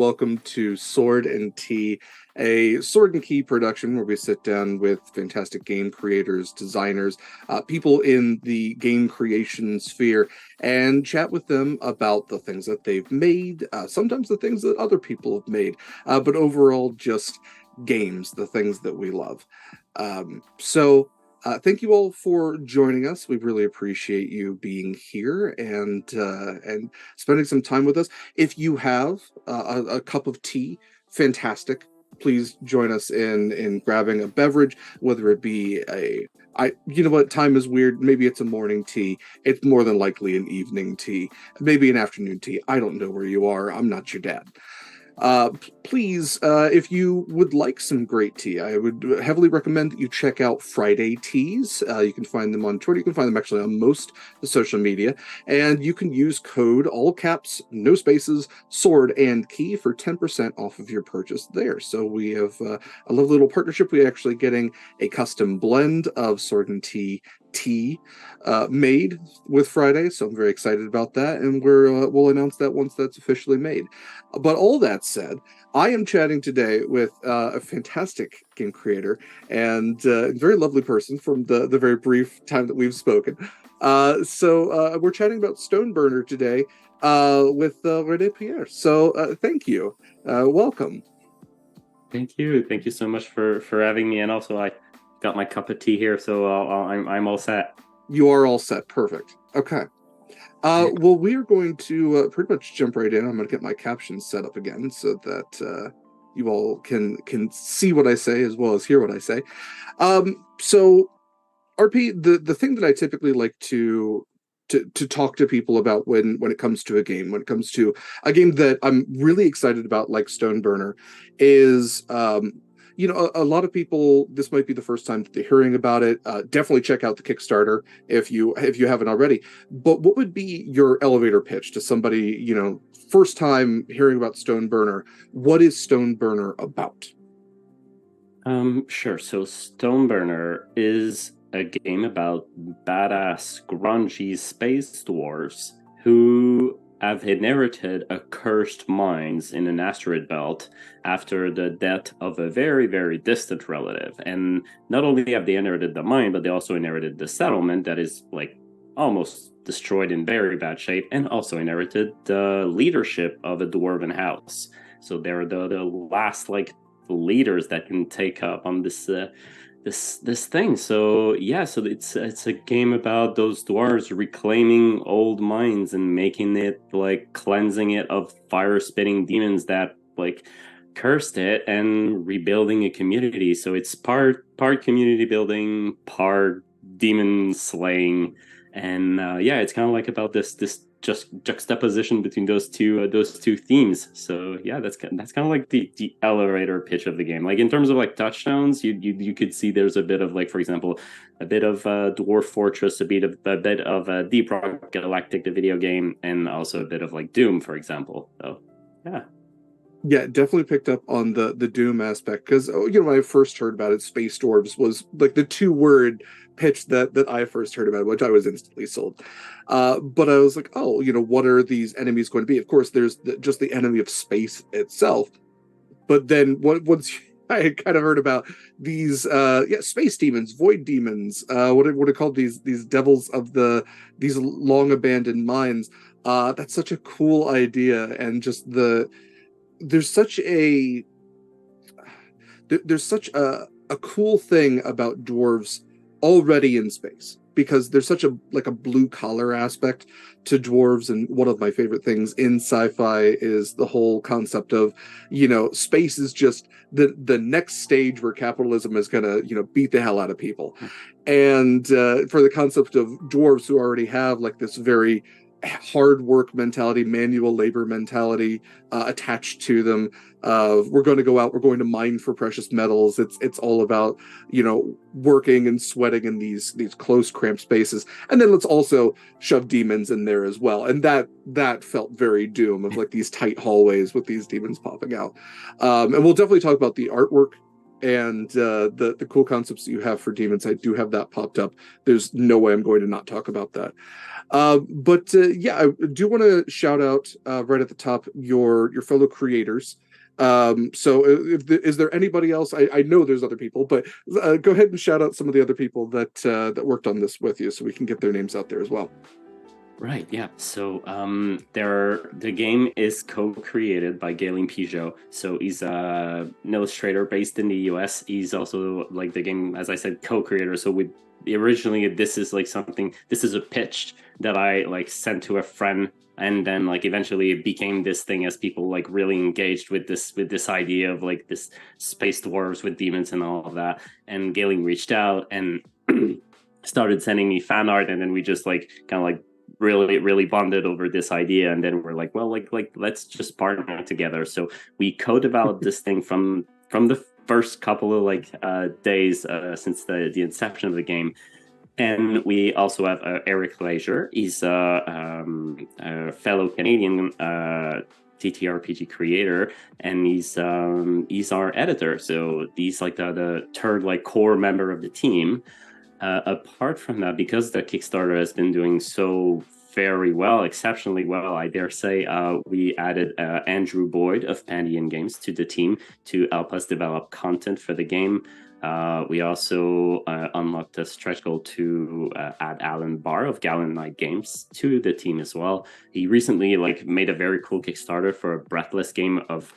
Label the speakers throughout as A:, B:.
A: welcome to Sword and Tea, a Sword and Key production where we sit down with fantastic game creators, designers, people in the game creation sphere, and chat with them about the things that they've made, sometimes the things that other people have made, but overall just games, the things that we love. Thank you all for joining us. We really appreciate you being here and spending some time with us. If you have a cup of tea, fantastic. Please join us in grabbing a beverage, whether it be you know what, time is weird. Maybe it's a morning tea. It's more than likely an evening tea, maybe an afternoon tea. I don't know where you are. I'm not your dad. Please, if you would like some great tea, I would heavily recommend that you check out Friday Teas. You can find them on Twitter. You can find them actually on most the social media. And you can use code, all caps, no spaces, sword and key for 10% off of your purchase there. So we have a lovely little partnership. We're actually getting a custom blend of sword and tea made with Friday, so I'm very excited about that, and we'll announce that once that's officially made. But all that said, I am chatting today with a fantastic game creator and very lovely person from the very brief time that we've spoken. We're chatting about Stoneburner today with René-Pier. So thank you. Welcome.
B: Thank you so much for having me, and also I got my cup of tea here, so I'm all set.
A: You are all set. Perfect. Okay. Well, we are going to pretty much jump right in. I'm going to get my captions set up again so that you all can see what I say as well as hear what I say. So, RP, the thing that I typically like to talk to people about when it comes to a game, when it comes to a game that I'm really excited about, like Stoneburner, is you know, a lot of people, this might be the first time that they're hearing about it. Definitely check out the Kickstarter if you haven't already. But what would be your elevator pitch to somebody, you know, first time hearing about Stoneburner? What is Stoneburner about?
B: Sure. So Stoneburner is a game about badass, grungy space dwarves who have inherited a cursed mines in an asteroid belt after the death of a very, very distant relative. And not only have they inherited the mine, but they also inherited the settlement that is like almost destroyed in very bad shape, and also inherited the leadership of a dwarven house. So they're the last like leaders that can take up on this thing. So yeah, so it's a game about those dwarves reclaiming old mines and making it like cleansing it of fire spitting demons that like cursed it, and rebuilding a community. So it's part community building, part demon slaying, and yeah, it's kind of like about this just juxtaposition between those two themes. So yeah, that's kind of like the elevator pitch of the game. Like in terms of like touchdowns, you could see there's a bit of like, for example, a bit of Dwarf Fortress, a bit of Deep Rock Galactic, the video game, and also a bit of like Doom, for example. So yeah.
A: Yeah, definitely picked up on the Doom aspect because you know, when I first heard about it, Space Dwarves was like the 2-word pitch that I first heard about, which I was instantly sold. But I was like, oh, you know, what are these enemies going to be? Of course, there's just the enemy of space itself, but then once I had kind of heard about these space demons, void demons, what are called, these devils of these long abandoned mines. That's such a cool idea, and just there's such a cool thing about dwarves already in space, because there's such a blue collar aspect to dwarves. And one of my favorite things in sci-fi is the whole concept of, you know, space is just the next stage where capitalism is gonna, you know, beat the hell out of people. And for the concept of dwarves who already have like this very hard work mentality, manual labor mentality attached to them. We're going to go out, we're going to mine for precious metals. It's all about, you know, working and sweating in these close, cramped spaces. And then let's also shove demons in there as well. And that felt very Doom, of like these tight hallways with these demons popping out. And we'll definitely talk about the artwork and the cool concepts that you have for demons. I do have that popped up. There's no way I'm going to not talk about that. But yeah, I do want to shout out right at the top your fellow creators. So is there anybody else? I know there's other people, but go ahead and shout out some of the other people that worked on this with you, so we can get their names out there as well.
B: Right, yeah. So the game is co-created by René-Pier. So he's an illustrator based in the US. He's also like the game, as I said, co-creator. So we originally this is a pitch that I like sent to a friend, and then like eventually it became this thing as people like really engaged with this idea of like this space dwarves with demons and all of that. And Galen reached out and started sending me fan art, and then we just like kind of like really bonded over this idea, and then we're like, well, like let's just partner together. So we co-developed this thing from the first couple of like days since the inception of the game. And we also have Eric Leisure. He's a fellow Canadian TTRPG creator, and he's our editor. So he's like the third like core member of the team. Apart from that, because the Kickstarter has been doing so very well, exceptionally well, I dare say, we added Andrew Boyd of Pandion Games to the team to help us develop content for the game. We also unlocked a stretch goal to add Alan Barr of Gallant Knight Games to the team as well. He recently like made a very cool Kickstarter for a Breathless game of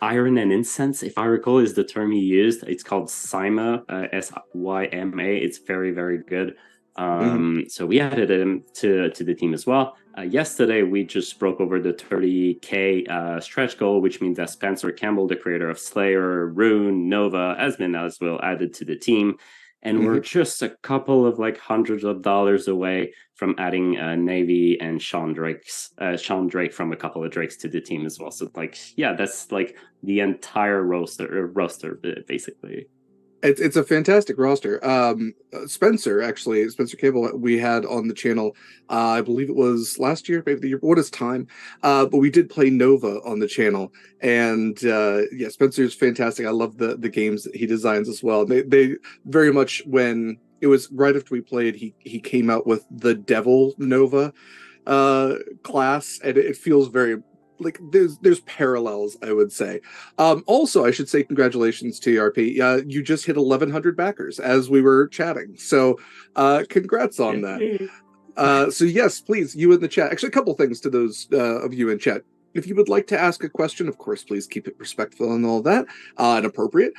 B: Iron and Incense, if I recall, is the term he used. It's called Syma, Syma. It's very, very good. So we added him to the team as well. Yesterday, we just broke over the 30K stretch goal, which means that Spencer Campbell, the creator of Slayer, Rune, Nova, has been as well added to the team. And we're just a couple of like hundreds of dollars away from adding Navy and Sean Drake from a couple of Drakes to the team as well. So like, yeah, that's like the entire roster basically.
A: It's a fantastic roster. Spencer Cable, we had on the channel. I believe it was last year, maybe the year. What is time? But we did play Nova on the channel, and yeah, Spencer's fantastic. I love the games that he designs as well. They very much, when it was right after we played, he came out with the Devil Nova class, and it feels very like there's parallels, I would say. Also, I should say congratulations to TRP. You just hit 1,100 backers as we were chatting, so congrats on that. So yes, please, you in the chat. Actually, a couple things to those of you in chat. If you would like to ask a question, of course, please keep it respectful and all that, and appropriate.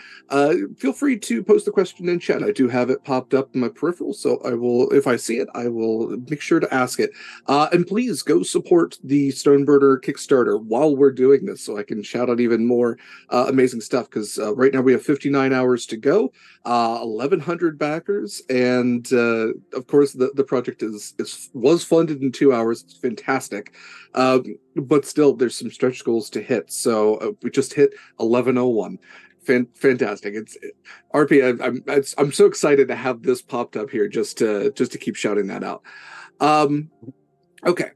A: Feel free to post the question in chat. I do have it popped up in my peripheral, so I will, if I see it, I will make sure to ask it. And please go support the Stoneburner Kickstarter while we're doing this, so I can shout out even more amazing stuff. Because right now we have 59 hours to go, 1,100 backers, and of course the project was funded in 2 hours. It's fantastic. But still, there's some stretch goals to hit. So we just hit 1101. Fantastic! It's RP. I'm so excited to have this popped up here just to keep shouting that out. Okay,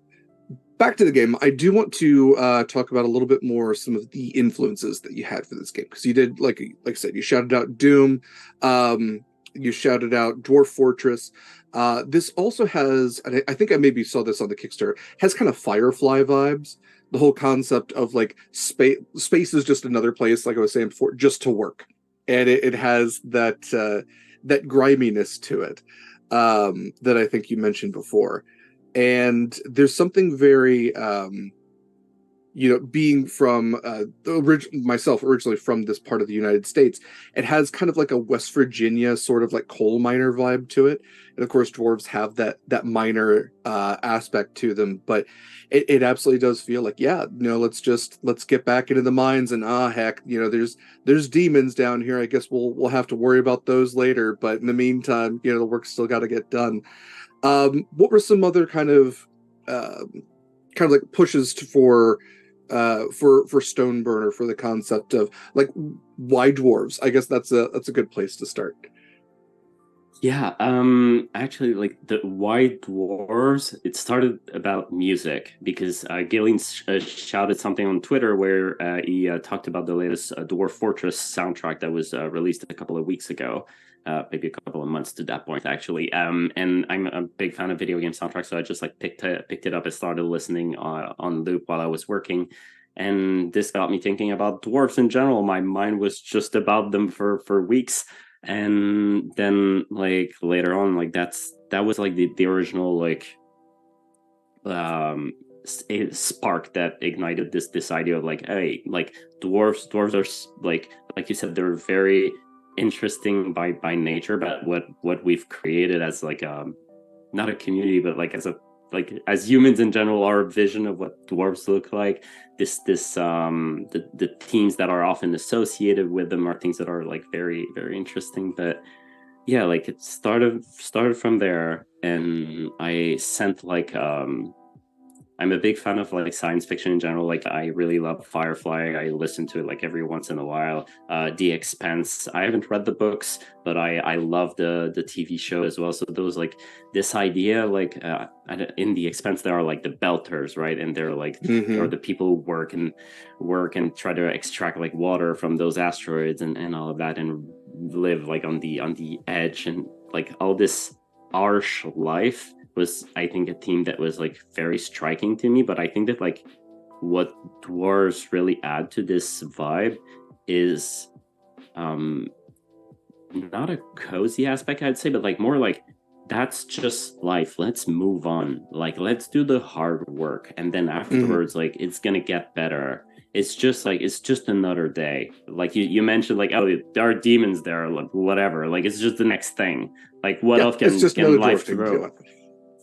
A: back to the game. I do want to talk about a little bit more some of the influences that you had for this game, because you did, like I said, you shouted out Doom. You shouted out Dwarf Fortress. This also has, and I think I maybe saw this on the Kickstarter, has kind of Firefly vibes. The whole concept of like space is just another place, like I was saying before, just to work, and it has that griminess to it that I think you mentioned before. And there's something very being from myself originally from this part of the United States, it has kind of like a West Virginia sort of like coal miner vibe to it. And of course, dwarves have that miner aspect to them, but it absolutely does feel like, yeah, let's get back into the mines, and heck, there's demons down here. I guess we'll have to worry about those later, but in the meantime, the work's still got to get done. What were some other kind of like pushes for Stoneburner, for the concept of like, why dwarves? I guess that's a good place to start.
B: Yeah, actually, like the White Dwarves, it started about music because Gillian shouted something on Twitter where he talked about the latest Dwarf Fortress soundtrack that was released a couple of weeks ago, maybe a couple of months to that point, actually. And I'm a big fan of video game soundtracks, so I just like picked it up and started listening on loop while I was working. And this got me thinking about dwarves in general. My mind was just about them for weeks, and then like later on, like that was like the original like um spark that ignited this idea of like, hey, like dwarves are like you said, they're very interesting by nature, but what we've created as like not a community, but like as a like as humans in general, our vision of what dwarves look like, the themes that are often associated with them are things that are like very interesting. But yeah, like it started from there, and I sent like I'm a big fan of like science fiction in general. Like I really love Firefly. I listen to it like every once in a while. The Expanse. I haven't read the books, but I love the TV show as well. So those like this idea like in The Expanse there are like the Belters, right? And they're like there are
A: Hmm.
B: the people who work and try to extract like water from those asteroids and all of that, and live like on the edge, and like all this harsh life was, I think, a theme that was like very striking to me. But I think that like what dwarves really add to this vibe is um not a cozy aspect, I'd say, but like more like that's just life. Let's move on. Like let's do the hard work, and then
A: Hmm.
B: afterwards, like it's gonna get better. It's just like it's just another day. Like you mentioned, like, oh, there are demons there, like whatever. Like it's just the next thing. Like what
A: Yeah,
B: else
A: it's just
B: can
A: another dwarf
B: life
A: thing to deal
B: throw?
A: with.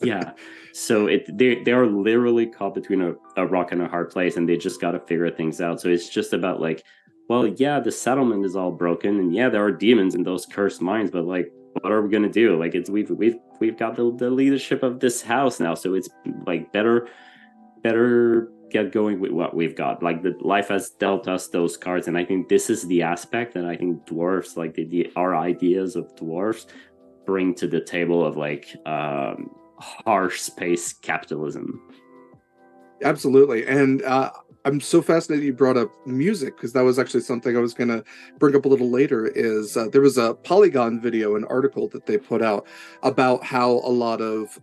B: Yeah. So they are literally caught between a rock and a hard place, and they just got to figure things out. So it's just about like, well, yeah, the settlement is all broken, and yeah, there are demons in those cursed mines, but like, what are we gonna do? Like, it's we've got the leadership of this house now, so it's like better get going with what we've got. Like the life has dealt us those cards, and I think this is the aspect that I think dwarfs, like the our ideas of dwarfs, bring to the table of like harsh space capitalism.
A: Absolutely. And I'm so fascinated you brought up music because that was actually something I was going to bring up a little later. Is there was a Polygon video, an article that they put out about how a lot of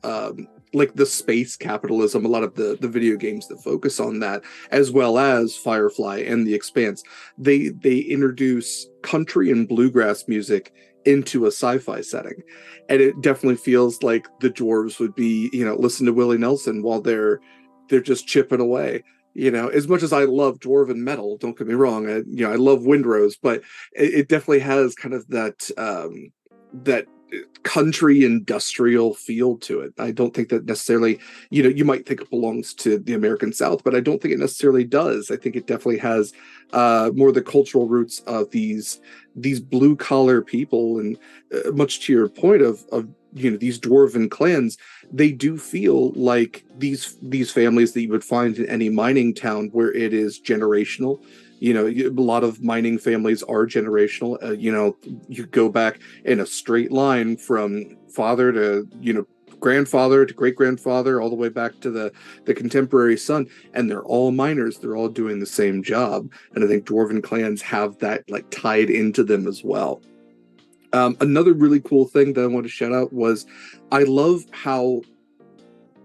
A: like the space capitalism, a lot of the video games that focus on that, as well as Firefly and The Expanse, they introduce country and bluegrass music into a sci-fi setting, and it definitely feels like the dwarves would be, listen to Willie Nelson while they're just chipping away. As much as I love dwarven metal, don't get me wrong, I love Windrose, but it definitely has kind of that country industrial feel to it. I don't think that necessarily, you might think it belongs to the American South, but I don't think it necessarily does. I think it definitely has more the cultural roots of these blue collar people, and much to your point of these dwarven clans, they do feel like these families that you would find in any mining town where it is generational. A lot of mining families are generational. You go back in a straight line from father to grandfather to great grandfather, all the way back to the contemporary son, and they're all miners. They're all doing the same job, and I think dwarven clans have that like tied into them as well. Another really cool thing that I want to shout out was I love how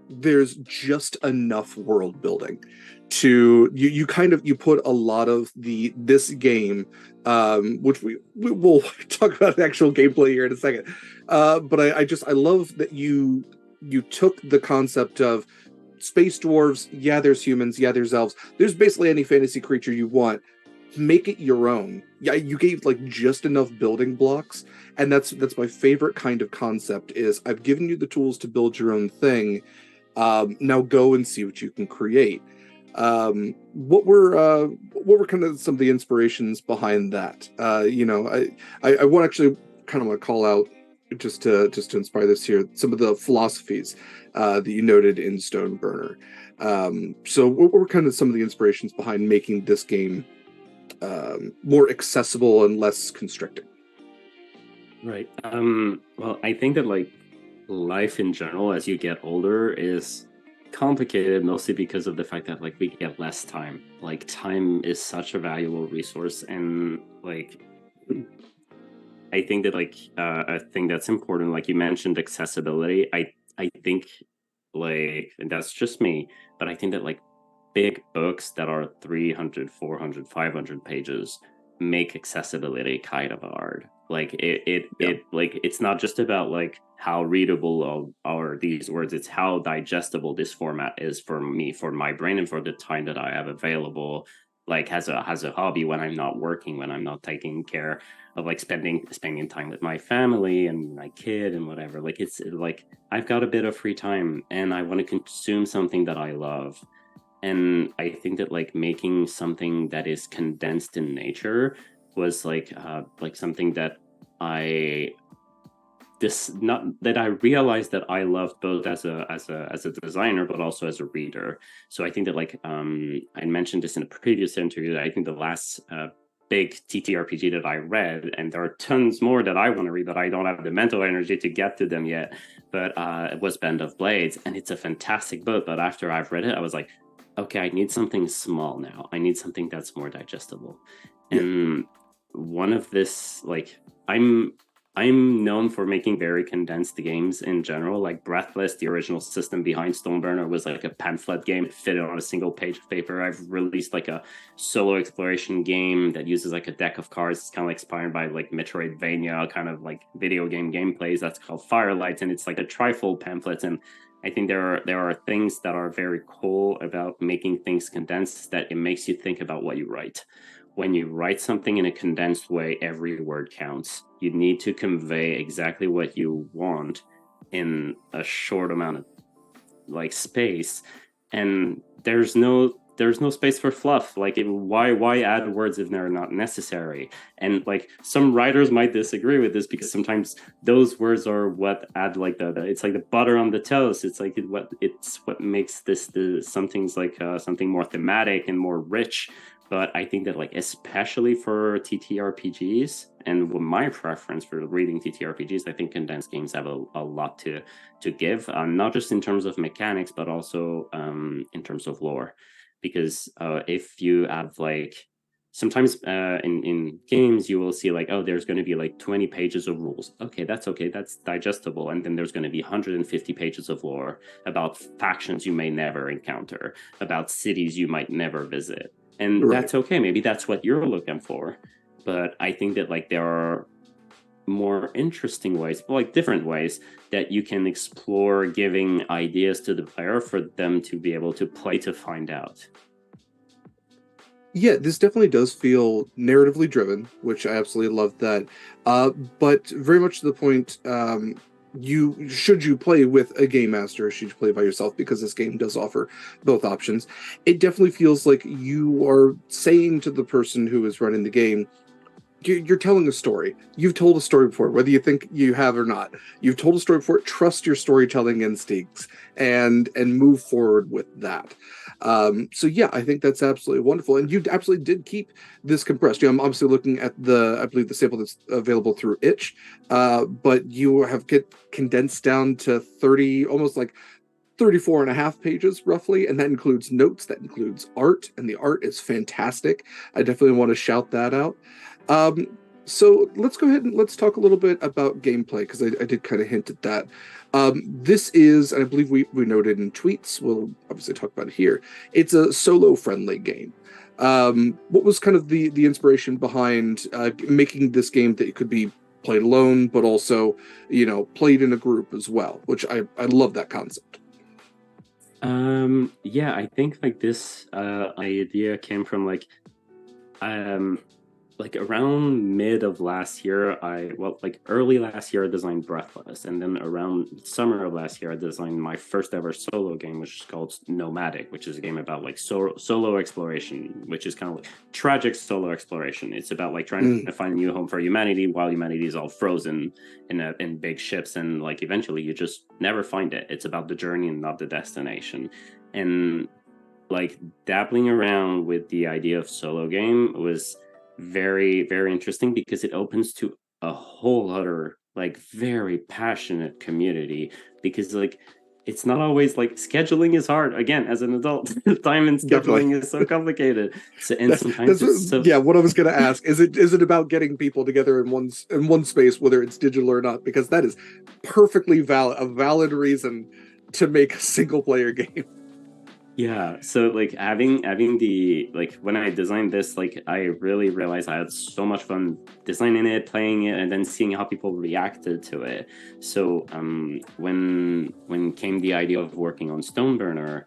A: there's just enough world building to you kind of you put a lot of this game, which we will talk about the actual gameplay here in a second, but I love that you took the concept of space dwarves. Yeah, there's humans, yeah, there's elves, there's basically any fantasy creature you want, make it your own. Yeah, you gave like just enough building blocks, and that's my favorite kind of concept. Is I've given you the tools to build your own thing. Now go and see what you can create. What were kind of some of the inspirations behind that? I want actually kind of want to call out, just to inspire this here, some of the philosophies that you noted in Stoneburner. So what were kind of some of the inspirations behind making this game more accessible and less constricting?
B: Right. Well, I think that like life in general as you get older is complicated mostly because of the fact that like we get less time. Like time is such a valuable resource, and like I think that like a thing that's important, like you mentioned accessibility. I think like, and that's just me, but I think that like big books that are 300, 400, 500 pages make accessibility kind of hard. Like
A: Yeah.
B: like it's not just about like how readable are these words, it's how digestible this format is for me, for my brain, and for the time that I have available, like as a hobby when I'm not working, when I'm not taking care of like spending time with my family and my kid and whatever. Like like I've got a bit of free time and I want to consume something that I love. And I think that like making something that is condensed in nature was like something that I this not that I realized that I loved both as a designer but also as a reader. So I think that like I mentioned this in a previous interview that I think the last big TTRPG that I read, and there are tons more that I want to read, but I don't have the mental energy to get to them yet. But it was Band of Blades, and it's a fantastic book. But after I've read it, I was like, okay, I need something small now. I need something that's more digestible.
A: Yeah.
B: And one of this like I'm I'm known for making very condensed games in general. Like Breathless, the original system behind Stoneburner, was like a pamphlet game. It fit on a single page of paper. I've released like a solo exploration game that uses like a deck of cards. It's kind of like inspired by like Metroidvania kind of like video game gameplays. That's called Firelight, and it's like a trifold pamphlet. And I think there are things that are very cool about making things condensed, that it makes you think about what you write. When you write something in a condensed way, every word counts. You need to convey exactly what you want in a short amount of like space, and there's no space for fluff. Like why add words if they're not necessary? And like some writers might disagree with this because sometimes those words are what add like the it's like the butter on the toast. It's like it's what makes the something's like something more thematic and more rich. But I think that like especially for TTRPGs, and my preference for reading TTRPGs, I think condensed games have a lot to give, not just in terms of mechanics, but also in terms of lore. Because if you have like sometimes in games you will see like, oh, there's going to be like 20 pages of rules. Okay, that's digestible. And then there's going to be 150 pages of lore about factions you may never encounter, about cities you might never visit, and
A: Right.
B: that's okay. Maybe that's what you're looking for. But I think that like there are more interesting ways, like different ways that you can explore giving ideas to the player for them to be able to play to find out.
A: Yeah, this definitely does feel narratively driven, which I absolutely love that. But very much to the point, you should you play with a game master, or should you play by yourself? Because this game does offer both options. It definitely feels like you are saying to the person who is running the game, you're telling a story. You've told a story before, whether you think you have or not. You've told a story before. Trust your storytelling instincts and move forward with that. So yeah, I think that's absolutely wonderful, and you absolutely did keep this compressed. I'm obviously looking at I believe the sample that's available through Itch, but you have get condensed down to 30, almost like 34 and a half pages roughly, and that includes notes, that includes art, and the art is fantastic. I definitely want to shout that out. So let's go ahead and let's talk a little bit about gameplay, because I did kind of hint at that. This is, and I believe we noted in tweets, we'll obviously talk about it here, it's a solo friendly game. What was kind of the inspiration behind making this game that it could be played alone, but also, played in a group as well, which I love that concept.
B: Yeah, I think like this idea came from um like around mid of last year. Like early last year I designed Breathless, and then around summer of last year I designed my first ever solo game, which is called Nomadic, which is a game about like solo exploration, which is kind of like tragic solo exploration. It's about like trying
A: Mm,
B: to find a new home for humanity while humanity is all frozen in big ships, and like eventually you just never find it. It's about the journey and not the destination. And like dabbling around with the idea of solo game was very interesting because it opens to a whole other like very passionate community, because like it's not always like scheduling is hard again as an adult. Time and
A: Definitely.
B: scheduling is so complicated, so and
A: That,
B: sometimes
A: that's
B: it's so
A: yeah. What I was going to ask is it about getting people together in one space, whether it's digital or not? Because that is perfectly valid, a valid reason to make a single player game.
B: yeah. So like having the like when I designed this, like I really realized I had so much fun designing it, playing it, and then seeing how people reacted to it. So when came the idea of working on Stoneburner,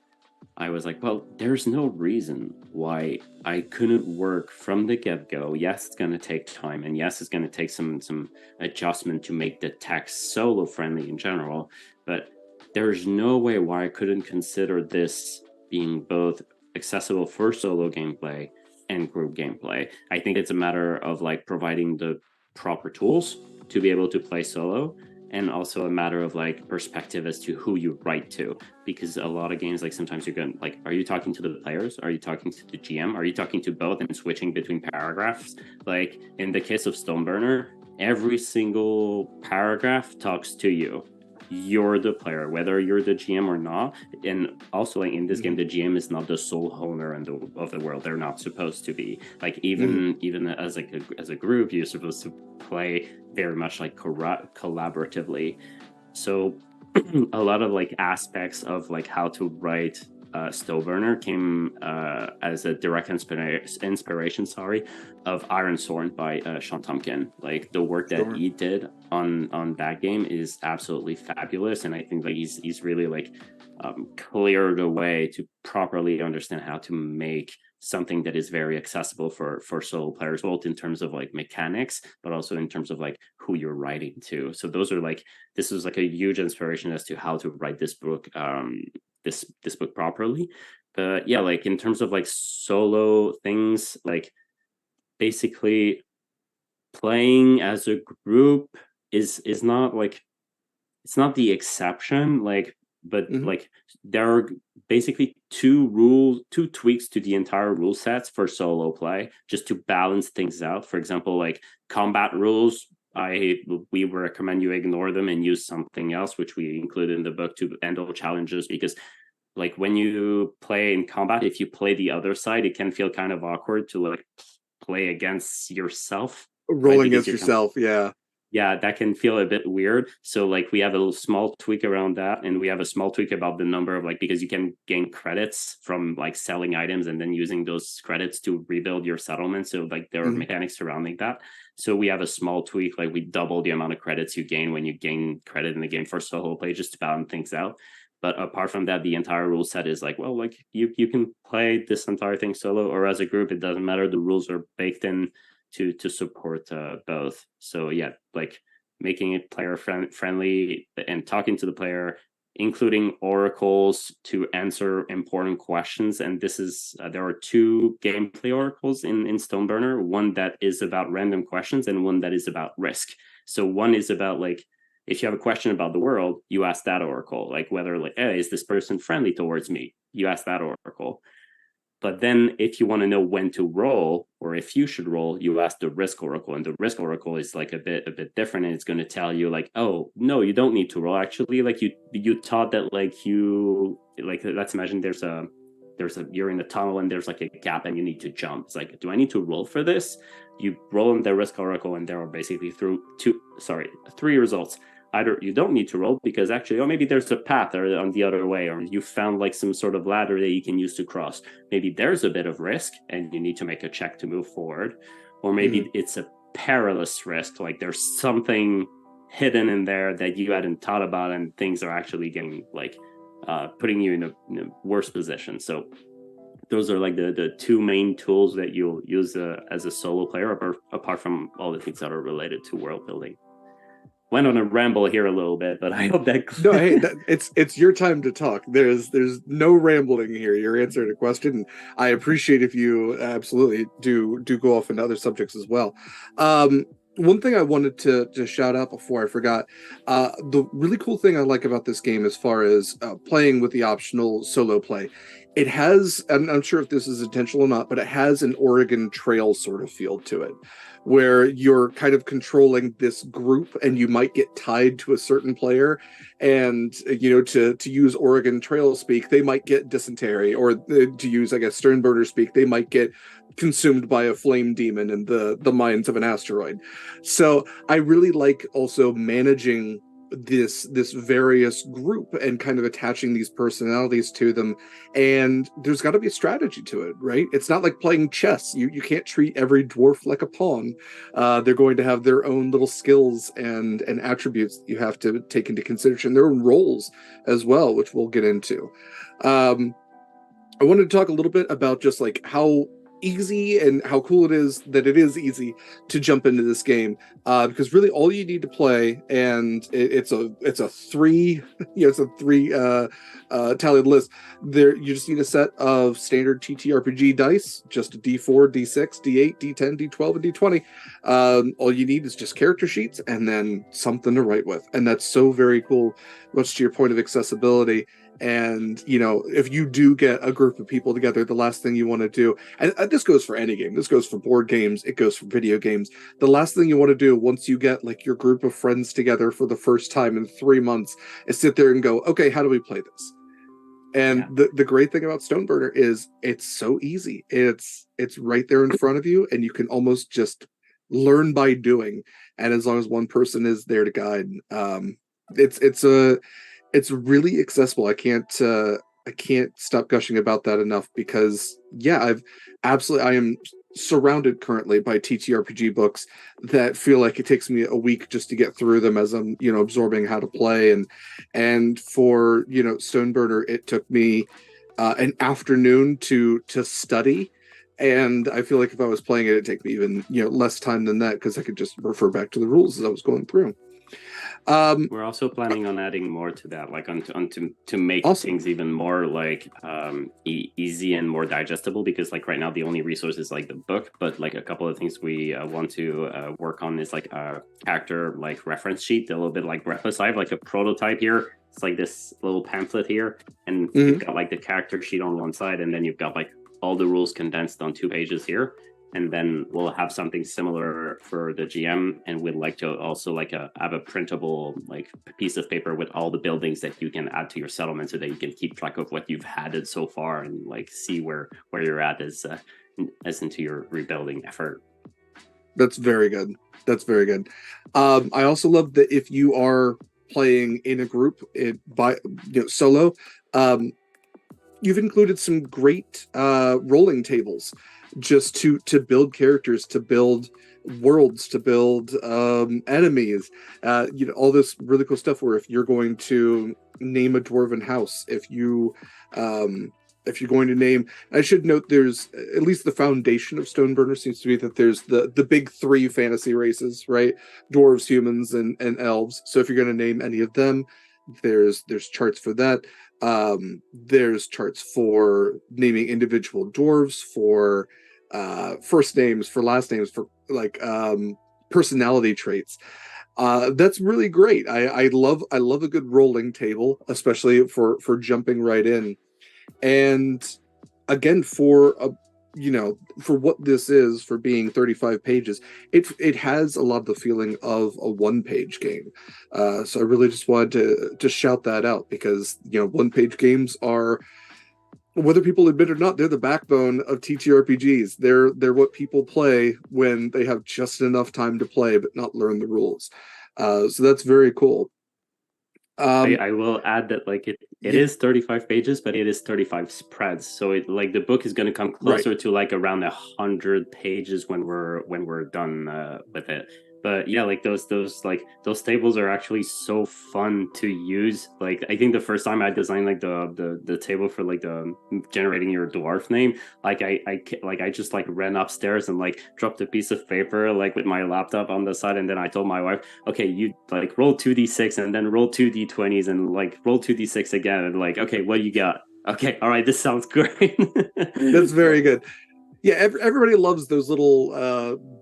B: I was like, well, there's no reason why I couldn't work from the get-go. Yes, it's gonna take time, and yes, it's gonna take some adjustment to make the text solo friendly in general. But there's no way why I couldn't consider this being both accessible for solo gameplay and group gameplay. I think it's a matter of like providing the proper tools to be able to play solo, and also a matter of like perspective as to who you write to, because a lot of games, like sometimes you're going like, are you talking to the players, are you talking to the GM, are you talking to both and switching between paragraphs? Like in the case of Stoneburner, every single paragraph talks to you. You're the player, whether you're the GM or not. And also, like in this game, the GM is not the sole owner of the world. They're not supposed to be. Like even as like as a group, you're supposed to play very much like collaboratively. So a lot of like aspects of like how to write Stoneburner came as a direct inspiration, sorry, of Iron Sword by Sean Tompkin. Like the work that
A: Sure.
B: he did on that game is absolutely fabulous, and I think like he's really like cleared a way to properly understand how to make something that is very accessible for solo players, both in terms of like mechanics, but also in terms of like who you're writing to. So those are like, this was like a huge inspiration as to how to write this book, this book properly. But yeah, like in terms of like solo things, like basically playing as a group is not like, it's not the exception, like, but
A: Hmm.
B: like there are basically two tweaks to the entire rule sets for solo play, just to balance things out. For example, like combat rules, we recommend you ignore them and use something else, which we include in the book to handle challenges, because like when you play in combat, if you play the other side, it can feel kind of awkward to like play against yourself, right?
A: Rolling
B: Because
A: against
B: you're kind of,
A: yourself, yeah.
B: yeah, that can feel a bit weird. So like we have a little small tweak around that, and we have a small tweak about the number of like, because you can gain credits from like selling items and then using those credits to rebuild your settlement. So like there are
A: Hmm.
B: mechanics surrounding that. So we have a small tweak, like we double the amount of credits you gain when you gain credit in the game for solo play, just to balance things out. But apart from that, the entire rule set is like, well, like you can play this entire thing solo or as a group. It doesn't matter. The rules are baked in to support both. So yeah, like making it player friendly and talking to the player, including oracles to answer important questions. And this is there are two gameplay oracles in Stoneburner. One that is about random questions and one that is about risk. So one is about like, if you have a question about the world, you ask that oracle, like whether like, hey, is this person friendly towards me? You ask that oracle. But then if you want to know when to roll or if you should roll, you ask the risk oracle. And the risk oracle is like a bit different, and it's going to tell you like, oh no, you don't need to roll. Actually, like you taught that like you like, let's imagine there's a you're in a tunnel and there's like a gap and you need to jump. It's like, do I need to roll for this? You roll in the risk oracle and there are basically three results. Either you don't need to roll because actually, oh, maybe there's a path or on the other way, or you found like some sort of ladder that you can use to cross. Maybe there's a bit of risk and you need to make a check to move forward, or
A: Hmm.
B: maybe it's a perilous risk, like there's something hidden in there that you hadn't thought about and things are actually getting like putting you in a worse position. So those are like the two main tools that you'll use as a solo player, apart from all the things that are related to world building. Went on a ramble here a little bit, but I hope that
A: No, hey, it's your time to talk. There's no rambling here. You're answering a question. I appreciate if you absolutely do go off into other subjects as well. One thing I wanted to shout out before I forgot, the really cool thing I like about this game, as far as playing with the optional solo play, it has. I'm not sure if this is intentional or not, but it has an Oregon Trail sort of feel to it, where you're kind of controlling this group and you might get tied to a certain player. And, to use Oregon Trail speak, they might get dysentery, or to use, I guess, Stoneburner speak, they might get consumed by a flame demon in the mines of an asteroid. So I really like also managing this various group and kind of attaching these personalities to them. And there's got to be a strategy to it, right? It's not like playing chess. You can't treat every dwarf like a pawn. They're going to have their own little skills and attributes that you have to take into consideration, their own roles as well, which we'll get into. I wanted to talk a little bit about just like how easy and how cool it is that it is easy to jump into this game, because really all you need to play, and it's a three it's a three tallied list. There you just need a set of standard TTRPG dice, just a D4, D6, D8, D10, D12, and D20. All you need is just character sheets and then something to write with, and that's so very cool, much to your point of accessibility. And if you do get a group of people together, the last thing you want to do, and this goes for any game, this goes for board games, it goes for video games, the last thing you want to do once you get like your group of friends together for the first time in 3 months is sit there and go, okay, how do we play this? And the great thing about Stoneburner is it's so easy. It's right there in front of you, and you can almost just learn by doing. And as long as one person is there to guide, it's really accessible. I can't stop gushing about that enough, because I am surrounded currently by TTRPG books that feel like it takes me a week just to get through them as I'm absorbing how to play, and for Stoneburner it took me an afternoon to study. And I feel like if I was playing it, it'd take me even less time than that, because I could just refer back to the rules as I was going through.
B: We're also planning on adding more to that, like to make things even more like easy and more digestible, because like right now the only resource is like the book, but like a couple of things we want to work on is like a character like reference sheet, a little bit like Breathless. I have like a prototype here. It's like this little pamphlet here, and you've got like the character sheet on one side, and then you've got like all the rules condensed on 2 pages here. And then we'll have something similar for the GM, and we'd like to also like have a printable like piece of paper with all the buildings that you can add to your settlement, so that you can keep track of what you've added so far and like see where you're at as into your rebuilding effort.
A: That's very good. That's very good. I also love that if you are playing in a group, solo, you've included some great rolling tables, just to build characters, to build worlds, to build enemies, all this really cool stuff, where if you're going to name a dwarven house, if you're going to name, I should note, there's at least the foundation of Stoneburner seems to be that there's the big 3 fantasy races, right? Dwarves, humans, and elves. So if you're going to name any of them, there's charts for that. There's charts for naming individual dwarves, for first names, for last names, for like personality traits. That's really great. I love a good rolling table, especially for jumping right in. And again, for what this is, for being 35 pages, it has a lot of the feeling of a 1-page game. So I really just wanted to shout that out, because 1-page games are, whether people admit it or not, they're the backbone of TTRPGs. They're what people play when they have just enough time to play but not learn the rules. So that's very cool.
B: I will add that like it is 35 pages, but it is 35 spreads. So it like the book is going to come closer to like around 100 pages when we're done with it. But yeah, like those tables are actually so fun to use. Like I think the first time I designed like the table for like the generating your dwarf name, like I just like ran upstairs and like dropped a piece of paper like with my laptop on the side, and then I told my wife, okay, you like roll 2d6 and then roll 2d20s and like roll 2d6 again, and like, okay, what do you got? Okay, all right, this sounds great.
A: That's very good. Yeah, everybody loves those little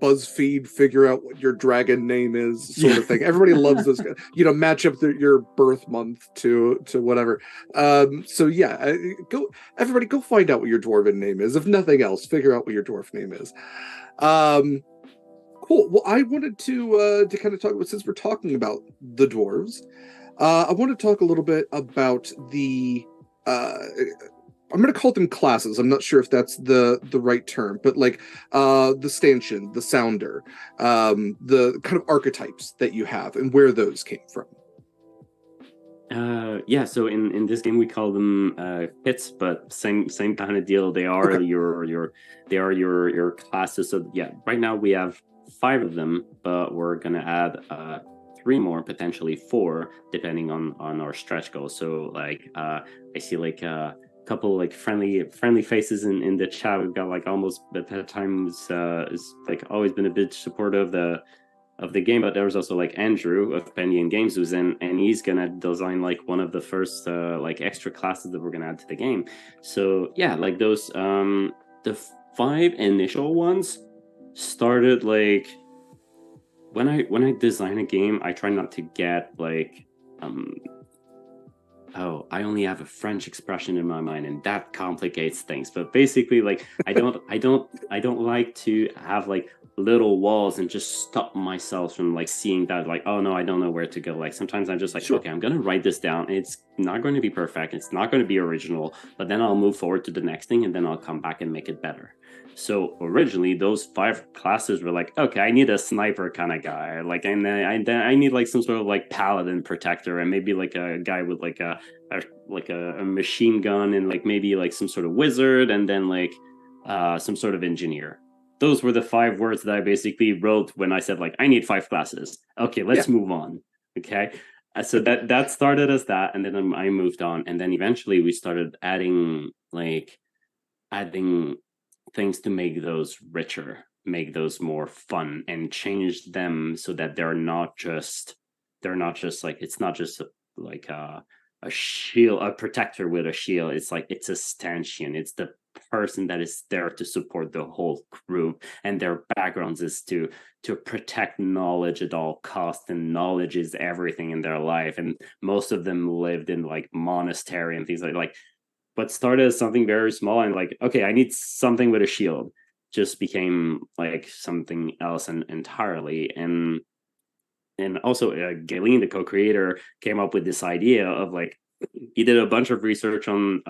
A: BuzzFeed figure out what your dragon name is sort of thing. Everybody loves those, match up your birth month to whatever. So yeah, everybody go find out what your dwarven name is. If nothing else, figure out what your dwarf name is. Cool. Well, I wanted to kind of talk about, since we're talking about the dwarves, I want to talk a little bit about the uh I'm going to call them classes. I'm not sure if that's the right term, but like the stanchion, the sounder, the kind of archetypes that you have and where those came from.
B: Yeah, so in this game we call them kits, but same kind of deal. They are
A: Okay.
B: your classes. So yeah, right now we have 5 of them, but we're gonna add 3 more, potentially 4, depending on our stretch goals. So like I see like a couple like friendly faces in the chat. We've got like almost at that time is like always been a bit supportive of the game, but there was also like Andrew of Pendian Games who's in, and he's gonna design like one of the first like extra classes that we're gonna add to the game. So yeah, like those the 5 initial ones started like when I design a game, I try not to get like um oh, I only have a French expression in my mind, and that complicates things. But basically, like, I don't like to have like little walls and just stop myself from like seeing that, like, oh no, I don't know where to go. Like, sometimes I'm just like,
A: Sure.
B: okay, I'm gonna write this down. And it's not going to be perfect. It's not going to be original, but then I'll move forward to the next thing, and then I'll come back and make it better. So originally, those 5 classes were like, okay, I need a sniper kind of guy, like, and then I need like some sort of like paladin protector, and maybe like a guy with like a machine gun, and like maybe like some sort of wizard, and then like some sort of engineer. Those were the 5 words that I basically wrote when I said like I need 5 classes. Okay,
A: Yeah.
B: let's move on. Okay, so that started as that, and then I moved on, and then eventually we started adding things to make those richer, make those more fun, and change them so that they're not just like it's not just like a shield, a protector with a shield. It's like it's a stanchion. It's the person that is there to support the whole group, and their backgrounds is to protect knowledge at all costs, and knowledge is everything in their life. And most of them lived in like monastery and things like what started as something very small and like, okay, I need something with a shield, just became like something else entirely. And also Galen, the co-creator, came up with this idea of like he did a bunch of research on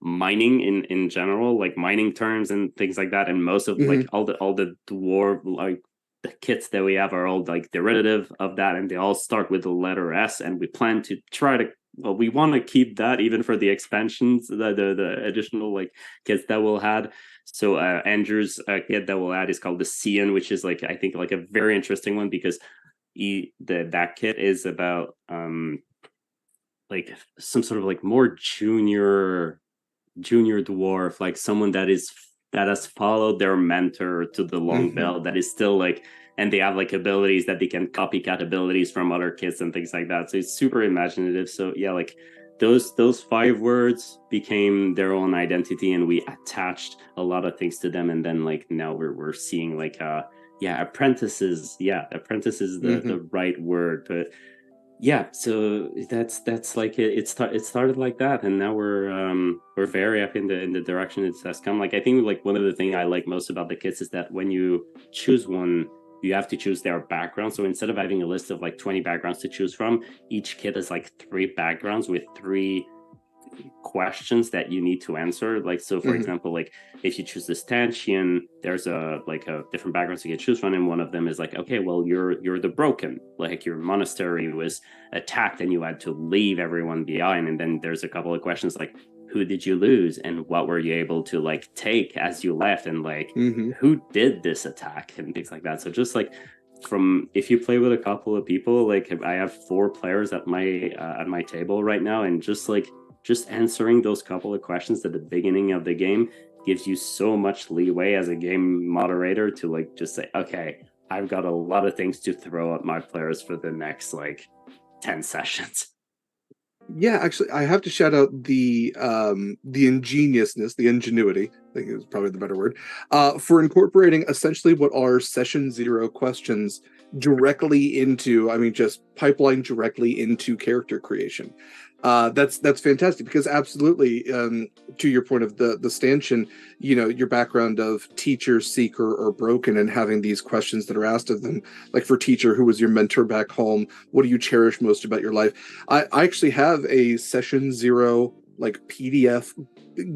B: mining in general, like mining terms and things like that. And most of like
A: Hmm.
B: all the dwarf like the kits that we have are all like derivative of that, and they all start with the letter S. And we plan to try to we want to keep that even for the expansions, the additional like kits that we'll add. So Andrew's kit that we'll add is called the Cian, which is like I think like a very interesting one because that kit is about like some sort of like more junior dwarf, like someone that has followed their mentor to the long
A: Hmm.
B: belt, that is still like, and they have like abilities that they can copycat abilities from other kids and things like that. So it's super imaginative. So yeah, like those 5 words became their own identity, and we attached a lot of things to them. And then like now we're seeing like yeah, apprentices. Yeah, apprentice is
A: Hmm.
B: the right word, but yeah, so that's like it started like that, and now we're very up in the direction it has come. Like I think like one of the things I like most about the kits is that when you choose one, you have to choose their background. So instead of having a list of like 20 backgrounds to choose from, each kit is like 3 backgrounds with 3 questions that you need to answer. Like, so for
A: Hmm.
B: example, like if you choose the stanchion, there's a like a different backgrounds you can choose from, and one of them is like, okay, well, you're the broken, like your monastery was attacked and you had to leave everyone behind. And then there's a couple of questions like, who did you lose and what were you able to like take as you left, and like
A: Hmm.
B: who did this attack and things like that. So just like from if you play with a couple of people, like I have 4 players at my table right now, and just answering those couple of questions at the beginning of the game gives you so much leeway as a game moderator to like just say, okay, I've got a lot of things to throw at my players for the next like 10 sessions.
A: Yeah, actually, I have to shout out the ingeniousness, the ingenuity I think is probably the better word, for incorporating essentially what are session zero questions directly into, I mean, just pipeline directly into character creation. That's fantastic because absolutely, to your point of the stanchion, your background of teacher, seeker, or broken, and having these questions that are asked of them, like for teacher, who was your mentor back home? What do you cherish most about your life? I actually have a session zero like PDF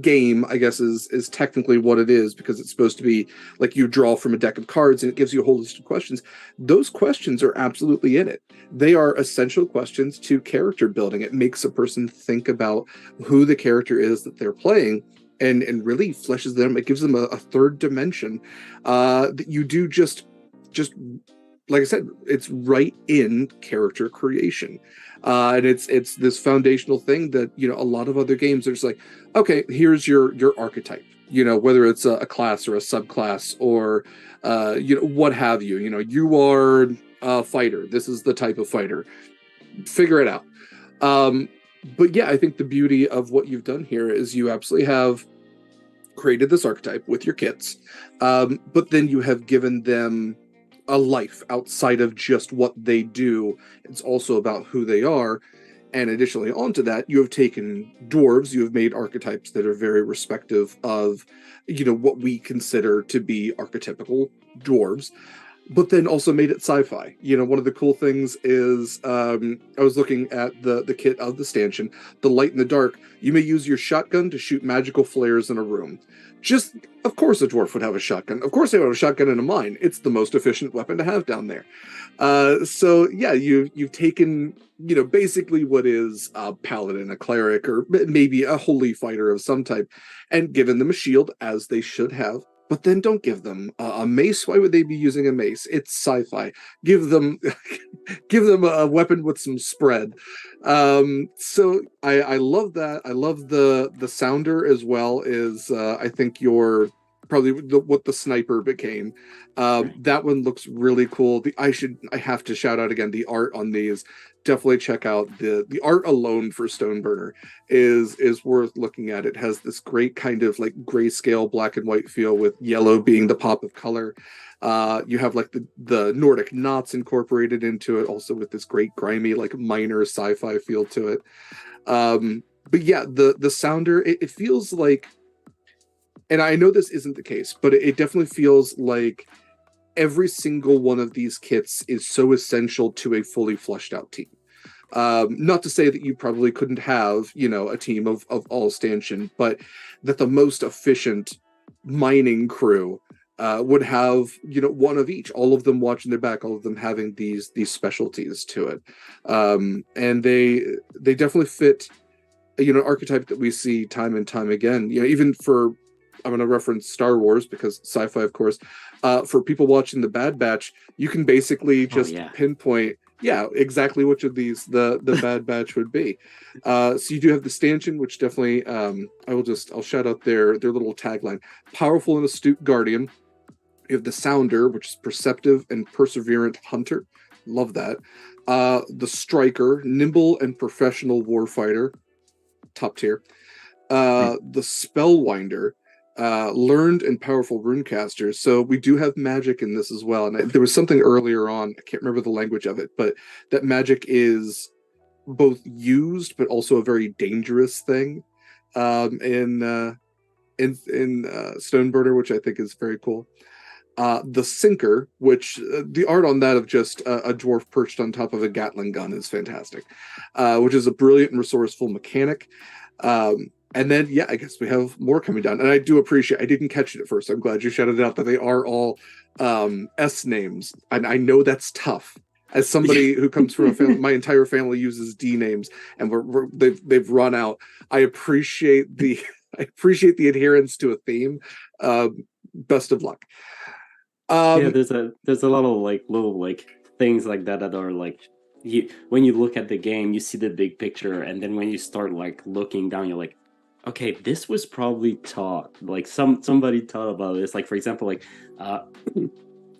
A: game, I guess is technically what it is, because it's supposed to be like you draw from a deck of cards and it gives you a whole list of questions. Those questions are absolutely in it. They are essential questions to character building. It makes a person think about who the character is that they're playing, and really fleshes them. It gives them a third dimension that you do just like I said, it's right in character creation. And it's this foundational thing that a lot of other games are just like, okay, here's your archetype. Whether it's a class or a subclass or what have you. You are a fighter. This is the type of fighter. Figure it out. But yeah, I think the beauty of what you've done here is you absolutely have created this archetype with your kits, but then you have given them a life outside of just what they do. It's also about who they are. And additionally, onto that, you have taken dwarves, you have made archetypes that are very respective of, what we consider to be archetypical dwarves, but then also made it sci-fi. One of the cool things is I was looking at the kit of the stanchion, the light and the dark. You may use your shotgun to shoot magical flares in a room. Just, of course, a dwarf would have a shotgun. Of course, they would have a shotgun in a mine. It's the most efficient weapon to have down there. So yeah, you've taken basically what is a paladin, a cleric, or maybe a holy fighter of some type, and given them a shield as they should have. But then don't give them a mace. Why would they be using a mace? It's sci-fi. Give them give them a weapon with some spread. So I love that. I love the sounder as well. Is I think you're probably what the sniper became. That one looks really cool. I have to shout out again the art on these. Definitely check out the art alone for Stoneburner is worth looking at. It has this great kind of like grayscale black and white feel, with yellow being the pop of color. You have like the Nordic knots incorporated into it, also with this great grimy like minor sci-fi feel to it. But yeah, the sounder, it feels like, and I know this isn't the case, but it definitely feels like every single one of these kits is so essential to a fully fleshed out team. Not to say that you probably couldn't have, a team of all stanchion, but that the most efficient mining crew would have, one of each, all of them watching their back, all of them having these specialties to it. And they definitely fit, archetype that we see time and time again. Even for, I'm going to reference Star Wars because sci-fi, of course. For people watching the Bad Batch, you can basically just pinpoint, exactly which of these the Bad Batch would be. So you do have the stanchion, which definitely, I'll shout out their little tagline: powerful and astute guardian. You have the sounder, which is perceptive and perseverant hunter. Love that. The striker, nimble and professional warfighter. Top tier. The spellwinder, learned and powerful runecasters. So we do have magic in this as well. And there was something earlier on, I can't remember the language of it, but that magic is both used but also a very dangerous thing in Stoneburner, which I think is very cool. The sinker, which the art on that of just a dwarf perched on top of a Gatling gun is fantastic, which is a brilliant and resourceful mechanic. And then, I guess we have more coming down. And I do appreciate, I didn't catch it at first. I'm glad you shouted out that they are all S names. And I know that's tough. As somebody who comes from a family, my entire family uses D names, and they've run out. I appreciate the adherence to a theme. Best of luck.
B: There's a lot of like little like things like that are like, when you look at the game, you see the big picture, and then when you start like looking down, you're like, okay, this was probably taught. Like somebody taught about this. Like for example, like I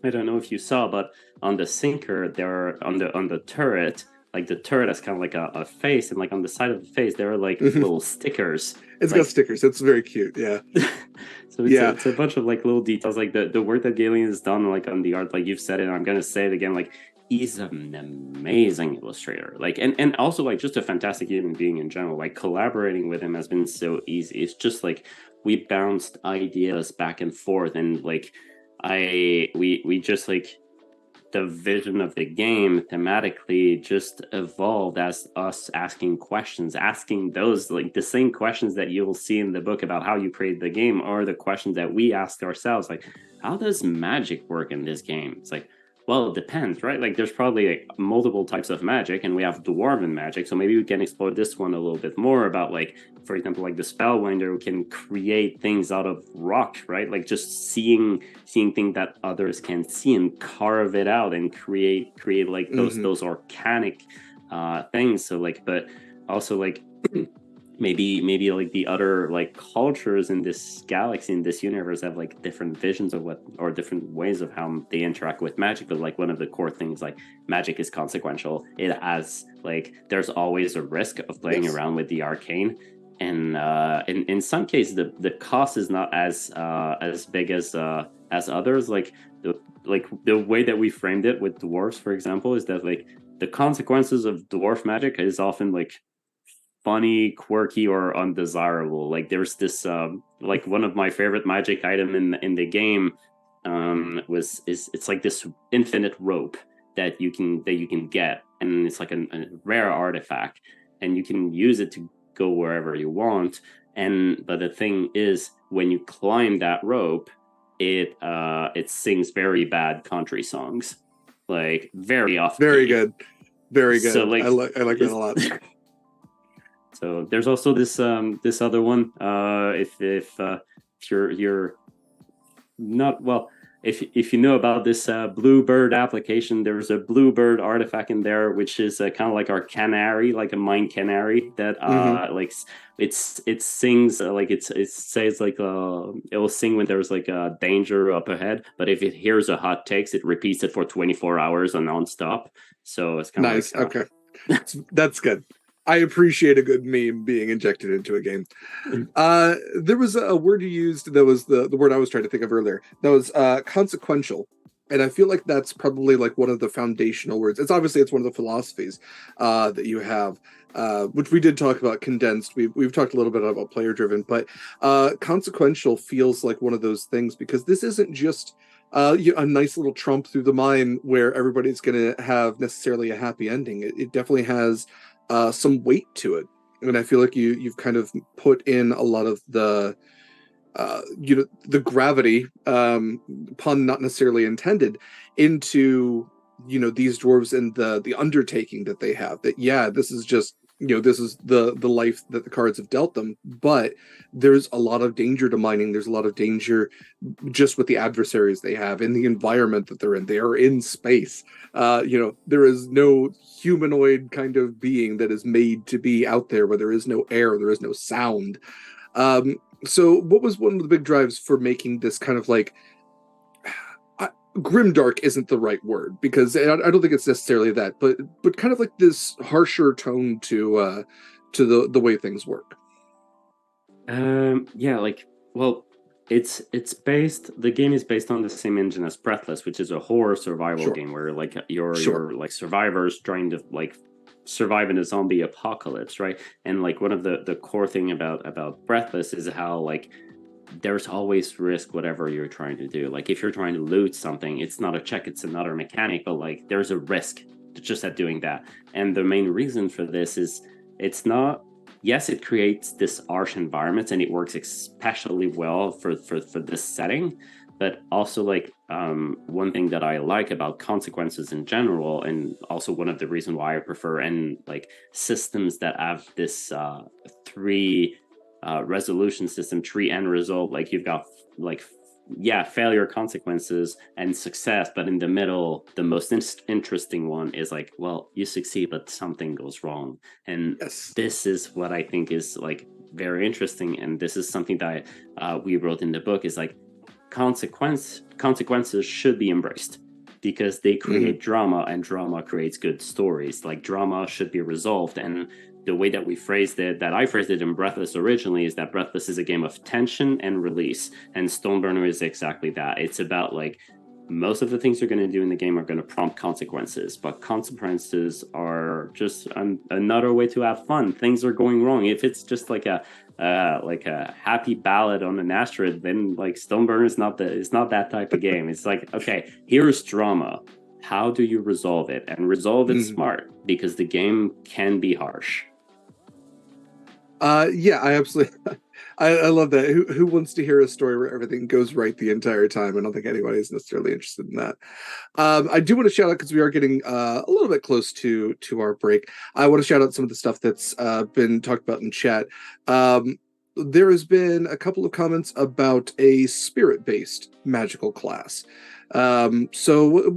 B: don't know if you saw, but on the sinker, there on the turret, like the turret has kind of like a face, and like on the side of the face there are like
A: Mhm.
B: little stickers.
A: It's got
B: Like
A: stickers. It's very cute. Yeah.
B: so
A: Yeah.
B: it's a bunch of like little details. Like the work that Galen has done like on the art, like you've said it, I'm gonna say it again, like he's an amazing illustrator. Like and also like just a fantastic human being in general. Like collaborating with him has been so easy. It's just like we bounced ideas back and forth, and like we just like the vision of the game thematically just evolved as us asking questions, asking those like the same questions that you'll see in the book about how you create the game, or the questions that we ask ourselves, like how does magic work in this game? It's like, well, it depends, right? Like there's probably like multiple types of magic, and we have dwarven magic, so maybe we can explore this one a little bit more about like, for example, like the spellbinder can create things out of rock, right? Like just seeing things that others can see and carve it out and create like
A: Hmm.
B: those organic things. So like, but also like maybe like the other like cultures in this galaxy, in this universe, have like different visions of what, or different ways of how they interact with magic. But like one of the core things, like magic is consequential. It has like there's always a risk of playing
A: Yes.
B: around with the arcane, and in some cases the cost is not as big as others. Like the way that we framed it with dwarves, for example, is that like the consequences of dwarf magic is often like funny, quirky, or undesirable. Like there's this like one of my favorite magic item in the game was is it's like this infinite rope that you can get, and it's like a rare artifact, and you can use it to go wherever you want. And but the thing is, when you climb that rope, it sings very bad country songs, like very off
A: Very
B: key.
A: good. Very
B: So
A: good.
B: like
A: I like that a lot.
B: so there's also this other one. If you're not well, if you know about this bluebird application, there's a bluebird artifact in there, which is kind of like our canary, like a mine canary that
A: Hmm.
B: like it sings like it says like it will sing when there's like a danger up ahead, but if it hears a hot takes, it repeats it for 24 hours and nonstop. So it's kind of like
A: Nice. Okay. That's good. I appreciate a good meme being injected into a game. There was a word you used that was the word I was trying to think of earlier. That was consequential. And I feel like that's probably like one of the foundational words. It's one of the philosophies that you have, which we did talk about condensed. We've talked a little bit about player driven, but consequential feels like one of those things because this isn't just a nice little trump through the mine where everybody's going to have necessarily a happy ending. It definitely has some weight to it, and I feel like you've kind of put in a lot of the gravity, pun not necessarily intended, into these dwarves and the undertaking that they have. That yeah, this is just this is the life that the cards have dealt them, but there's a lot of danger to mining. There's a lot of danger just with the adversaries they have in the environment that they're in. They are in space. There is no humanoid kind of being that is made to be out there where there is no air, there is no sound. So, what was one of the big drives for making this kind of like grimdark isn't the right word because I don't think it's necessarily that, but kind of like this harsher tone to the way things work.
B: Yeah, like, well, it's based. The game is based on the same engine as Breathless, which is a horror survival
A: Sure,
B: game where like
A: sure.
B: you're like survivors trying to like survive in a zombie apocalypse, right? And like one of the core thing about Breathless is how like there's always risk whatever you're trying to do. Like if you're trying to loot something, it's not a check, it's another mechanic, but like there's a risk just at doing that. And the main reason for this is it's not, yes, it creates this harsh environment and it works especially well for this setting, but also like one thing that I like about consequences in general, and also one of the reasons why I prefer and like systems that have this three resolution system, tree end result, like you've got like yeah, failure, consequences, and success, but in the middle the most interesting one is like, well, you succeed but something goes wrong. And
A: Yes.
B: this is what I think is like very interesting, and this is something that we wrote in the book, is like consequences should be embraced. because they create drama, and drama creates good stories. Like, drama should be resolved, and the way that I phrased it in Breathless originally, is that Breathless is a game of tension and release, and Stoneburner is exactly that. It's about like, most of the things you're going to do in the game are going to prompt consequences, but consequences are just another way to have fun. Things are going wrong. If it's just like a happy ballad on an asteroid, then like Stoneburner is not that type of game. It's like, okay, here's drama. How do you resolve it? And resolve it smart, because the game can be harsh.
A: Yeah, I absolutely, I love that. Who wants to hear a story where everything goes right the entire time? I don't think anybody's necessarily interested in that. I do want to shout out, because we are getting a little bit close to our break. I want to shout out some of the stuff that's been talked about in chat. There has been a couple of comments about a spirit-based magical class. So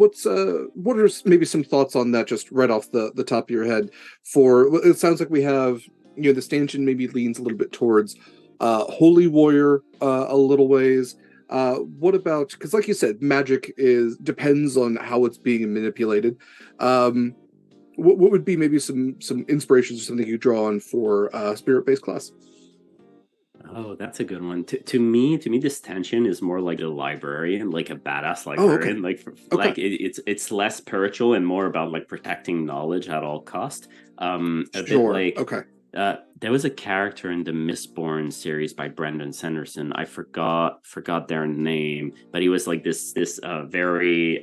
A: what are maybe some thoughts on that, just right off the top of your head? For it sounds like we have, the stanchion maybe leans a little bit towards holy warrior a little ways. What about, because like you said, magic depends on how it's being manipulated. What would be maybe some inspirations or something you draw on for spirit-based class?
B: Oh, that's a good one. To me, this tension is more like a librarian, like a badass
A: Oh, okay.
B: librarian.
A: Okay.
B: It's less spiritual and more about like protecting knowledge at all cost. A bit
A: Sure.
B: like,
A: Okay.
B: there was a character in the Mistborn series by Brendan Sanderson. I forgot their name, but he was like this very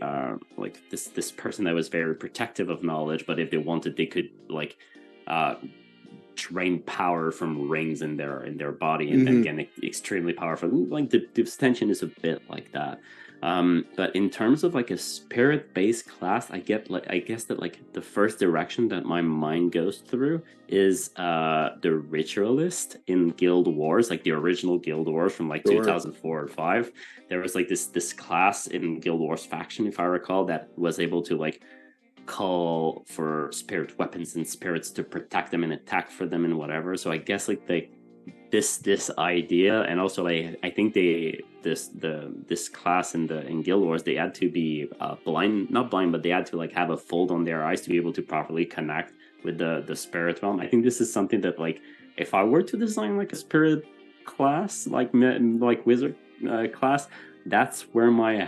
B: like this person that was very protective of knowledge. But if they wanted, they could like drain power from rings in their body, and then get extremely powerful. Like the tension is a bit like that. But in terms of like a spirit-based class, I guess that like the first direction that my mind goes through is the ritualist in Guild Wars, like the original Guild Wars from like 2004 or 5. There was like this class in Guild Wars faction, if I recall, that was able to like call for spirit weapons and spirits to protect them and attack for them and whatever. So I guess like this idea, and also I think this class in Guild Wars, they had to be not blind, but they had to like have a fold on their eyes to be able to properly connect with the spirit realm. I think this is something that, like, if I were to design like a spirit class, like wizard class, that's where my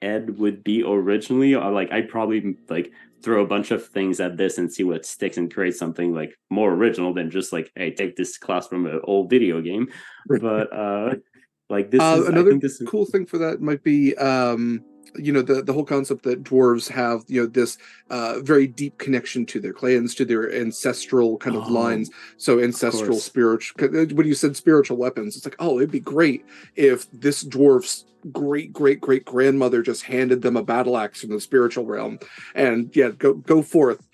B: head would be originally. Or like I'd probably like throw a bunch of things at this and see what sticks, and create something like more original than just like, hey, take this class from an old video game. But like this is, I
A: Another
B: think this is
A: cool thing for that might be, the whole concept that dwarves have, this very deep connection to their clans, to their ancestral kind of lines. So ancestral spiritual. When you said spiritual weapons, it's like, oh, it'd be great if this dwarf's great grandmother just handed them a battle axe from the spiritual realm, and yeah, go forth,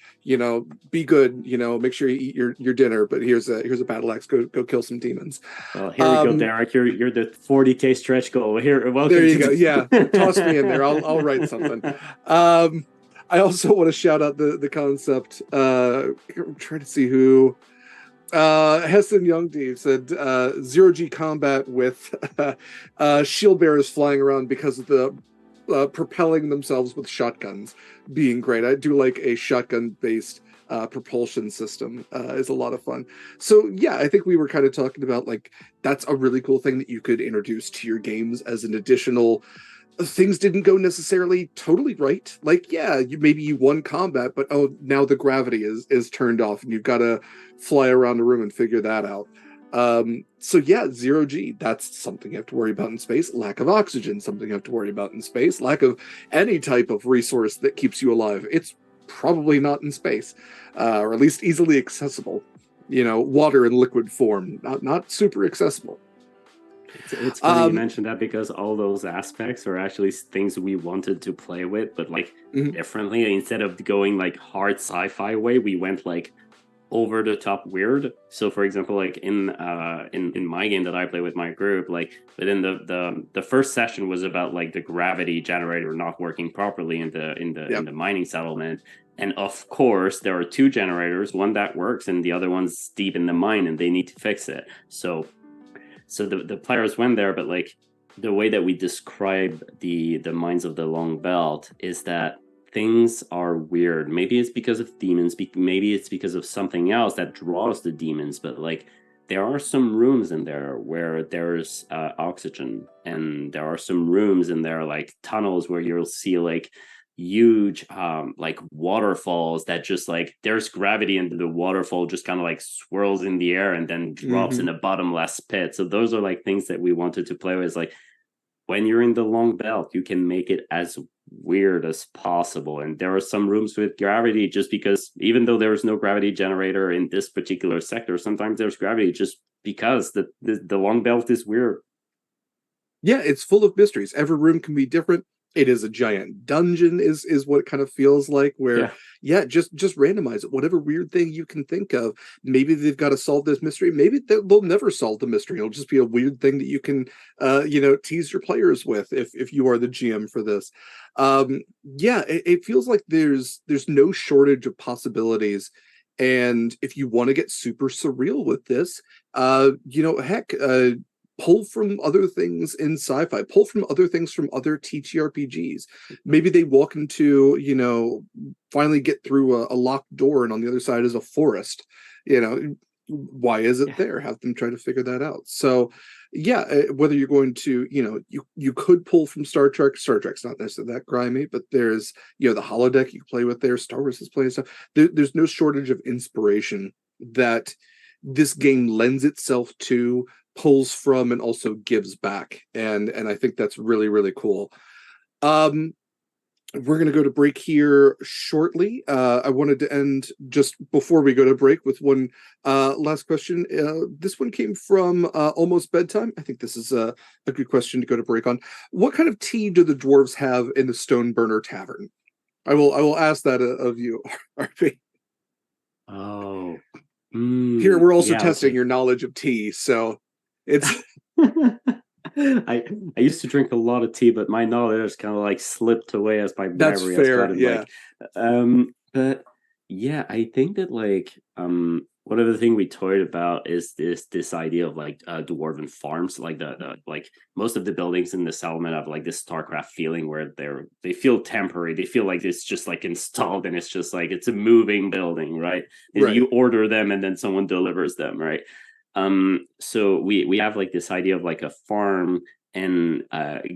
A: be good, make sure you eat your dinner, but here's a battle axe, go kill some demons.
B: Well, here we go, Derek. You're the 40K stretch goal here. Welcome.
A: There you go. Yeah, toss me in there. I'll write something. I also want to shout out the concept. I'm trying to see who. Hessen Youngdeep said zero G combat with shield bearers flying around because of the propelling themselves with shotguns being great. I do like a shotgun based propulsion system. Is a lot of fun. So yeah, I think we were kind of talking about like, that's a really cool thing that you could introduce to your games as an additional. Things didn't go necessarily totally right. Like, yeah, you won combat, but oh, now the gravity is turned off, and you've got to fly around the room and figure that out. So yeah, zero G, that's something you have to worry about in space. Lack of oxygen, something you have to worry about in space. Lack of any type of resource that keeps you alive, it's probably not in space, or at least easily accessible. Water in liquid form, not super accessible.
B: It's funny you mentioned that, because all those aspects are actually things we wanted to play with, but like differently. Instead of going like hard sci-fi way, we went like over the top weird. So for example, like in my game that I play with my group, like within the first session was about like the gravity generator not working properly in the mining settlement. And of course, there are two generators, one that works and the other one's deep in the mine, and they need to fix it. So the players went there, but like the way that we describe the Mines of the Long Belt is that things are weird. Maybe it's because of demons, maybe it's because of something else that draws the demons, but like there are some rooms in there where there's oxygen, and there are some rooms in there like tunnels where you'll see like huge like waterfalls that just like there's gravity, and the waterfall just kind of like swirls in the air and then drops in
A: Hmm.
B: a bottomless pit. So those are like things that we wanted to play with. Like when you're in the long belt, you can make it as weird as possible. And there are some rooms with gravity, just because even though there is no gravity generator in this particular sector, sometimes there's gravity just because the long belt is weird.
A: Yeah, it's full of mysteries. Every room can be different. It is a giant dungeon, is what it kind of feels like. Where,
B: Yeah.
A: yeah, just randomize it. Whatever weird thing you can think of. Maybe they've got to solve this mystery. Maybe they'll never solve the mystery. It'll just be a weird thing that you can, tease your players with if you are the GM for this. Yeah, it feels like there's no shortage of possibilities. And if you want to get super surreal with this, heck, pull from other things in sci-fi, pull from other things from other TTRPGs. Maybe they walk into, finally get through a locked door, and on the other side is a forest. You know, why is it
B: Yeah.
A: there? Have them try to figure that out. So, yeah, whether you're going to, you could pull from Star Trek. Star Trek's not necessarily that grimy, but there's, the holodeck you can play with there. Star Wars is playing stuff. There's no shortage of inspiration that this game lends itself to, pulls from, and also gives back, and I think that's really really cool. um we're going to go to break here shortly. I wanted to end just before we go to break with one last question. This one came from Almost Bedtime. I think this is a good question to go to break on. What kind of tea do the dwarves have in the Stoneburner Tavern? I will ask that of you, RP.
B: Oh.
A: Here we're also
B: Yeah,
A: testing
B: okay.
A: your knowledge of tea, so it's
B: I used to drink a lot of tea, but my knowledge kind of like slipped away as my
A: that's
B: memory has
A: fair.
B: gotten
A: Yeah.
B: like but yeah, I think that like one of the thing we toyed about is this idea of like dwarven farms, like the like most of the buildings in the settlement have like this StarCraft feeling where they feel temporary. They feel like it's just like installed, and it's just like it's a moving building, right?
A: Right.
B: You order them and then someone delivers them, right? So we have like this idea of like a farm, and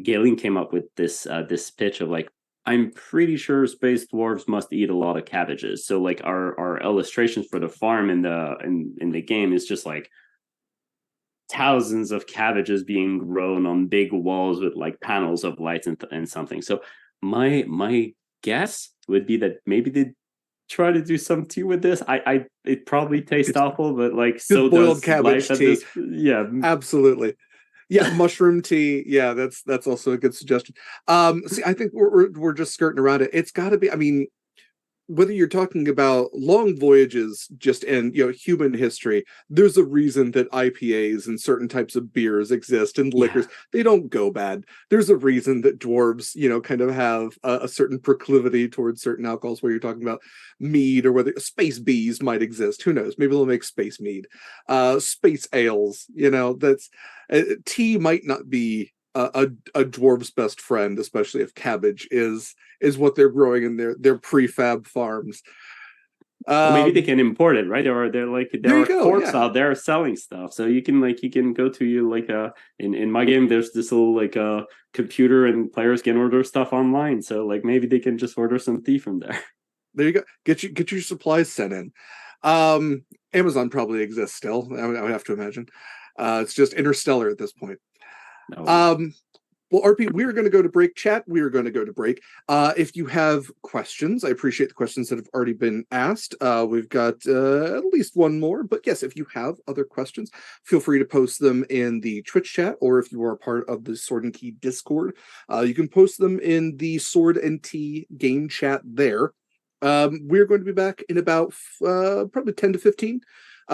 B: Galen came up with this pitch of like, I'm pretty sure space dwarves must eat a lot of cabbages. So like our illustrations for the farm in the game is just like thousands of cabbages being grown on big walls with like panels of lights and something. So my guess would be that maybe they try to do some tea with this. I it probably tastes
A: It's
B: awful, but like
A: just
B: so
A: boiled
B: does
A: cabbage
B: life at
A: tea.
B: this. Yeah.
A: Absolutely. Yeah, mushroom tea. Yeah, that's also a good suggestion. See, I think we're just skirting around it. It's got to be. I mean, whether you're talking about long voyages just in human history, there's a reason that IPAs and certain types of beers exist, and
B: Yeah.
A: liquors, they don't go bad. There's a reason that dwarves kind of have a certain proclivity towards certain alcohols, where you're talking about mead, or whether space bees might exist. Who knows, maybe they'll make space mead, space ales. That's tea might not be a dwarf's best friend, especially if cabbage is what they're growing in their prefab farms.
B: Well, maybe they
A: Um,
B: can import it, right?
A: there
B: There
A: you
B: are
A: go.
B: corps
A: Yeah,
B: out there selling stuff, so you can go to you like in my game. There's this little like computer, and players can order stuff online. So like maybe they can just order some tea from there.
A: there you go. Get your supplies sent in. Amazon probably exists still. I would have to imagine. It's just interstellar at this point.
B: Oh yeah.
A: Um, well, RP, we are going to go to break. Chat, we are going to go to break. If you have questions, I appreciate the questions that have already been asked. We've got at least one more, but yes, if you have other questions, feel free to post them in the Twitch chat, or if you are a part of the Sword and Key Discord, you can post them in the Sword and Tea game chat there. We're going to be back in about probably 10 to 15.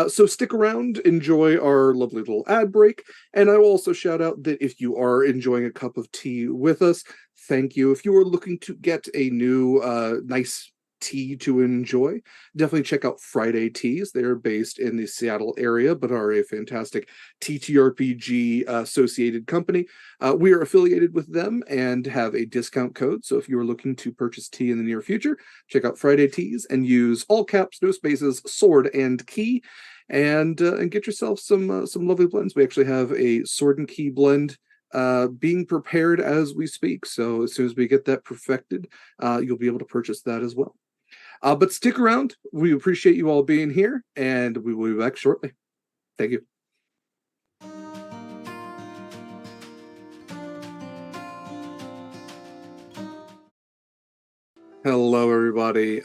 A: So stick around, enjoy our lovely little ad break, and I will also shout out that if you are enjoying a cup of tea with us, thank you. If you are looking to get a new nice tea to enjoy, definitely check out Friday Teas. They're based in the Seattle area, but are a fantastic TTRPG associated company. We are affiliated with them and have a discount code. So if you are looking to purchase tea in the near future, check out Friday Teas and use all caps, no spaces, sword and key, and get yourself some lovely blends. We actually have a sword and key blend being prepared as we speak. So as soon as we get that perfected, you'll be able to purchase that as well. But stick around. We appreciate you all being here, and we will be back shortly. Thank you. Hello, everybody.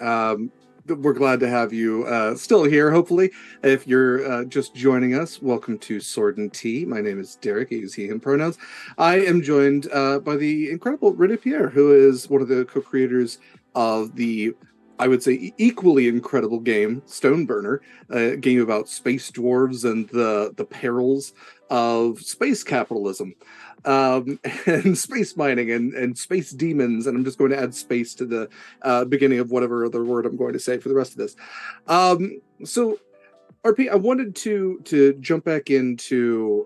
A: We're glad to have you still here, hopefully. If you're just joining us, welcome to Sword and Tea. My name is Derek. I use he, him pronouns. I am joined by the incredible René-Pier, who is one of the co-creators of the, I would say, equally incredible game, Stoneburner, a game about space dwarves and the perils of space capitalism. And space mining and space demons, and I'm just going to add space to the beginning of whatever other word I'm going to say for the rest of this. So, RP, I wanted to jump back into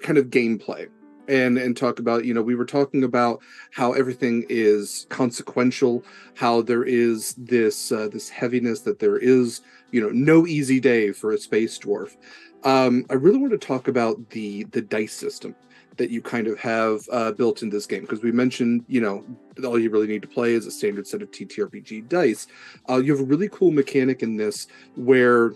A: kind of gameplay and talk about, we were talking about how everything is consequential, how there is this heaviness, that there is no easy day for a space dwarf. I really want to talk about the dice system that you kind of have built in this game, because we mentioned, all you really need to play is a standard set of TTRPG dice. You have a really cool mechanic in this where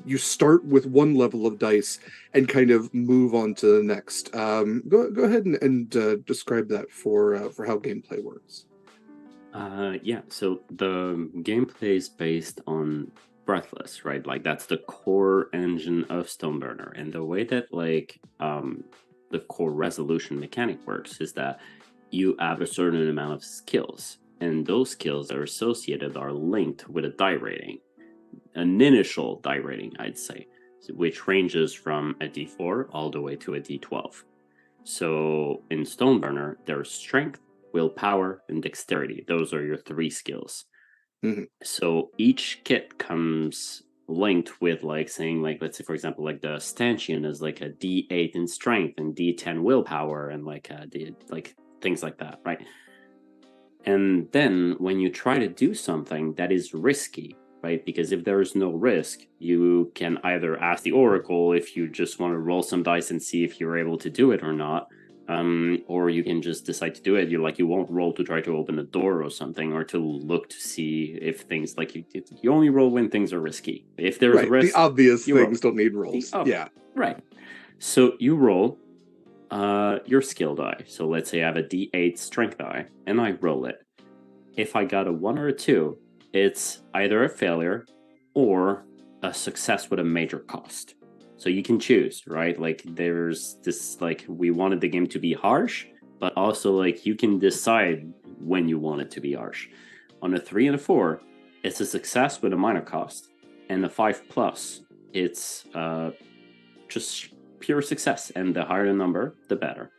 A: you start with one level of dice and kind of move on to the next. Go ahead and describe that for how gameplay works.
B: Yeah, so the gameplay is based on Breathless, right? Like that's the core engine of Stoneburner, and the way that the core resolution mechanic works is that you have a certain amount of skills, and those skills are associated, are linked with a die rating, an initial die rating, I'd say, which ranges from a D4 all the way to a D12. So in Stoneburner, there's strength, willpower, and dexterity. Those are your 3 skills.
A: Mm-hmm.
B: So each kit comes linked with, like, saying, like, let's say, for example, like the stanchion is like a D8 in strength and D10 willpower, and like things like that, right? And then when you try to do something that is risky, right? Because if there is no risk, you can either ask the Oracle if you just want to roll some dice and see if you're able to do it or not, or you can just decide to do it. You won't roll to try to open a door or something, or to look to see if things, like, you only roll when things are risky. If there's a risk,
A: the obvious things
B: roll.
A: don't need rolls. Yeah,
B: right. So you roll your skill die. So let's say I have a D8 strength die, and I roll it. If I got a 1 or a 2, it's either a failure or a success with a major cost. So you can choose, right? Like, there's this, like, we wanted the game to be harsh, but also, like, you can decide when you want it to be harsh. On a 3 and a 4, it's a success with a minor cost, and a 5+, it's just pure success, and the higher the number, the better.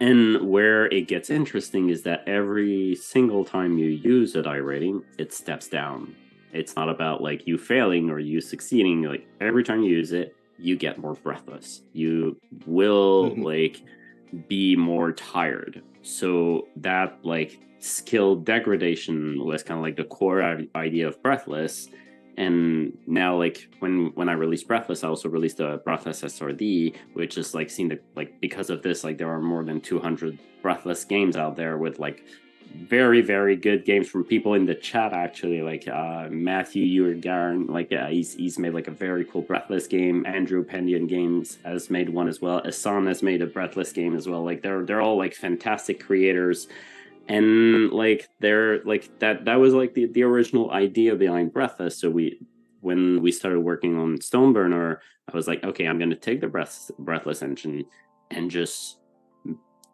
B: And where it gets interesting is that every single time you use a die rating, it steps down. It's not about, like, you failing or you succeeding. Like, every time you use it, you get more breathless. You will like be more tired. So that, like, skill degradation was kind of like the core idea of Breathless. And now, like, when I released Breathless, I also released a Breathless SRD, which is, like, seen the, like, because of this, like, there are more than 200 Breathless games out there, with, like, very, very good games from people in the chat, actually, like Matthew Uergarn, like, he's made, like, a very cool Breathless game. Andrew Pendian Games has made one as well. Asan has made a Breathless game as well. Like, they're all, like, fantastic creators. And, like, they're, like, that was, like, the original idea behind Breathless. So when we started working on Stoneburner, I was like, okay, I'm going to take the Breathless engine and just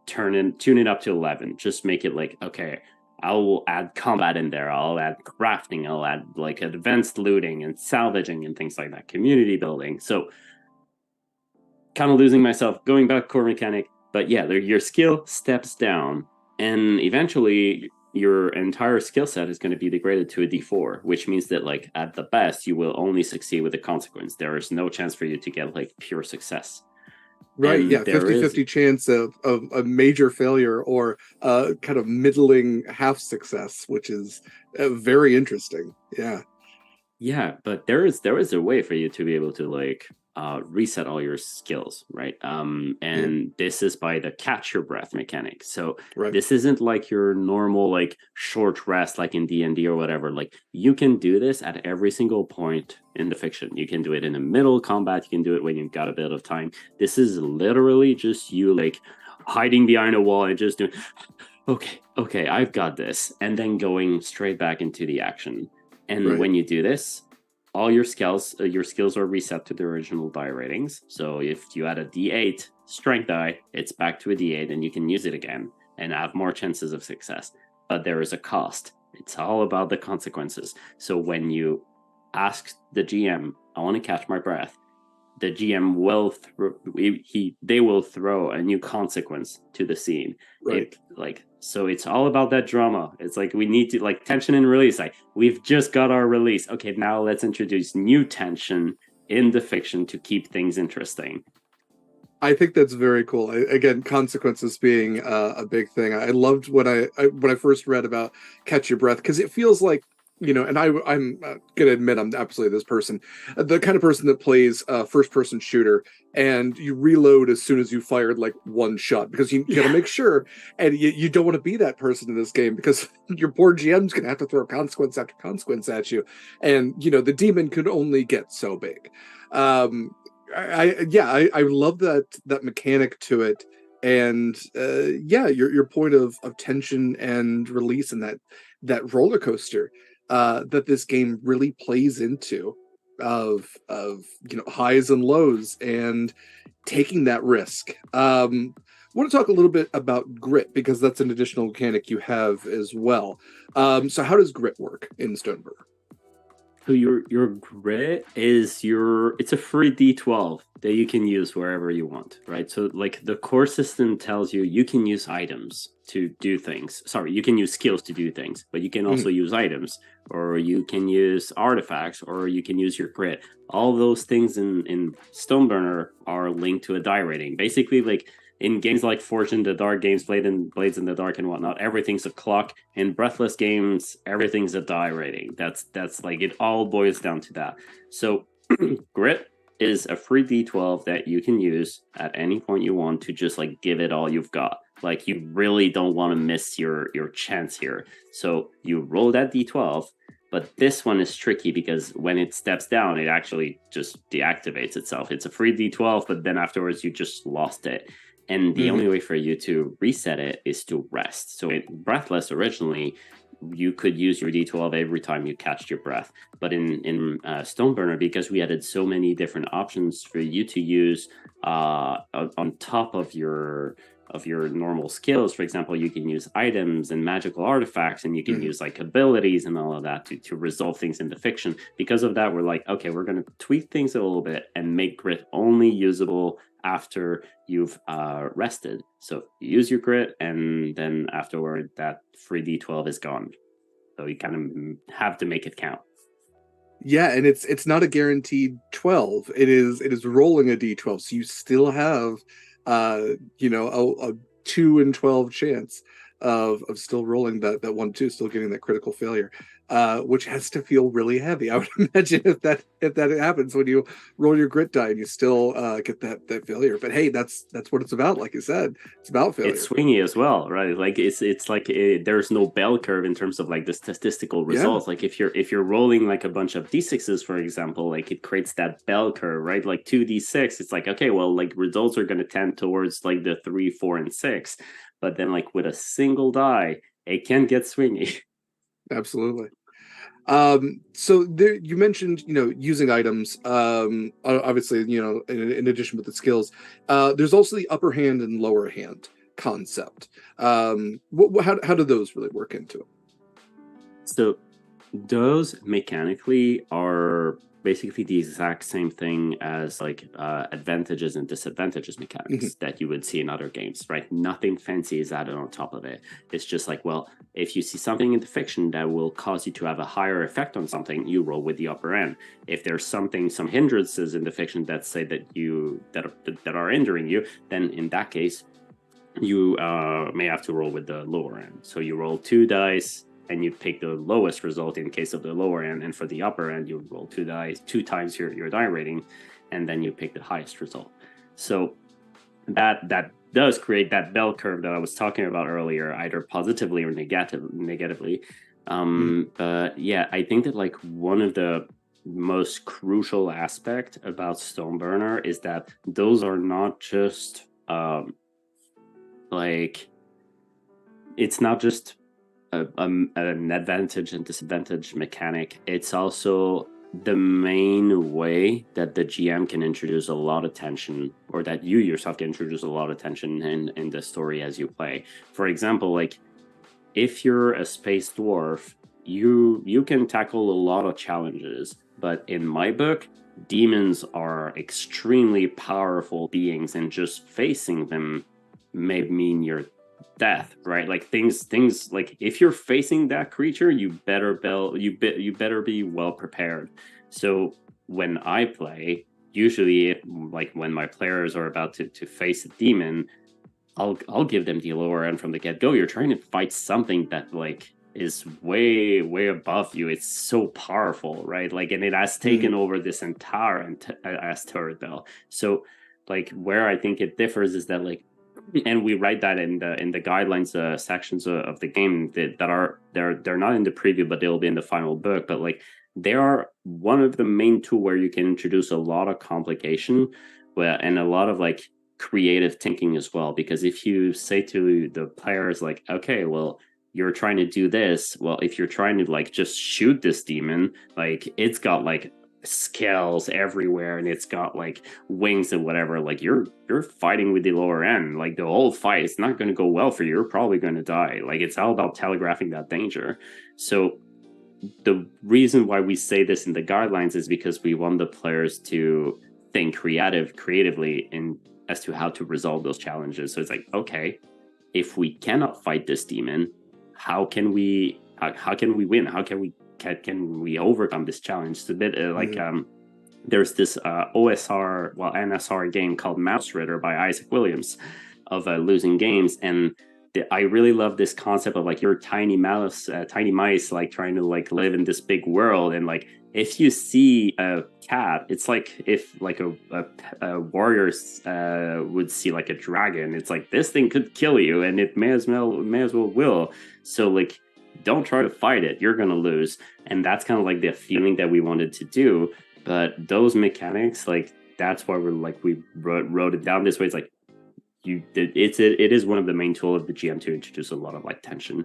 B: tune it up to 11. Just make it, like, okay, I will add combat in there. I'll add crafting. I'll add, like, advanced looting and salvaging and things like that. Community building. So kind of losing myself, going back core mechanic. But yeah, your skill steps down. And eventually, your entire skill set is going to be degraded to a d4, which means that like at the best you will only succeed with a consequence. There is no chance for you to get like pure success.
A: Right,
B: And
A: yeah,
B: there is
A: 50-50 chance of a major failure or kind of middling half success, which is very interesting. Yeah.
B: Yeah, but there is a way for you to be able to like reset all your skills, right?
A: Yeah.
B: And this is by the catch your breath mechanic. So
A: Right.
B: this isn't like your normal like short rest like in D&D or whatever. Like you can do this at every single point in the fiction. You can do it in the middle combat, you can do it when you've got a bit of time. This is literally just you like hiding behind a wall and just doing okay, I've got this, and then going straight back into the action. And
A: Right.
B: when you do this, all your skills are reset to the original die ratings. So if you add a D8 strength die, it's back to a D8, and you can use it again and have more chances of success. But there is a cost. It's all about the consequences. So when you ask the GM, "I want to catch my breath," the GM will they will throw a new consequence to the scene.
A: Right.
B: It like so it's all about that drama. It's like we need to like tension and release. Like we've just got our release. Okay, now let's introduce new tension in the fiction to keep things interesting.
A: I think that's very cool. Again, consequences being a big thing. I loved when I first read about Catch Your Breath because it feels like, and I'm gonna admit I'm absolutely this person, the kind of person that plays first person shooter, and you reload as soon as you fired like one shot because you got to
B: Yeah.
A: make sure, and you don't want to be that person in this game because your poor GM's gonna have to throw consequence after consequence at you, and the demon could only get so big. Um, I love that mechanic to it, and yeah, your point of tension and release and that roller coaster that this game really plays into of highs and lows and taking that risk. I want to talk a little bit about grit because that's an additional mechanic you have as well. So how does grit work in Stoneburner?
B: So your grit is it's a free D12 that you can use wherever you want, right? So like the core system tells you can use items to do things. Sorry, you can use skills to do things, but you can also
A: Mhm.
B: use items, or you can use artifacts, or you can use your grit. All those things in Stoneburner are linked to a die rating. Basically, like in games like Forge in the Dark, games played in Blades in the Dark and whatnot, everything's a clock. In Breathless games, everything's a die rating. That's like it all boils down to that. So grit is a free D12 that you can use at any point you want to just like give it all you've got. Like you really don't want to miss your chance here. So you roll that D12, but this one is tricky because when it steps down, it actually just deactivates itself. It's a free D12, but then afterwards you just lost it. And the only
A: Mhm.
B: way for you to reset it is to rest. So in Breathless originally, you could use your D12 every time you catch your breath. But in Stoneburner, because we added so many different options for you to use on top of your normal skills, for example, you can use items and magical artifacts, and you can
A: Mhm.
B: use like abilities and all of that to resolve things in the fiction. Because of that, we're like, okay, we're going to tweak things a little bit and make grit only usable after you've rested. So you use your grit, and then afterward, that free D12 is gone. So you kind of have to make it count.
A: Yeah, and it's not a guaranteed 12. It is rolling a d12. So you still have a 2 in 12 chance of still rolling that 1 2, still getting that critical failure. Which has to feel really heavy. I would imagine if that happens when you roll your grit die and you still get that failure. But hey, that's what it's about. Like you said, it's about
B: It's
A: failure.
B: swingy as well, right? Like it's like there's no bell curve in terms of like the statistical
A: Yeah.
B: results. Like if you're rolling like a bunch of d6s, for example, like it creates that bell curve, right? Like 2d6, it's like okay, well, like results are going to tend towards like the 3, 4, and 6, but then like with a single die, it can get swingy.
A: Absolutely. So there, you mentioned, using items. Obviously, in addition with the skills, there's also the upper hand and lower hand concept. How do those really work into it?
B: So those mechanically are basically the exact same thing as like advantages and disadvantages
A: Mhm.
B: mechanics that you would see in other games, right? Nothing fancy is added on top of it. It's just like, well, if you see something in the fiction that will cause you to have a higher effect on something, you roll with the upper end. If there's some hindrances in the fiction that say that are hindering you, then in that case, you may have to roll with the lower end. So you roll 2 dice and you pick the lowest result in case of the lower end, and for the upper end you roll 2 dice, 2 times your die rating, and then you pick the highest result. So that does create that bell curve that I was talking about earlier, either positively or negatively. But yeah, I think that like one of the most crucial aspect about Stoneburner is that those are not just like it's not just an advantage and disadvantage mechanic. It's also the main way that the GM can introduce a lot of tension, or that you yourself can introduce a lot of tension in the story as you play. For example, like if you're a space dwarf, you can tackle a lot of challenges, but in my book, demons are extremely powerful beings, and just facing them may mean your death, right? Like things like if you're facing that creature, you better be well prepared. So when I play, usually like when my players are about to face a demon, I'll give them the lower end from the get go. You're trying to fight something that like is way above you. It's so powerful, right? Like, and it has taken over this entire as turret bell. So like where I think it differs is that like, and we write that in the guidelines sections of the game that are they're not in the preview, but they'll be in the final book. But like they are one of the main tool where you can introduce a lot of complication, and a lot of like creative thinking as well. Because if you say to the players like, okay, well, you're trying to do this, well, if you're trying to like just shoot this demon, like it's got like scales everywhere and it's got like wings and whatever, like you're fighting with the lower end, like the whole fight is not going to go well for you. You're probably going to die. Like it's all about telegraphing that danger. So the reason why we say this in the guidelines is because we want the players to think creatively in as to how to resolve those challenges. So it's like, okay, if we cannot fight this demon, how can we win? How can we overcome this challenge? It's a bit there's this NSR game called Mouse Ritter by Isaac Williams of losing games, and I really love this concept of like your tiny mice like trying to like live in this big world, and like if you see a cat, it's like if like a warrior would see like a dragon. It's like this thing could kill you, and it may as well will. So like, don't try to fight it. You're gonna lose, and that's kind of like the feeling that we wanted to do. But those mechanics, like that's why we wrote it down this way. It's like it is one of the main tools of the GM to introduce a lot of like tension.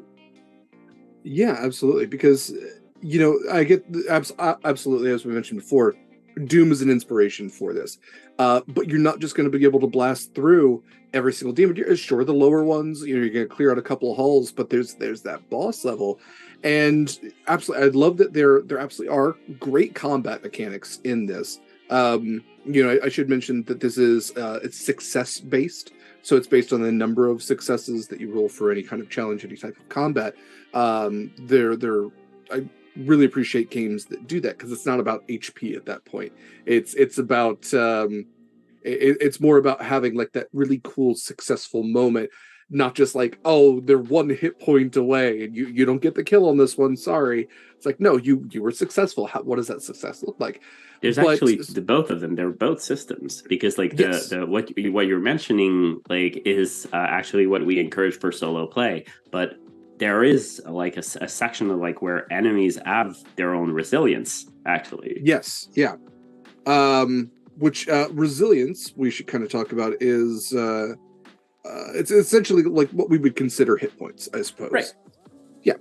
A: Yeah, absolutely. Because I get absolutely, as we mentioned before, Doom is an inspiration for this. But you're not just going to be able to blast through every single demon. Sure, the lower ones, you're going to clear out a couple of halls, but there's that boss level, and absolutely, I love that there absolutely are great combat mechanics in this. I should mention that this is it's success based. So it's based on the number of successes that you roll for any kind of challenge, any type of combat. I really appreciate games that do that because it's not about HP at that point. It's about it's more about having like that really cool successful moment, not just like, oh, they're one hit point away and you don't get the kill on this one. Sorry. It's like, no, you were successful. What does that success look like?
B: There's actually the both of them. They're both systems because like the what you're mentioning like is actually what we encourage for solo play, but there is like a section of like where enemies have their own resilience actually.
A: Yes, yeah. Which resilience we should kind of talk about is it's essentially like what we would consider hit points, I suppose.
B: Right.
A: Yeah.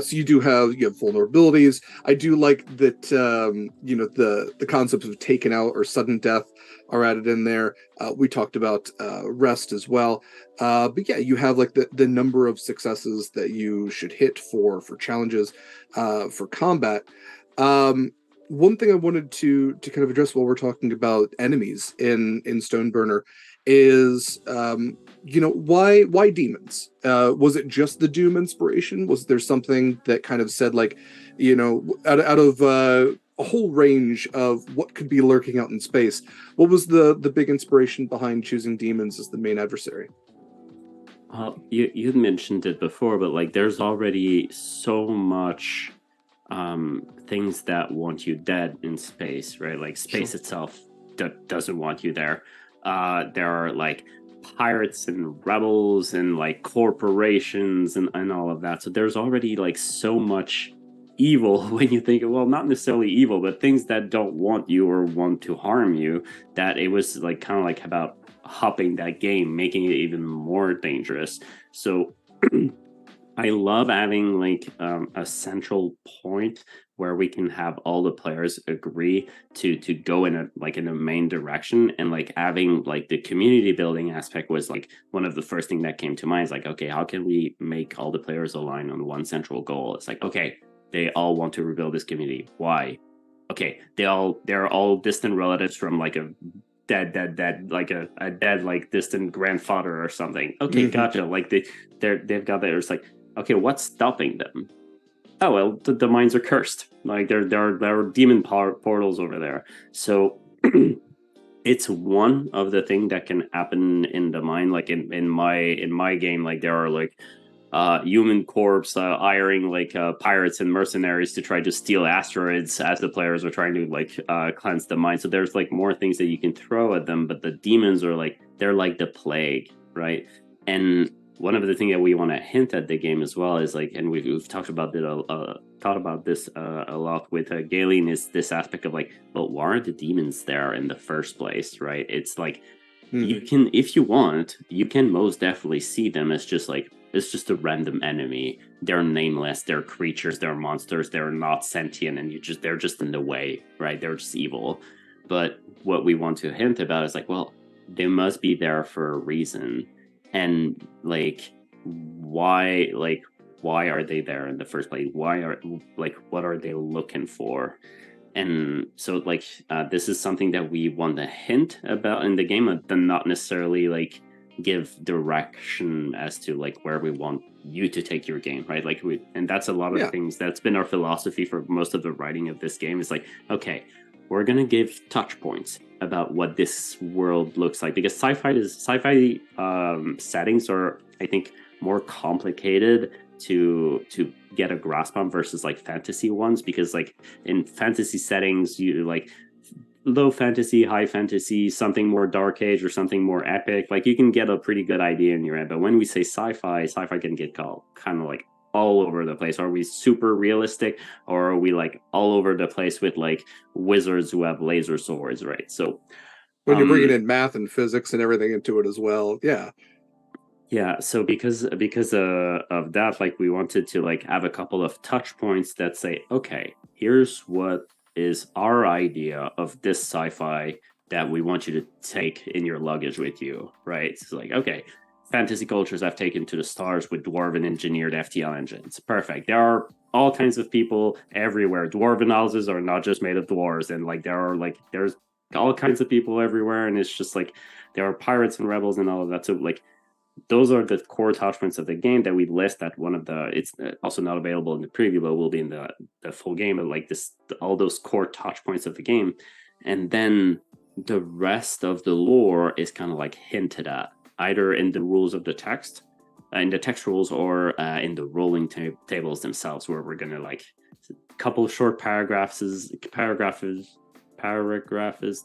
A: So you have vulnerabilities. I do like that. The concepts of taken out or sudden death are added in there. We talked about rest as well. But yeah, you have like the number of successes that you should hit for challenges, for combat. one thing I wanted to kind of address while we're talking about enemies in Stoneburner is why demons? Was it just the Doom inspiration? Was there something that kind of said like, out of a whole range of what could be lurking out in space, what was the big inspiration behind choosing demons as the main adversary?
B: You mentioned it before, but like there's already so much things that want you dead in space, right? Like space
A: Sure.
B: itself doesn't want you there. There are like pirates and rebels and like corporations and all of that. So there's already like so much evil when you think of, well, not necessarily evil, but things that don't want you or want to harm you, that it was like kind of like about hopping that game, making it even more dangerous. So I love having like a central point where we can have all the players agree to go in a main direction, and like having like the community building aspect was like one of the first thing that came to mind. Is like, okay, how can we make all the players align on one central goal? It's like, okay, they all want to rebuild this community. Why? Okay, they're all distant relatives from like a dead like a dead like distant grandfather or something. Okay,
A: Mm-hmm.
B: gotcha. Like they've got that. It's like, okay, what's stopping them? Oh well, the mines are cursed. Like there are demon portals over there. So it's one of the thing that can happen in the mine. Like in my game, like there are like human corps hiring like pirates and mercenaries to try to steal asteroids as the players are trying to like cleanse the mine. So there's like more things that you can throw at them, but the demons are like, they're like the plague, right? And one of the things that we want to hint at the game as well is like, and we've talked about it thought about this a lot with Galen, is this aspect of like, well, why are the demons there in the first place, right? It's like,
A: Mm-hmm.
B: you can, if you want, you can most definitely see them as just like, it's just a random enemy. They're nameless, they're creatures, they're monsters, they're not sentient, and they're just in the way, right? They're just evil. But what we want to hint about is like, well, they must be there for a reason. And like why are they there in the first place? Why are, like, what are they looking for? And so like this is something that we want to hint about in the game, but not necessarily like give direction as to like where we want you to take your game, right? Like and that's a lot of
A: Yeah.
B: things. That's been our philosophy for most of the writing of this game. Is like, okay, we're gonna give touch points about what this world looks like, because sci-fi settings are, I think, more complicated to get a grasp on versus like fantasy ones, because like in fantasy settings, you like low fantasy, high fantasy, something more dark age or something more epic, like you can get a pretty good idea in your head. But when we say sci-fi can get called kind of like all over the place. Are we super realistic, or are we like all over the place with like wizards who have laser swords, right? So
A: When you're bringing
B: um
A: in math and physics and everything into it as well, yeah.
B: yeah, so because of that, like we wanted to like have a couple of touch points that say, okay, here's what is our idea of this sci-fi that we want you to take in your luggage with you, right? It's like, okay, fantasy cultures I've taken to the stars with dwarven engineered FTL engines. Perfect. There are all kinds of people everywhere. Dwarven houses are not just made of dwarves, and like there's all kinds of people everywhere, and it's just like there are pirates and rebels and all of that. So like those are the core touch points of the game that we list at one of the, it's also not available in the preview, but will be in the full game. But like this, all those core touch points of the game, and then the rest of the lore is kind of like hinted at either in the rules of the text, in the text rules, or in the rolling tables themselves, where we're gonna like a couple of short paragraph is,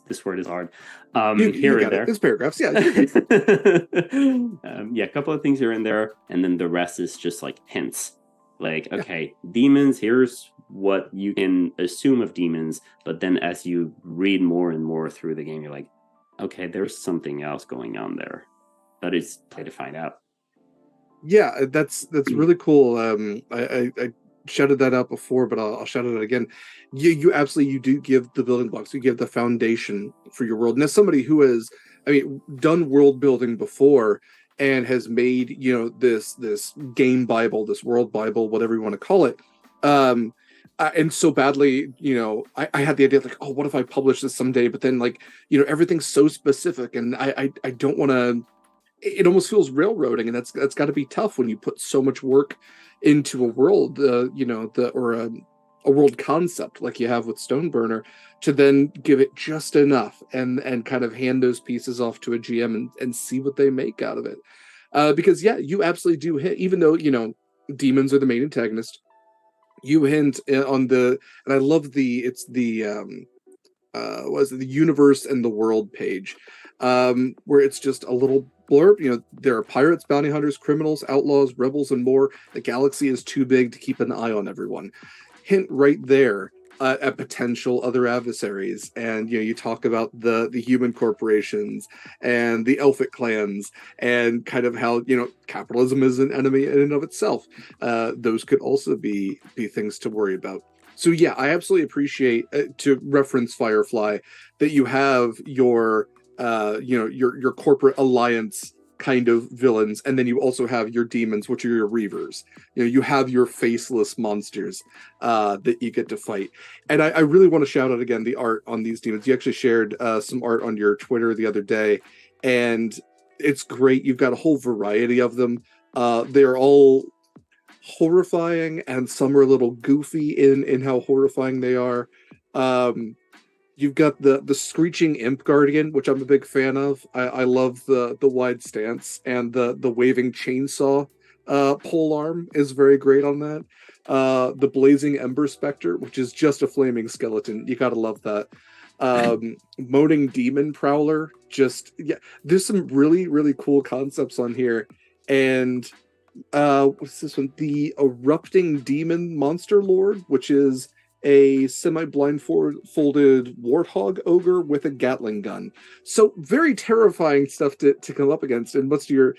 B: this word is hard,
A: You
B: here and
A: got it.
B: there.
A: It's paragraphs. Yeah, you're good.
B: Yeah, a couple of things here and there, and then the rest is just like hints. Like,
A: Yeah.
B: okay, demons, here's what you can assume of demons, but then as you read more and more through the game, you're like, okay, there's something else going on there. But it's play to find out.
A: Yeah, that's really cool. I shouted that out before, but I'll shout it out again. You absolutely, you do give the building blocks. You give the foundation for your world. And as somebody who has, I mean, done world building before and has made this game Bible, this world Bible, whatever you want to call it. Um, And so badly, I had the idea like, oh, what if I publish this someday? But then, like, everything's so specific, and I don't want to. It almost feels railroading, and that's got to be tough when you put so much work into a world, or a world concept like you have with Stoneburner, to then give it just enough and kind of hand those pieces off to a GM and see what they make out of it. Because yeah, you absolutely do hit, even though demons are the main antagonist. You hint on and I love it's the was it the universe and the world page, where it's just a little blurb. There are pirates, bounty hunters, criminals, outlaws, rebels, and more. The galaxy is too big to keep an eye on everyone. Hint right there at potential other adversaries, and you talk about the human corporations and the elfic clans, and kind of how capitalism is an enemy in and of itself. Those could also be things to worry about. So yeah, I absolutely appreciate, to reference Firefly, that you have your corporate alliance kind of villains, and then you also have your demons, which are your reavers. You have your faceless monsters that you get to fight. And I really want to shout out again the art on these demons. You actually shared some art on your Twitter the other day, and it's great. You've got a whole variety of them. They're all horrifying, and some are a little goofy in how horrifying they are. You've got the screeching imp guardian, which I'm a big fan of. I love the wide stance, and the waving chainsaw pole arm is very great on that. The blazing ember specter, which is just a flaming skeleton, you gotta love that. Moaning demon prowler, just yeah. There's some really really cool concepts on here, and what's this one? The erupting demon monster lord, which is a semi-blindfolded warthog ogre with a Gatling gun. So very terrifying stuff to come up against. And what's your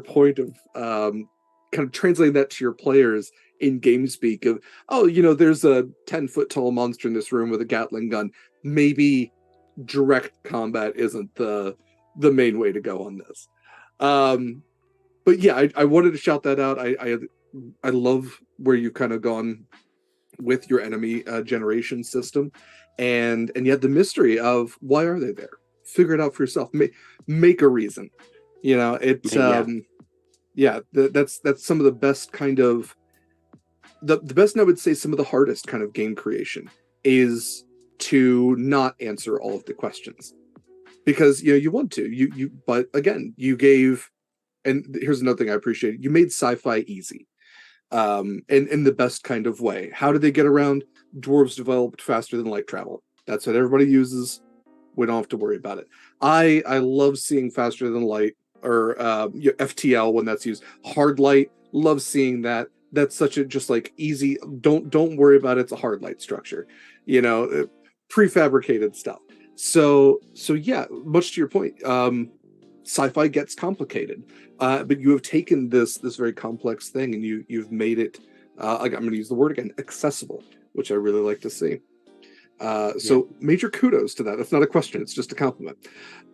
A: point of kind of translating that to your players in game speak of, oh, there's a 10-foot tall monster in this room with a Gatling gun. Maybe direct combat isn't the main way to go on this. But yeah, I wanted to shout that out. I love where you've kind of gone with your enemy generation system, and yet the mystery of why are they there? Figure it out for yourself. Make a reason. It's that's some of the best kind of the best, and I would say some of the hardest kind of game creation is to not answer all of the questions, because you want to, but again, you gave. And here's another thing I appreciate. You made sci-fi easy, in the best kind of way. How did they get around? Dwarves developed faster than light travel. That's what everybody uses. We don't have to worry about it. I love seeing faster than light, or FTL when that's used. Hard light, love seeing that. That's such a just like easy. Don't worry about it. It's a hard light structure. Prefabricated stuff. So yeah, much to your point. Sci-fi gets complicated, but you have taken this very complex thing, and you've made it. I'm going to use the word again, accessible, which I really like to see. So major kudos to that. That's not a question; it's just a compliment.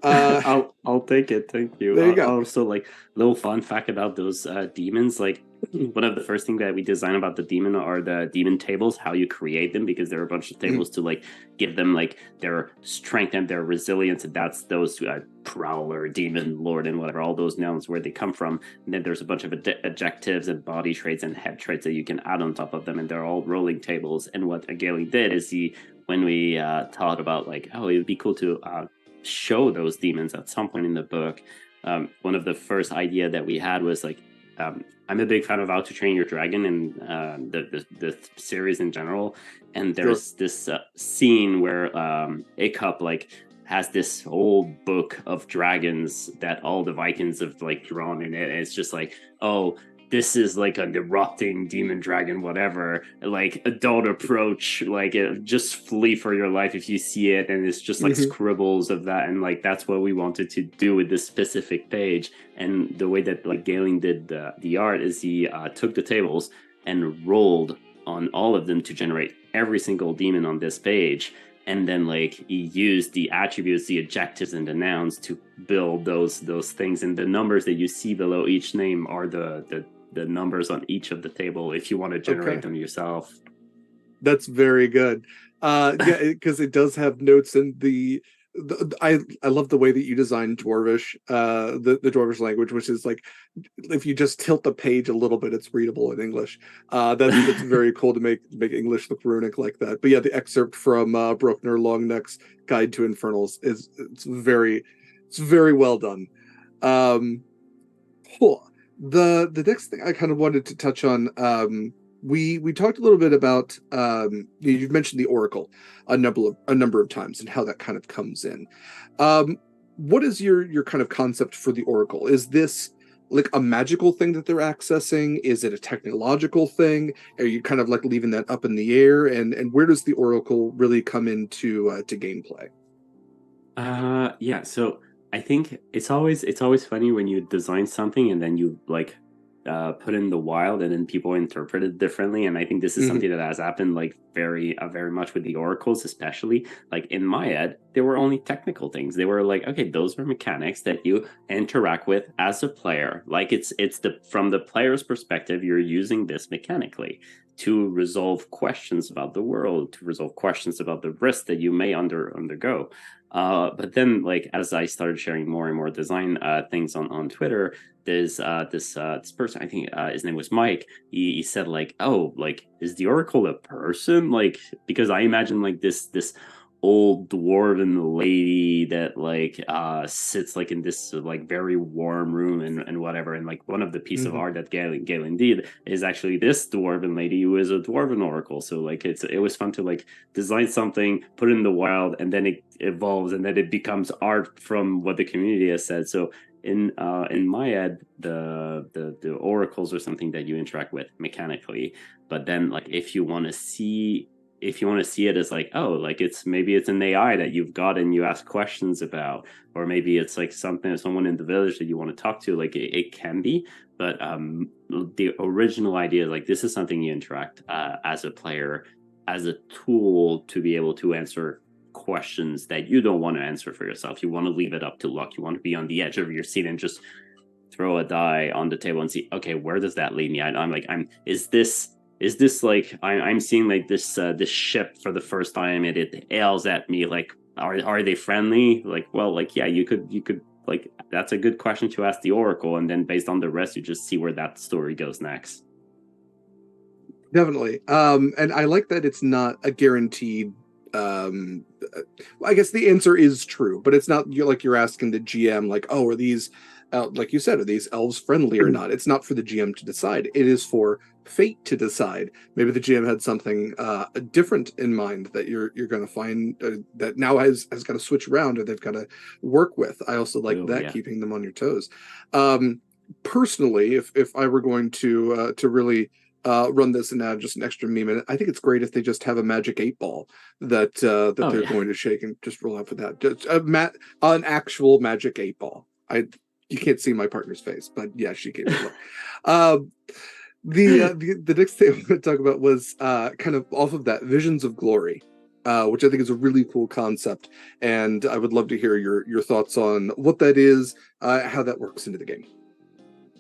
B: I'll take it. Thank you.
A: There you go.
B: Also, like, little fun fact about those demons. Like, one of the first things that we design about the demon are the demon tables, how you create them, because there are a bunch of tables to like give them like their strength and their resilience, and that's those prowler, demon lord, and whatever, all those nouns, where they come from. And then there's a bunch of adjectives and body traits and head traits that you can add on top of them, and they're all rolling tables. And what Galen did is when we thought about like, oh, it would be cool to show those demons at some point in the book, one of the first idea that we had was like, I'm a big fan of How to Train Your Dragon and the series in general, and there's this scene where Iccup like has this old book of dragons that all the Vikings have like drawn in it, and it's just like, oh, this is like an erupting demon dragon, whatever, like adult approach, like just flee for your life if you see it. And it's just like scribbles of that, and like that's what we wanted to do with this specific page. And the way that like Galen did the art is he took the tables and rolled on all of them to generate every single demon on this page, and then like he used the attributes, the adjectives, and the nouns to build those things. And the numbers that you see below each name are the numbers on each of the table if you want to generate them yourself.
A: That's very good. Yeah, because it does have notes in I love the way that you design Dwarvish, the Dwarvish language, which is like if you just tilt the page a little bit, it's readable in English. That's very cool to make English look runic like that. But yeah, the excerpt from Bruckner Longneck's Guide to Infernals is it's very well done. Um, cool. The next thing I kind of wanted to touch on, we talked a little bit about you've mentioned the Oracle a number of times and how that kind of comes in. What is your kind of concept for the Oracle? Is this like a magical thing that they're accessing? Is it a technological thing? Are you kind of like leaving that up in the air? And where does the Oracle really come into to gameplay?
B: Yeah, so I think it's always funny when you design something and then you like put in the wild and then people interpret it differently. And I think this is
A: Hmm.
B: something that has happened like very much with the oracles, especially like in my head, they were only technical things. They were like, okay, those are mechanics that you interact with as a player. Like it's the from the player's perspective, you're using this mechanically to resolve questions about the world, to resolve questions about the risk that you may undergo. But then, like as I started sharing more and more design things on Twitter, there's this person. I think his name was Mike. He said like, "Oh, like is the Oracle a person?" Like because I imagine like this old dwarven lady that like sits like in this like very warm room and whatever, and like one of the piece of
A: Hmm.
B: art that Galen did is actually this dwarven lady who is a dwarven oracle. So like it was fun to like design something, put it in the wild, and then it evolves, and then it becomes art from what the community has said. So in my head, the oracles are something that you interact with mechanically, but then like if you want to see it as like, oh, like it's maybe it's an AI that you've got and you ask questions about, or maybe it's like something someone in the village that you want to talk to, like it can be. But the original idea is like this is something you interact as a player, as a tool to be able to answer questions that you don't want to answer for yourself. You want to leave it up to luck. You want to be on the edge of your seat and just throw a die on the table and see, okay, where does that lead me? I'm like, is this like I'm seeing like this ship for the first time and it hails at me like, are they friendly? Like, well, like yeah, you could like that's a good question to ask the Oracle, and then based on the rest, you just see where that story goes next.
A: Definitely. And I like that it's not a guaranteed. Well, I guess the answer is true, but it's not you're asking the GM like, oh, are these, like you said, are these elves friendly or not? It's not for the GM to decide. It is for fate to decide. Maybe the GM had something different in mind that you're going to find that now has got to switch around or they've got to work with. I also like
B: Oh
A: that
B: yeah.
A: keeping them on your toes. Um, Personally, if I were going to really run this and add just an extra meme in it. I think it's great if they just have a magic 8 ball that
B: Oh
A: they're
B: yeah.
A: going to shake and just roll out for that. Just an actual magic 8 ball. I You can't see my partner's face, but yeah, she gave me a look. Um, the next thing I want to talk about was kind of off of that Visions of Glory, which I think is a really cool concept, and I would love to hear your thoughts on what that is, how that works into the game.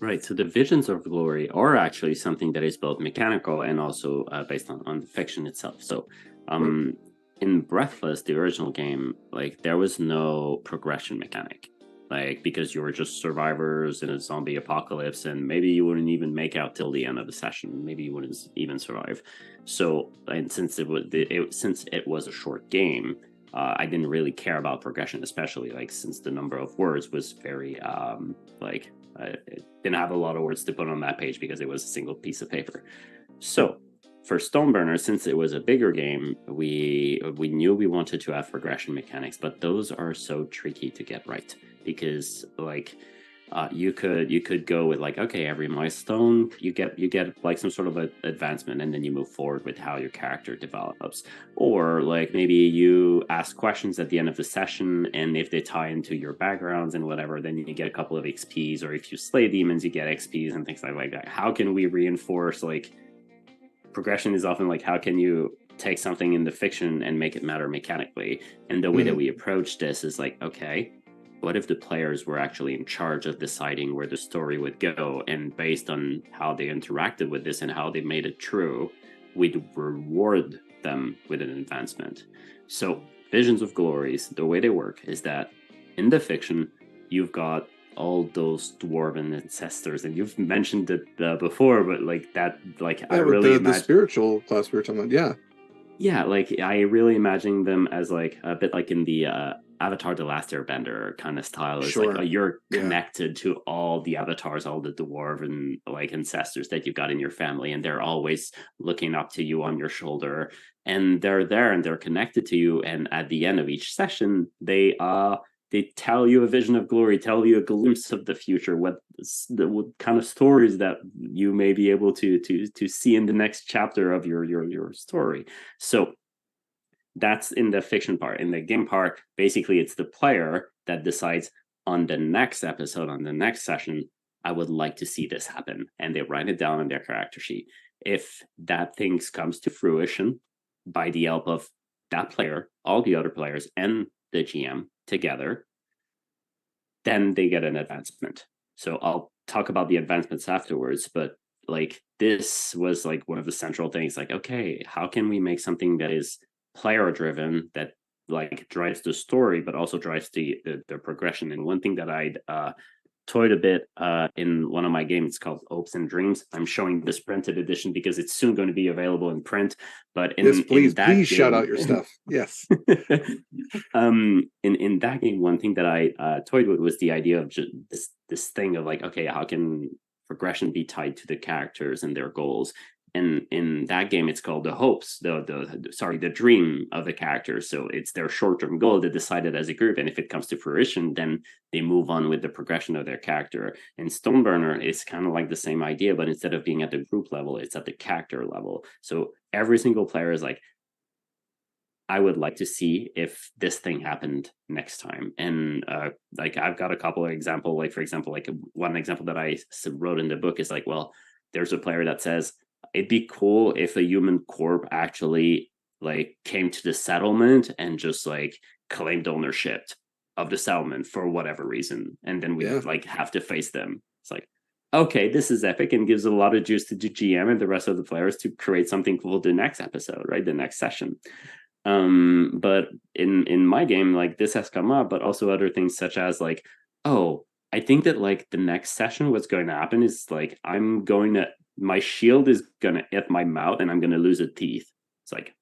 B: Right. So the visions of glory are actually something that is both mechanical and also based on the fiction itself. So
A: Right.
B: um, in Breathless, the original game, like there was no progression mechanic. Like because you were just survivors in a zombie apocalypse, and maybe you wouldn't even make out till the end of the session. Maybe you wouldn't even survive. So, and since it was a short game, I didn't really care about progression, especially like since the number of words was very like it didn't have a lot of words to put on that page because it was a single piece of paper.
A: Yep.
B: So for Stoneburner, since it was a bigger game, we knew we wanted to have progression mechanics, but those are so tricky to get right because like you could go with like, okay, every milestone you get like some sort of advancement, and then you move forward with how your character develops. Or like maybe you ask questions at the end of the session, and if they tie into your backgrounds and whatever, then you get a couple of XPs. Or if you slay demons, you get XPs and things like that. How can we reinforce like progression is often like how can you take something in the fiction and make it matter mechanically? And the way that
A: Mhm.
B: we approach this is like, okay, what if the players were actually in charge of deciding where the story would go, and based on how they interacted with this and how they made it true, we'd reward them with an advancement. So Visions of Glories, the way they work is that in the fiction, you've got all those dwarven ancestors, and you've mentioned it before, but like that, like I
A: Yeah, with
B: really
A: the
B: imagine,
A: spiritual class we were talking about. Yeah,
B: yeah, like I really imagine them as like a bit like in the Avatar: The Last Airbender kind of style. It's like, oh,
A: sure.
B: you're
A: Yeah.
B: connected to all the avatars, all the dwarven like ancestors that you've got in your family, and they're always looking up to you on your shoulder, and they're there and they're connected to you. And at the end of each session, they tell you a vision of glory, tell you a glimpse of the future, what kind of stories that you may be able to see in the next chapter of your story. So that's in the fiction part. In the game part, basically it's the player that decides on the next episode, on the next session, I would like to see this happen. And they write it down on their character sheet. If that thing comes to fruition by the help of that player, all the other players, and the GM together, then they get an advancement. So I'll talk about the advancements afterwards, but like this was like one of the central things, like, okay, how can we make something that is player driven, that like drives the story but also drives the progression. And one thing that I'd toyed a bit in one of my games called Hopes and Dreams. I'm showing this printed edition because it's soon going to be available in print. But
A: Yes,
B: in
A: please,
B: that
A: please shout out
B: game,
A: your stuff. Yes.
B: in that game, one thing that I toyed with was the idea of just this thing of like, okay, how can progression be tied to the characters and their goals? And in that game, it's called the hopes, the dream of the characters. So it's their short term goal they decided as a group, and if it comes to fruition, then they move on with the progression of their character. And Stoneburner is kind of like the same idea, but instead of being at the group level, it's at the character level. So every single player is like, I would like to see if this thing happened next time. And like I've got a couple of examples. Like for example, like one example that I wrote in the book is like, well, there's a player that says it'd be cool if a human corp actually like came to the settlement and just like claimed ownership of the settlement for whatever reason, and then we
A: Yeah.
B: like have to face them. It's like, okay, this is epic and gives a lot of juice to the GM and the rest of the players to create something cool the next episode, right? The next session. But in my game, like this has come up, but also other things such as like, oh, I think that like the next session what's going to happen is like my shield is gonna hit my mouth and I'm gonna lose a teeth. It's like,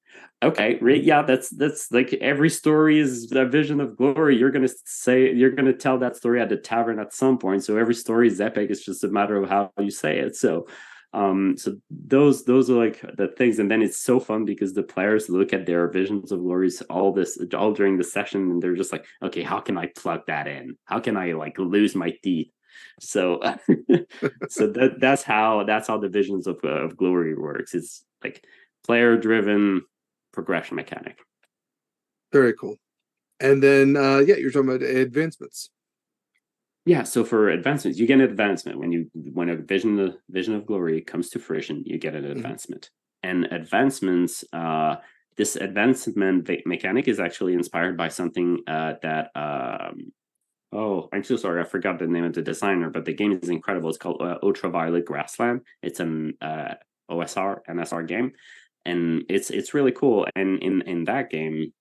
B: okay, yeah, that's like every story is a vision of glory. You're gonna tell that story at the tavern at some point, so every story is epic. It's just a matter of how you say it. So those are like the things, and then it's so fun because the players look at their visions of glories all during the session, and they're just like, okay, how can I plug that in? How can I like lose my teeth? So so that's how the visions of glory works. It's like player driven progression mechanic.
A: Very cool. And then yeah, you're talking about advancements.
B: Yeah, so for advancements, you get an advancement when a vision of glory comes to fruition, you get an
A: Mhm.
B: advancement. And advancements, this advancement mechanic is actually inspired by something that oh, I'm so sorry, I forgot the name of the designer, but the game is incredible. It's called Ultraviolet Grassland. It's an OSR NSR game, and it's really cool. And in that game,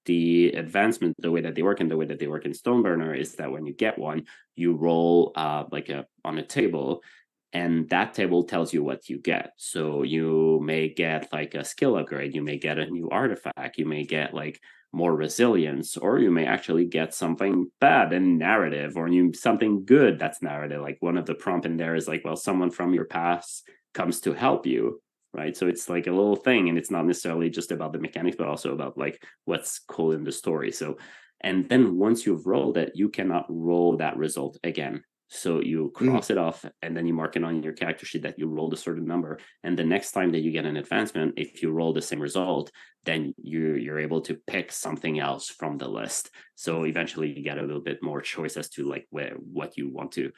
B: the advancement, the way that they work and the way that they work in Stoneburner is that when you get one, you roll on a table, and that table tells you what you get. So you may get like a skill upgrade, you may get a new artifact, you may get like more resilience, or you may actually get something bad and narrative, or something good that's narrative. Like one of the prompt in there is like, well, someone from your past comes to help you, right? So it's like a little thing, and it's not necessarily just about the mechanics, but also about like what's cool in the story. So, and then once you've rolled it, you cannot roll that result again. So you
A: Mm.
B: cross it off, and then you mark it on your character sheet that you rolled a certain number. And the next time that you get an advancement, if you roll the same result, then you're able to pick something else from the list. So eventually, you get a little bit more choice as to like what you want to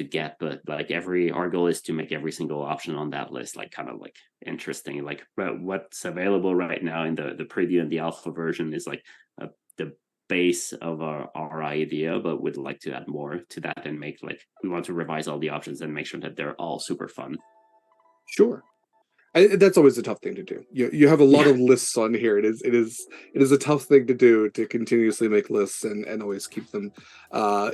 B: get. But like our goal is to make every single option on that list like kind of like interesting. Like what's available right now in the preview and the alpha version is like the base of our idea, but would like to add more to that and make like we want to revise all the options and make sure that they're all super fun.
A: Sure. That's always a tough thing to do. You have a lot
B: Yeah.
A: of lists on here. It is a tough thing to do, to continuously make lists and always keep them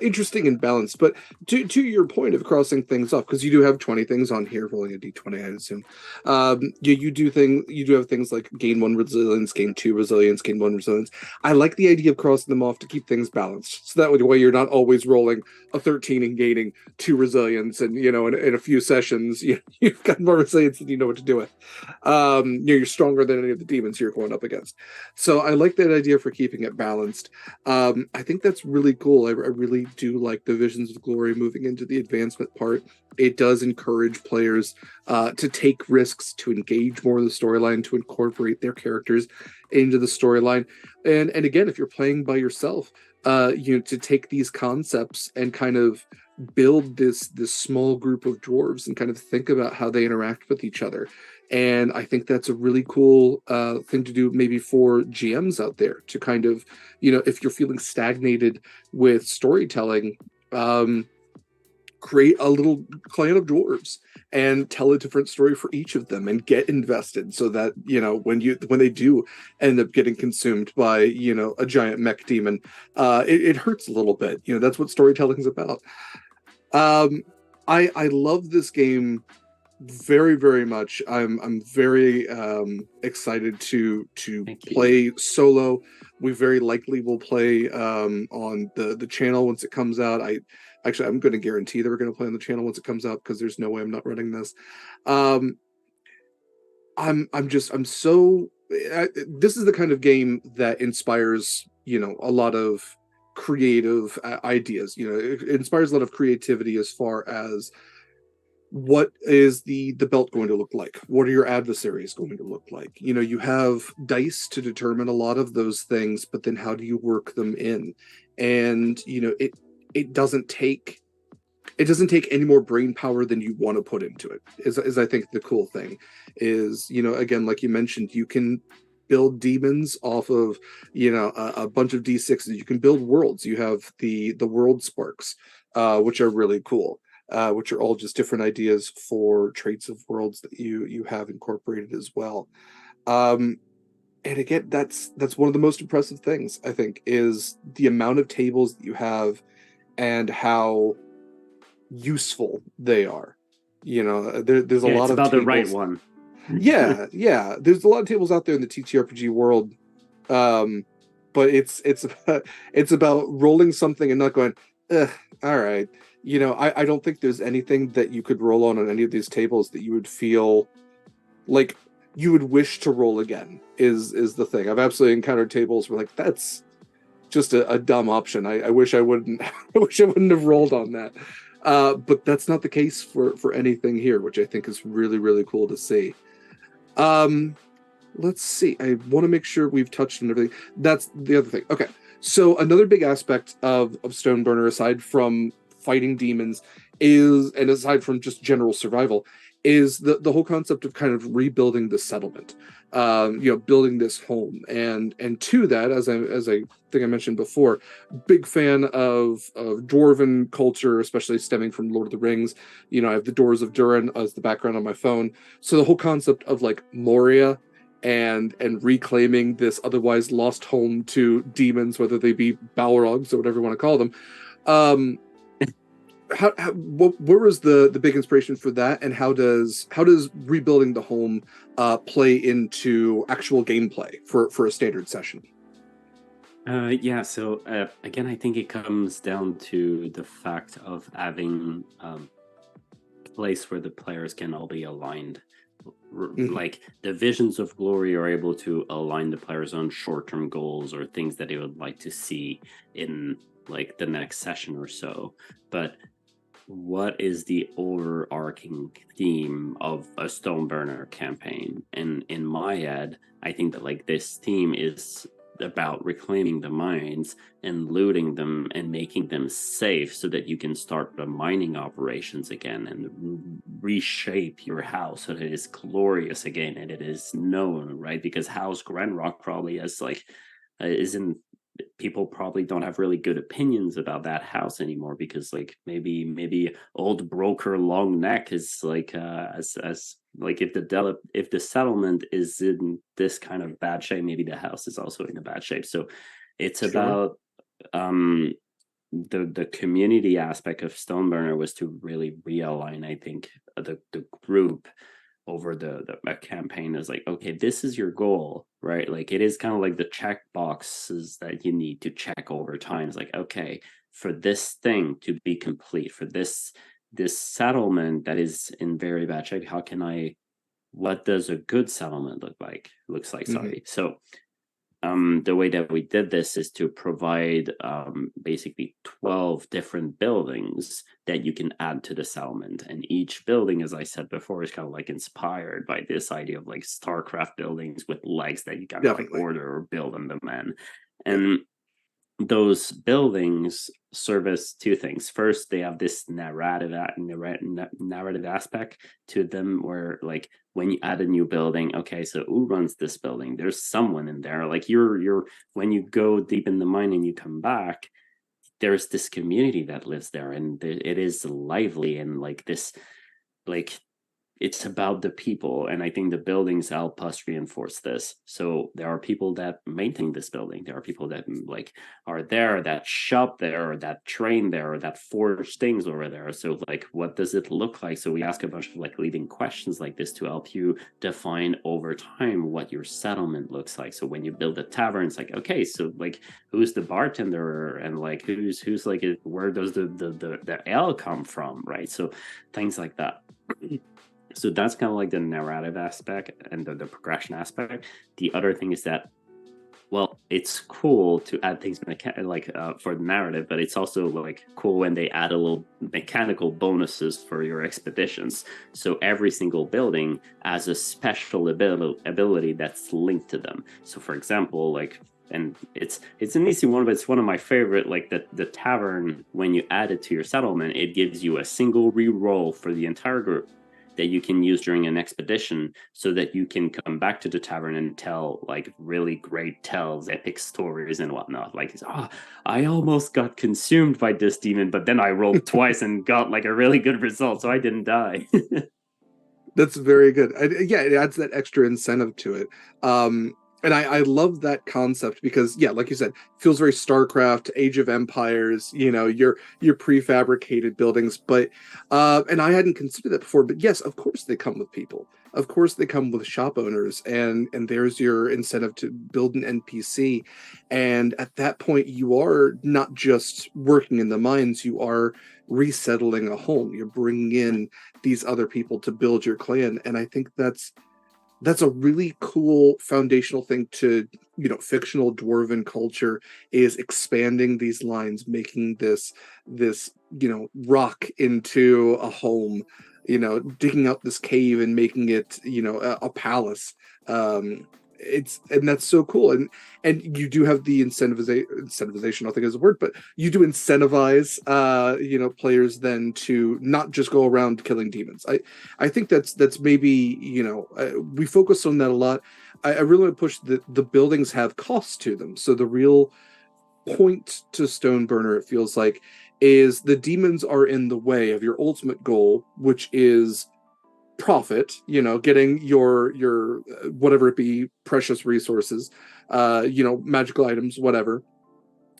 A: interesting and balanced. But to your point of crossing things off, because you do have 20 things on here, rolling a d20, I'd assume. You do have things like gain one resilience, gain two resilience, gain one resilience. I like the idea of crossing them off to keep things balanced, so that way you're not always rolling a 13 and gaining two resilience, and in a few sessions you've got more resilience than you know what to do with. You're stronger than any of the demons you're going up against. So I like that idea for keeping it balanced. I think that's really cool. I really do like the Visions of Glory moving into the advancement part. It does encourage players to take risks, to engage more in the storyline, to incorporate their characters into the storyline. And again, if you're playing by yourself, to take these concepts and kind of build this small group of dwarves and kind of think about how they interact with each other. And I think that's a really cool thing to do, maybe for GMs out there, to kind of, if you're feeling stagnated with storytelling, create a little clan of dwarves and tell a different story for each of them and get invested, so that when they do end up getting consumed by a giant mech demon, it hurts a little bit. That's what storytelling is about. I love this game very, very much. I'm very excited to
B: Thank you.
A: play solo. We very likely will play on the channel once it comes out. I'm going to guarantee that we're going to play on the channel once it comes out, because there's no way I'm not running this. um I'm so this is the kind of game that inspires a lot of creative ideas. It inspires a lot of creativity as far as what is the belt going to look like, what are your adversaries going to look like. You have dice to determine a lot of those things, but then how do you work them in? And it doesn't take any more brain power than you want to put into it, is I think the cool thing is, again, like you mentioned, you can build demons off of a bunch of d6s. You can build worlds. You have the world sparks, which are really cool, which are all just different ideas for traits of worlds that you have incorporated as well. And again, that's one of the most impressive things, I think, is the amount of tables that you have and how useful they are. There's a
B: Yeah, it's
A: lot of
B: about the right
A: tables.
B: one.
A: Yeah, there's a lot of tables out there in the TTRPG world, um but it's about rolling something and not going, ugh, all right. I don't think there's anything that you could roll on any of these tables that you would feel like you would wish to roll again, is the thing. I've absolutely encountered tables where, like, that's just a dumb option. I wish I wouldn't I wish I wouldn't have rolled on that. But that's not the case for anything here, which I think is really, really cool to see. Um, let's see. I want to make sure we've touched on everything. That's the other thing. Okay. So another big aspect of Stoneburner, aside from fighting demons, and aside from just general survival, is the whole concept of kind of rebuilding the settlement. Building this home, and to that, as I think I mentioned before, big fan of dwarven culture, especially stemming from Lord of the Rings. I have the Doors of Durin as the background on my phone. So the whole concept of, like, Moria and reclaiming this otherwise lost home to demons, whether they be Balrogs or whatever you want to call them. Um, where was the big inspiration for that, and how does rebuilding the home play into actual gameplay for a standard session?
B: Yeah, so again, I think it comes down to the fact of having place where the players can all be aligned.
A: Mhm.
B: Like the Visions of Glory are able to align the players on short-term goals or things that they would like to see in like the next session or so. But what is the overarching theme of a Stoneburner campaign? And in my head, I think that like this theme is about reclaiming the mines and looting them and making them safe so that you can start the mining operations again and reshape your house so that it is glorious again and it is known, right? Because House Grenrock probably has like isn't people probably don't have really good opinions about that house anymore because like maybe old broker long neck is like as like if the settlement is in this kind of bad shape, maybe the house is also in a bad shape. So it's
A: Sure.
B: about um the community aspect of Stoneburner was to really realign, I think, the group over the campaign is like, okay, this is your goal, right? Like it is kind of like the check boxes that you need to check over time. It's like, okay, for this thing to be complete, for this settlement that is in very bad shape, how can I what does a good settlement looks like,
A: Hmm.
B: sorry. So the way that we did this is to provide basically 12 different buildings that you can add to the settlement. And each building, as I said before, is kind of like inspired by this idea of like StarCraft buildings with legs that you kind of like
A: Definitely.
B: order or build on demand.
A: Yeah.
B: And those buildings service two things. First, they have this narrative aspect to them, where like when you add a new building, okay, so who runs this building? There's someone in there. Like you're when you go deep in the mine and you come back, there's this community that lives there, and it is lively and like this like it's about the people, and I think the buildings help us reinforce this. So there are people that maintain this building, there are people that like are there, that shop there, or that train there, or that forge things over there. So like what does it look like? So we ask a bunch of like leading questions like this to help you define over time what your settlement looks like. So when you build a tavern, it's like, okay, so like who's the bartender, and like who's like where does the ale come from, right? So things like that. So that's kind of like the narrative aspect and the progression aspect. The other thing is that, well, it's cool to add things for the narrative, but it's also like cool when they add a little mechanical bonuses for your expeditions. So every single building has a special ability that's linked to them. So for example, like, and it's an easy one, but it's one of my favorite. Like the tavern, when you add it to your settlement, it gives you a single re-roll for the entire group that you can use during an expedition, so that you can come back to the tavern and tell like really great tales, epic stories and whatnot. Like, oh, I almost got consumed by this demon, but then I rolled twice and got like a really good result, so I didn't die.
A: That's very good. Yeah, it adds that extra incentive to it. And I love that concept because, yeah, like you said, feels very StarCraft, Age of Empires. Your prefabricated buildings, but and I hadn't considered that before. But yes, of course they come with people. Of course they come with shop owners, and there's your incentive to build an NPC. And at that point, you are not just working in the mines; you are resettling a home. You're bringing in these other people to build your clan, and I think that's a really cool foundational thing to fictional dwarven culture, is expanding these lines, making this rock into a home, digging out this cave and making it a palace. And that's so cool, and you do have the incentivization, I think is a word, but you do incentivize players then to not just go around killing demons. I think that's maybe we focus on that a lot. I really want to push that the buildings have costs to them. So the real point to Stoneburner, it feels like, is the demons are in the way of your ultimate goal, which is profit. Getting your whatever it be, precious resources, magical items, whatever,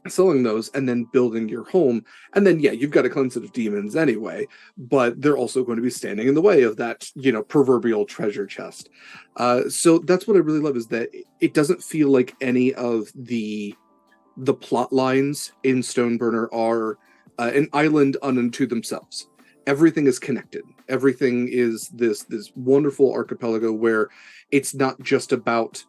A: selling those, and then building your home. And then, yeah, you've got a cleanse of demons anyway, but they're also going to be standing in the way of that proverbial treasure chest. So that's what I really love, is that it doesn't feel like any of the plot lines in Stoneburner are an island unto themselves. Everything is connected. Everything is this wonderful archipelago where it's not just about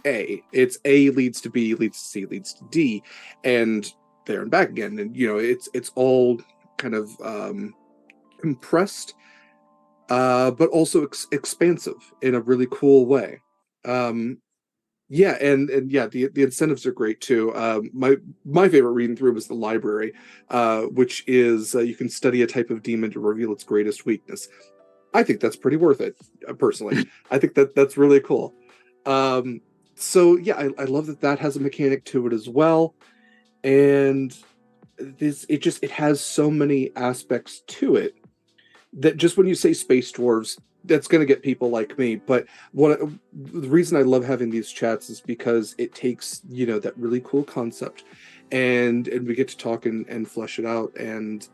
A: A. It's A leads to B, leads to C, leads to D, and there and back again. And it's all kind of compressed, but also expansive in a really cool way. Um, yeah, and yeah, the incentives are great too. My favorite reading through was the library, which is you can study a type of demon to reveal its greatest weakness. I think that's pretty worth it, personally. I think that's really cool. Um, so yeah, I love that has a mechanic to it as well, and it has so many aspects to it that just when you say space dwarves, that's going to get people like me. But the reason I love having these chats is because it takes, that really cool concept, and we get to talk and flesh it out. And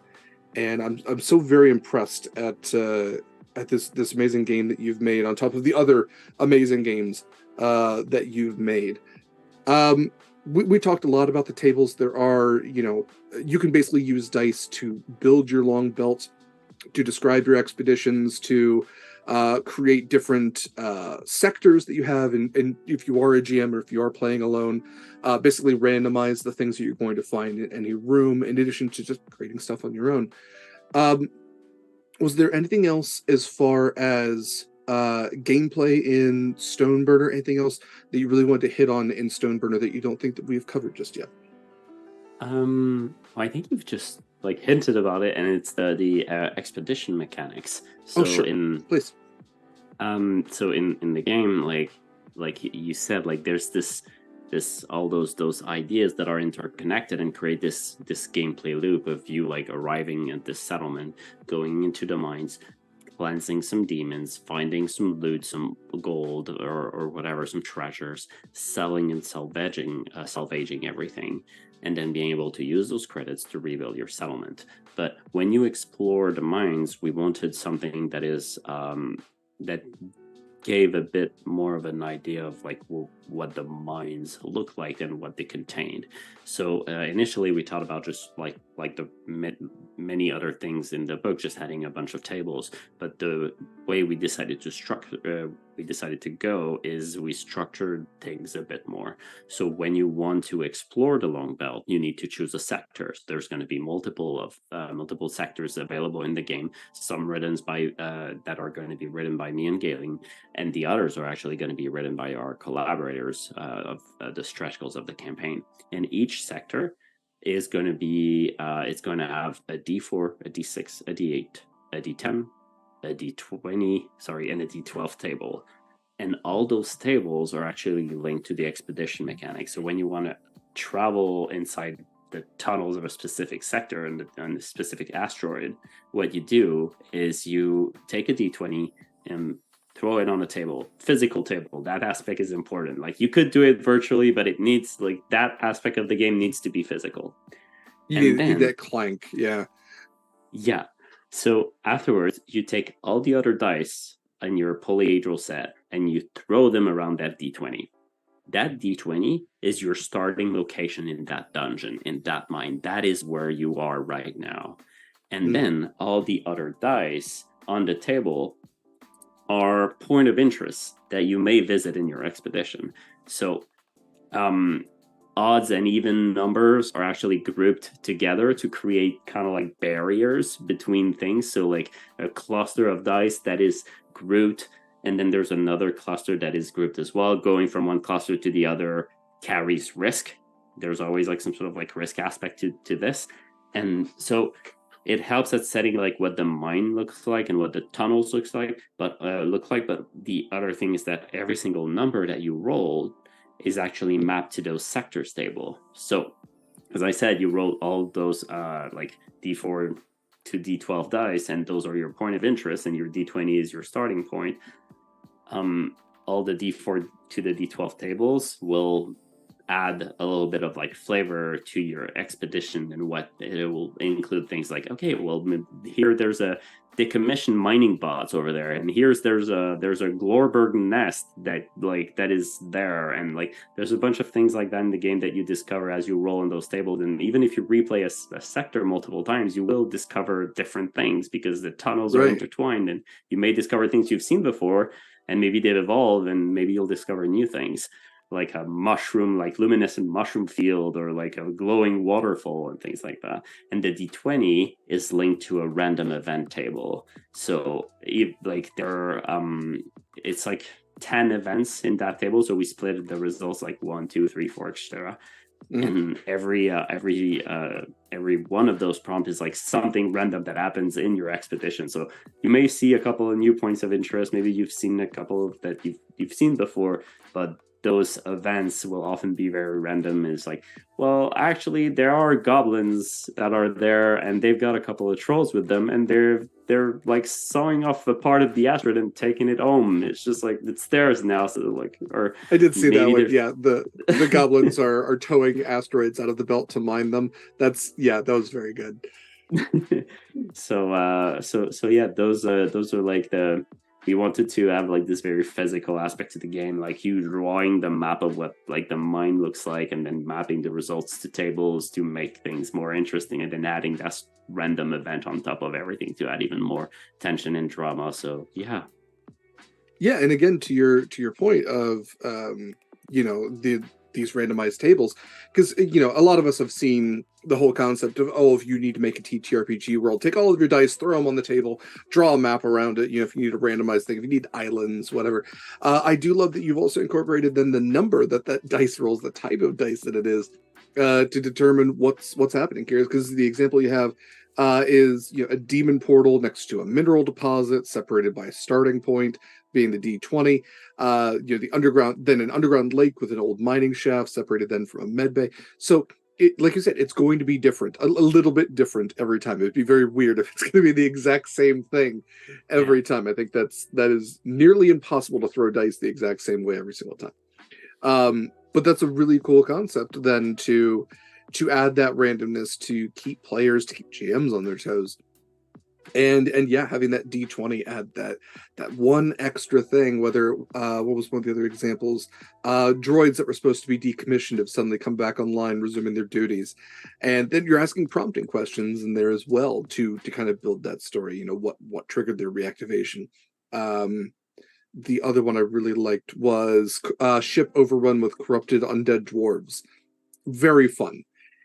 A: I'm so very impressed at this amazing game that you've made, on top of the other amazing games that you've made. Um, we talked a lot about the tables. There are, you can basically use dice to build your long belt, to describe your expeditions, to create different sectors that you have, and if you are a GM or if you are playing alone, basically randomize the things that you're going to find in any room, in addition to just creating stuff on your own. Um, was there anything else as far as gameplay in Stoneburner? Anything else that you really wanted to hit on in Stoneburner that you don't think that we've covered just yet?
B: I think you've just like hinted about it, and it's the expedition mechanics. So
A: Oh, sure. Please.
B: So in the game, like you said, like there's this all those ideas that are interconnected and create this gameplay loop of you like arriving at this settlement, going into the mines, cleansing some demons, finding some loot, some gold or whatever, some treasures, selling and salvaging everything, and then being able to use those credits to rebuild your settlement. But when you explore the mines, we wanted something that is that gave a bit more of an idea of like what the mines look like and what they contained. So initially we thought about just like the many other things in the book, just having a bunch of tables. But the way we decided to go is we structured things a bit more. So when you want to explore the Long Belt, you need to choose a sector. There's going to be multiple sectors available in the game. Some written by that are going to be written by me and Galen, and the others are actually going to be written by our collaborators of the stretch goals of the campaign. And each sector is going to be it's going to have a D4, a D6, a D8, a D10, a D20, and a D12 table. And all those tables are actually linked to the expedition mechanic. So when you want to travel inside the tunnels of a specific sector and the specific asteroid, what you do is you take a D20 and throw it on a table, physical table. That aspect is important. Like you could do it virtually, but it needs like that aspect of the game needs to be physical.
A: You need that clank, yeah.
B: Yeah. So afterwards, you take all the other dice in your polyhedral set and you throw them around that D20. That D20 is your starting location in that dungeon, in that mine. That is where you are right now. And then all the other dice on the table are point of interest that you may visit in your expedition. So odds and even numbers are actually grouped together to create kind of like barriers between things. So like a cluster of dice that is grouped, and then there's another cluster that is grouped as well. Going from one cluster to the other carries risk. There's always like some sort of like risk aspect to this. And so it helps at setting like what the mine looks like and what the tunnels looks like, but the other thing is that every single number that you roll is actually mapped to those sectors table. So as I said, you roll all those like D4 to D12 dice, and those are your point of interest, and your D20 is your starting point. All the D4 to the D12 tables will add a little bit of like flavor to your expedition, and what it will include things like, okay, well, here there's a decommissioned mining bots over there, and there's a Glorberg nest that is there, and like there's a bunch of things like that in the game that you discover as you roll in those tables. And even if you replay a sector multiple times, you will discover different things because the tunnels are intertwined, and you may discover things you've seen before, and maybe they've evolved, and maybe you'll discover new things, like a mushroom, like luminescent mushroom field, or like a glowing waterfall and things like that. And the D20 is linked to a random event table. So like there are, it's like 10 events in that table. So we split the results like 1, 2, 3, 4, etc. And every one of those prompts is like something random that happens in your expedition. So you may see a couple of new points of interest. Maybe you've seen a couple that you've seen before, but those events will often be very random. It's like, well, actually there are goblins that are there, and they've got a couple of trolls with them, and they've they're like sawing off a part of the asteroid and taking it home. It's just like it's theirs now. So like, or
A: I did see that
B: maybe
A: one.
B: there's
A: Yeah, the goblins are towing asteroids out of the belt to mine them. That was very good.
B: so yeah, those are like the we wanted to have like this very physical aspect to the game, like you drawing the map of what like the mine looks like, and then mapping the results to tables to make things more interesting, and then adding that random event on top of everything to add even more tension and drama. So yeah.
A: Yeah, and again to your point of these randomized tables, because a lot of us have seen the whole concept of, oh, if you need to make a TTRPG world, take all of your dice, throw them on the table, draw a map around it. If you need a randomized thing, if you need islands, whatever. I do love that you've also incorporated then the number that dice rolls, the type of dice that it is, to determine what's happening here. Because the example you have is a demon portal next to a mineral deposit separated by a starting point being the D20, the underground, then an underground lake with an old mining shaft separated then from a med bay. So, like you said, it's going to be different, a little bit different every time. It'd be very weird if it's going to be the exact same thing every time. I think that is nearly impossible to throw dice the exact same way every single time. But that's a really cool concept then to add that randomness, to keep players, to keep GMs on their toes. And yeah, having that D20 add that one extra thing, whether what was one of the other examples, droids that were supposed to be decommissioned have suddenly come back online, resuming their duties. And then you're asking prompting questions in there as well to kind of build that story. What triggered their reactivation. The other one I really liked was ship overrun with corrupted undead dwarves. Very fun.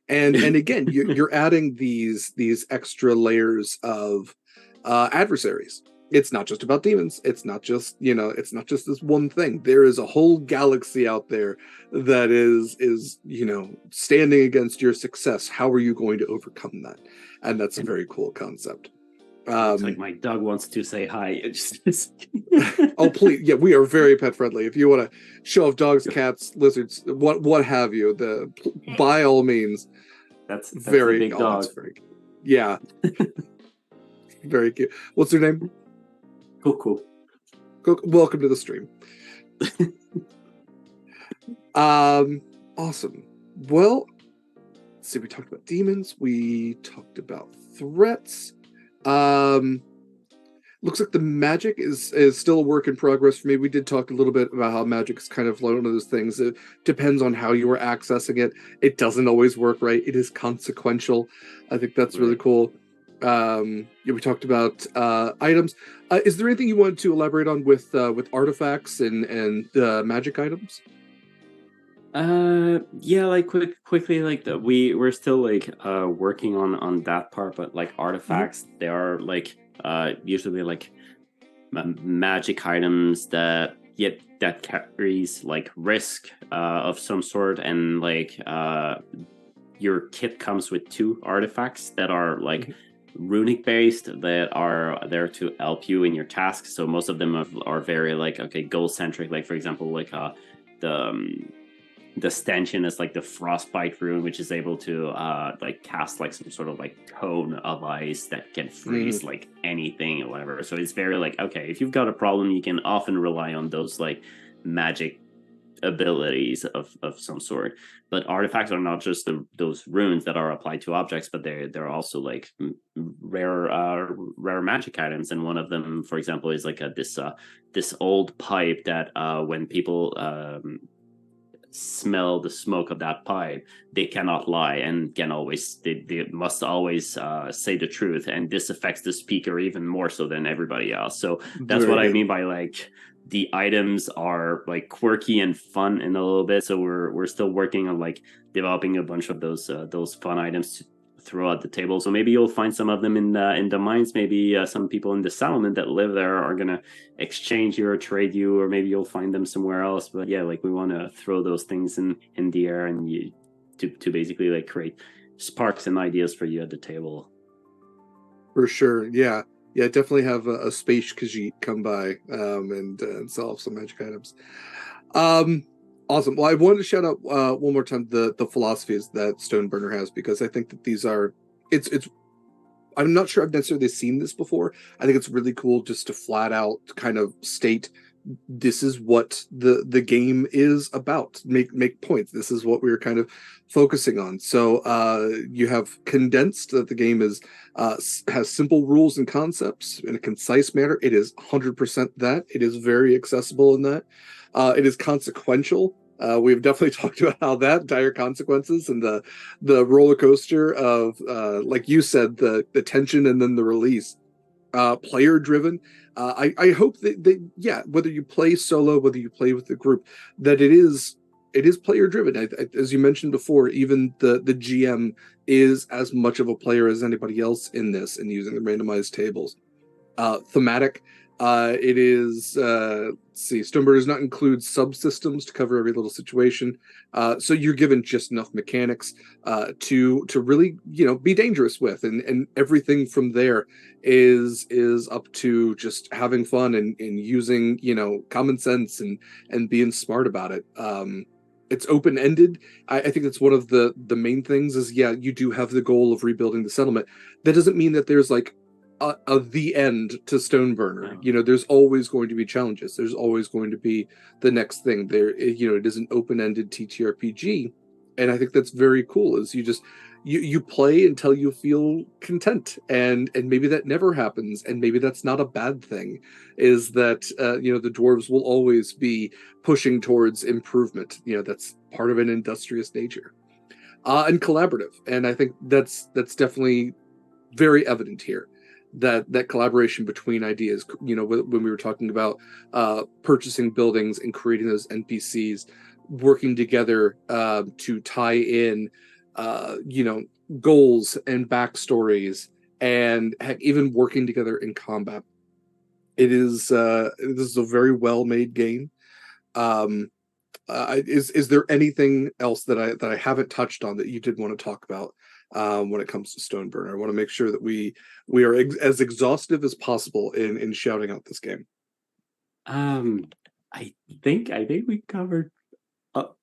A: And again, you're adding these extra layers of adversaries. It's not just about demons. It's not just this one thing. There is a whole galaxy out there that is standing against your success. How are you going to overcome that? And that's a very cool concept.
B: Looks like my dog wants to say hi.
A: Oh, please. Yeah, we are very pet friendly. If you want to show off dogs, cats, lizards, what have you, by all means.
B: That's
A: very
B: a big dog.
A: That's very, yeah. Very cute. What's her name?
B: Cool.
A: Welcome to the stream. Awesome. Well, let's see. We talked about demons. We talked about threats. Looks like the magic is still a work in progress for me. We did talk a little bit about how magic is kind of one of those things. It depends on how you are accessing it. It doesn't always work right. It is consequential. I think that's really cool. We talked about items. Is there anything you wanted to elaborate on with artifacts and magic items?
B: Yeah, like quickly, like we're still like working on that part, but like artifacts, they are like usually like magic items that carries like risk of some sort, and like your kit comes with 2 artifacts that are like runic based, that are there to help you in your tasks. So most of them are very like goal centric. Like for example, like the stanchion is like the frostbite rune, which is able to like cast like some sort of like cone of ice that can freeze like anything or whatever. So it's very like, okay, if you've got a problem, you can often rely on those like magic abilities of some sort. But artifacts are not just those runes that are applied to objects, but they're also like rare magic items. And one of them, for example, is like this old pipe that when people smell the smoke of that pipe, they cannot lie and they must always say the truth, and this affects the speaker even more so than everybody else. So that's what I mean by like the items are like quirky and fun in a little bit. So we're still working on like developing a bunch of those fun items to throw at the table. So maybe you'll find some of them in the mines. Maybe some people in the settlement that live there are gonna exchange you or trade you, or maybe you'll find them somewhere else. But yeah, like we want to throw those things in the air and to basically like create sparks and ideas for you at the table.
A: For sure, yeah. Definitely have a space Khajiit come by and sell some magic items. Awesome. Well, I wanted to shout out one more time the philosophies that Stoneburner has, because I think that these are it's I'm not sure I've necessarily seen this before. I think it's really cool just to flat out kind of state this is what the game is about. Make points. This is what we're kind of focusing on. So you have condensed that the game is has simple rules and concepts in a concise manner. It is 100% that. It is very accessible in that. It is consequential. We've definitely talked about how that dire consequences and the roller coaster of like you said, the tension and then the release. Player driven. I hope that yeah, whether you play solo, whether you play with the group, that it is player driven. As you mentioned before, even the GM is as much of a player as anybody else in this, and using the randomized tables. Thematic. It is let's see, Stoneburner does not include subsystems to cover every little situation. So you're given just enough mechanics to really be dangerous with, and everything from there is up to just having fun and using common sense and being smart about it. It's open ended. I think that's one of the main things. Is yeah, you do have the goal of rebuilding the settlement. That doesn't mean that there's like the end to Stoneburner. There's always going to be challenges. There's always going to be the next thing. It is an open-ended TTRPG, and I think that's very cool. Is you play until you feel content, and maybe that never happens, and maybe that's not a bad thing. Is that the dwarves will always be pushing towards improvement. That's part of an industrious nature, and collaborative, and I think that's definitely very evident here, that collaboration between ideas. When we were talking about purchasing buildings and creating those NPCs, working together to tie in goals and backstories, and heck, even working together in combat. This is a very well made game. um is there anything else that I haven't touched on that you did want to talk about when it comes to Stoneburner? I want to make sure that we are as exhaustive as possible in shouting out this game.
B: Um, I think we covered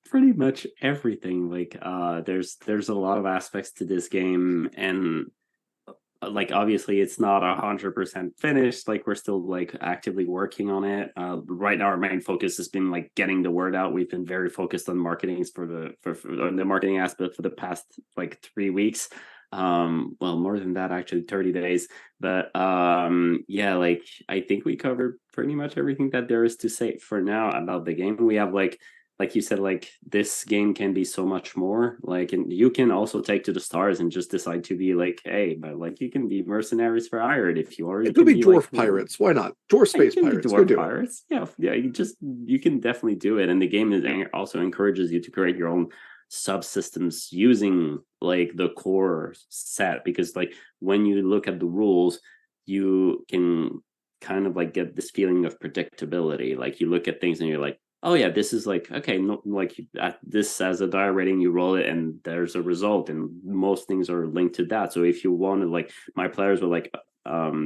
B: pretty much everything. Like, there's a lot of aspects to this game, and like obviously it's not 100% finished. Like we're still like actively working on it. Right now our main focus has been like getting the word out. We've been very focused on marketing for the marketing aspect for the past like 3 weeks. Well, more than that, actually 30 days. But yeah, like I think we covered pretty much everything that there is to say for now about the game. We have like you said, like this game can be so much more. Like, and you can also take to the stars and just decide to be like, hey, but like you can be mercenaries for hire if you are. You
A: It could
B: can
A: be
B: be like
A: dwarf pirates. Why not? Dwarf
B: yeah, you
A: space
B: can be
A: pirates. Go
B: dwarf
A: do it.
B: pirates. Yeah. You can definitely do it. And the game also encourages you to create your own subsystems using like the core set, because like when you look at the rules, you can kind of like get this feeling of predictability. Like you look at things and you're like, oh yeah, this is like okay, no, like this as a die rating, you roll it and there's a result, and most things are linked to that. So if you wanted, like my players were like,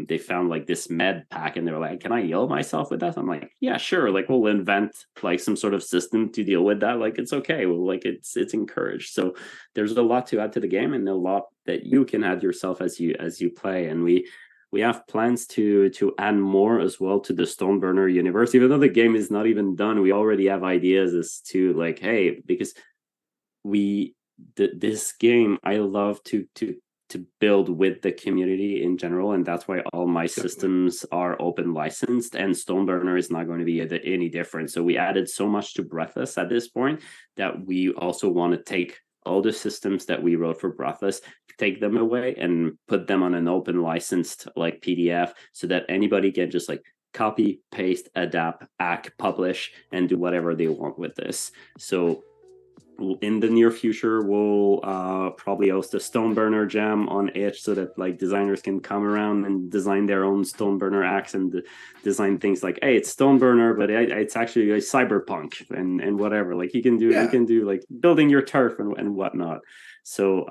B: they found like this med pack and they were like, can I heal myself with that? I'm like, yeah, sure, like we'll invent like some sort of system to deal with that. Like it's okay, like it's encouraged. So there's a lot to add to the game and a lot that you can add yourself as you play. And we have plans to add more as well to the Stoneburner universe. Even though the game is not even done, we already have ideas as to like, hey, because this game I love to build with the community in general, and that's why all my systems are open licensed, and Stoneburner is not going to be any different. So we added so much to Breathless at this point that we also want to take all the systems that we wrote for Breathless, take them away and put them on an open licensed like PDF, so that anybody can just like copy, paste, adapt, act, publish, and do whatever they want with this. So in the near future, we'll probably host a Stoneburner jam on itch, so that like designers can come around and design their own Stoneburner acts and design things like, hey, it's Stoneburner, but it's actually a cyberpunk and whatever. Like you can do like building your turf and whatnot. So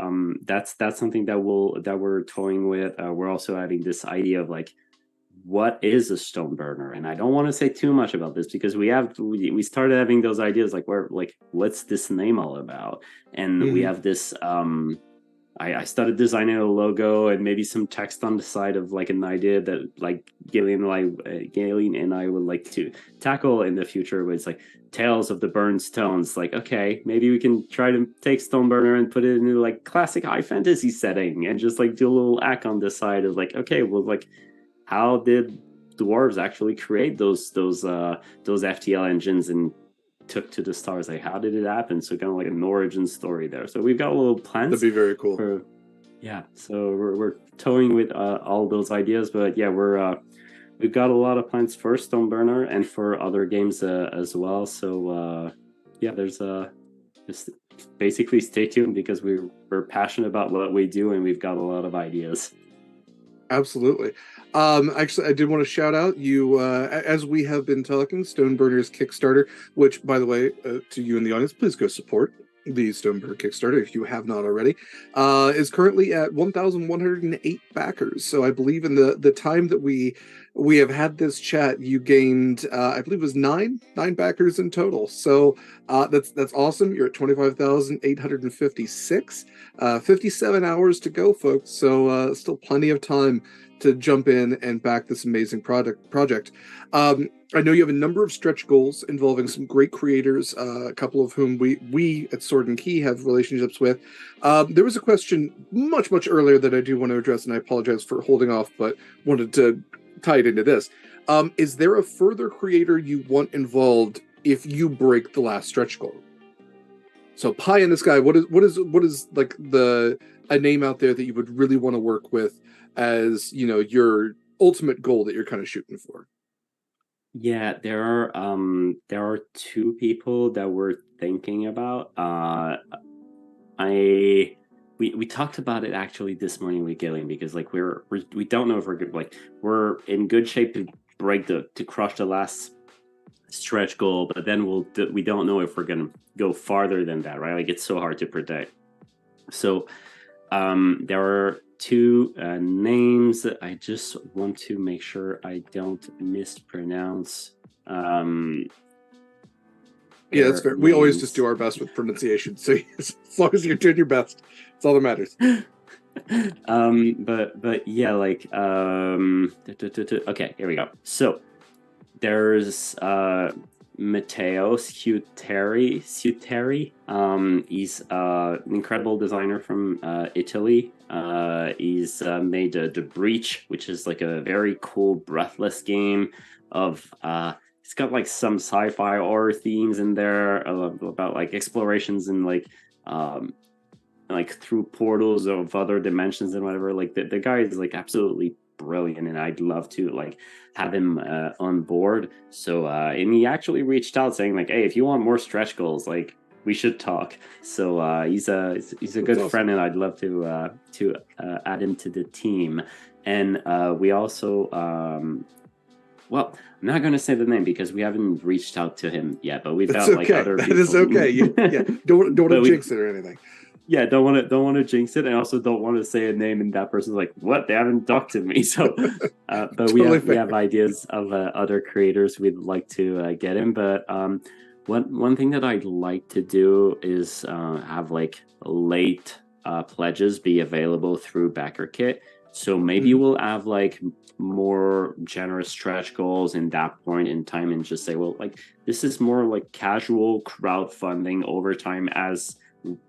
B: that's something that we're toying with. We're also adding this idea of like, what is a Stoneburner? And I don't want to say too much about this because we started having those ideas like, where like what's this name all about? And we have this I started designing a logo and maybe some text on the side of like an idea that like Galen and I would like to tackle in the future. Where it's like Tales of the Burned Stones. Like, okay, maybe we can try to take Stoneburner and put it into like classic high fantasy setting and just like do a little act on the side of like, okay, well, like, how did dwarves actually create those FTL engines and took to the stars? Like, how did it happen? So kind of like an origin story there. So we've got little
A: That'd
B: plans
A: be very cool.
B: for, yeah. So we're toying with all those ideas, but yeah, we've got a lot of plans for Stoneburner and for other games as well. So yeah, there's just basically stay tuned because we're passionate about what we do and we've got a lot of ideas.
A: Absolutely. Actually, I did want to shout out you, as we have been talking, Stoneburner's Kickstarter, which, by the way, to you in the audience, please go support the Stoneburner Kickstarter if you have not already, is currently at 1,108 backers. So I believe in the time that we have had this chat, you gained, I believe it was nine backers in total. So that's awesome. You're at 25,856. 57 hours to go, folks. So still plenty of time to jump in and back this amazing project. I know you have a number of stretch goals involving some great creators, a couple of whom we at Sword and Key have relationships with. There was a question much earlier that I do want to address, and I apologize for holding off, but wanted to tie it into this. Is there a further creator you want involved if you break the last stretch goal? So pie in the sky, what is like a name out there that you would really want to work with as, your ultimate goal that you're kind of shooting for?
B: Yeah, there are two people that we're thinking about. I we talked about it actually this morning with Gillian because like we don't know if we're good, like we're in good shape to to crush the last stretch goal, but then we don't know if we're gonna go farther than that, right? Like it's so hard to predict. So there are two names that I just want to make sure I don't mispronounce.
A: Yeah, that's fair. We always just do our best with pronunciation. So as long as you're doing your best, it's all that matters.
B: But yeah, like okay, here we go. So there's Matteo Suteri. He's an incredible designer from Italy. He's made the Breach, which is like a very cool breathless game of it's got like some sci-fi horror themes in there about like explorations and like through portals of other dimensions and whatever. Like the guy is like absolutely brilliant, and I'd love to like have him on board. So and he actually reached out saying like, hey, if you want more stretch goals, like we should talk. So he's a good
A: awesome
B: friend, and I'd love to add him to the team. And we also well, I'm not going to say the name because we haven't reached out to him yet, but we've got like other people.
A: That is okay. Yeah, don't want to jinx it or anything.
B: Yeah, don't want to jinx it, and also don't want to say a name and that person's like, what? They haven't talked to me. So, but totally we have ideas of other creators we'd like to get in. But one thing that I'd like to do is have like late pledges be available through BackerKit. So maybe we'll have like more generous stretch goals in that point in time, and just say, well, like this is more like casual crowdfunding over time as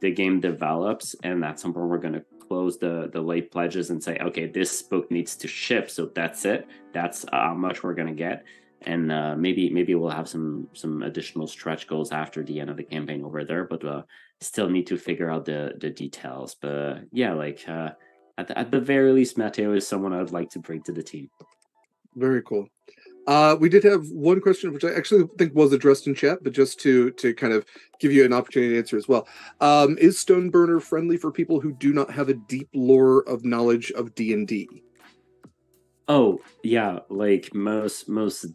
B: the game develops, and at some point we're going to close the late pledges and say, okay, this book needs to ship, so that's it, that's how much we're going to get. And maybe we'll have some additional stretch goals after the end of the campaign over there, but still need to figure out the details. But yeah, like at the very least, Matteo is someone I'd like to bring to the team.
A: Very cool. We did have one question, which I actually think was addressed in chat, but just to kind of give you an opportunity to answer as well. Is Stoneburner friendly for people who do not have a deep lore of knowledge of D&D?
B: Oh yeah, like most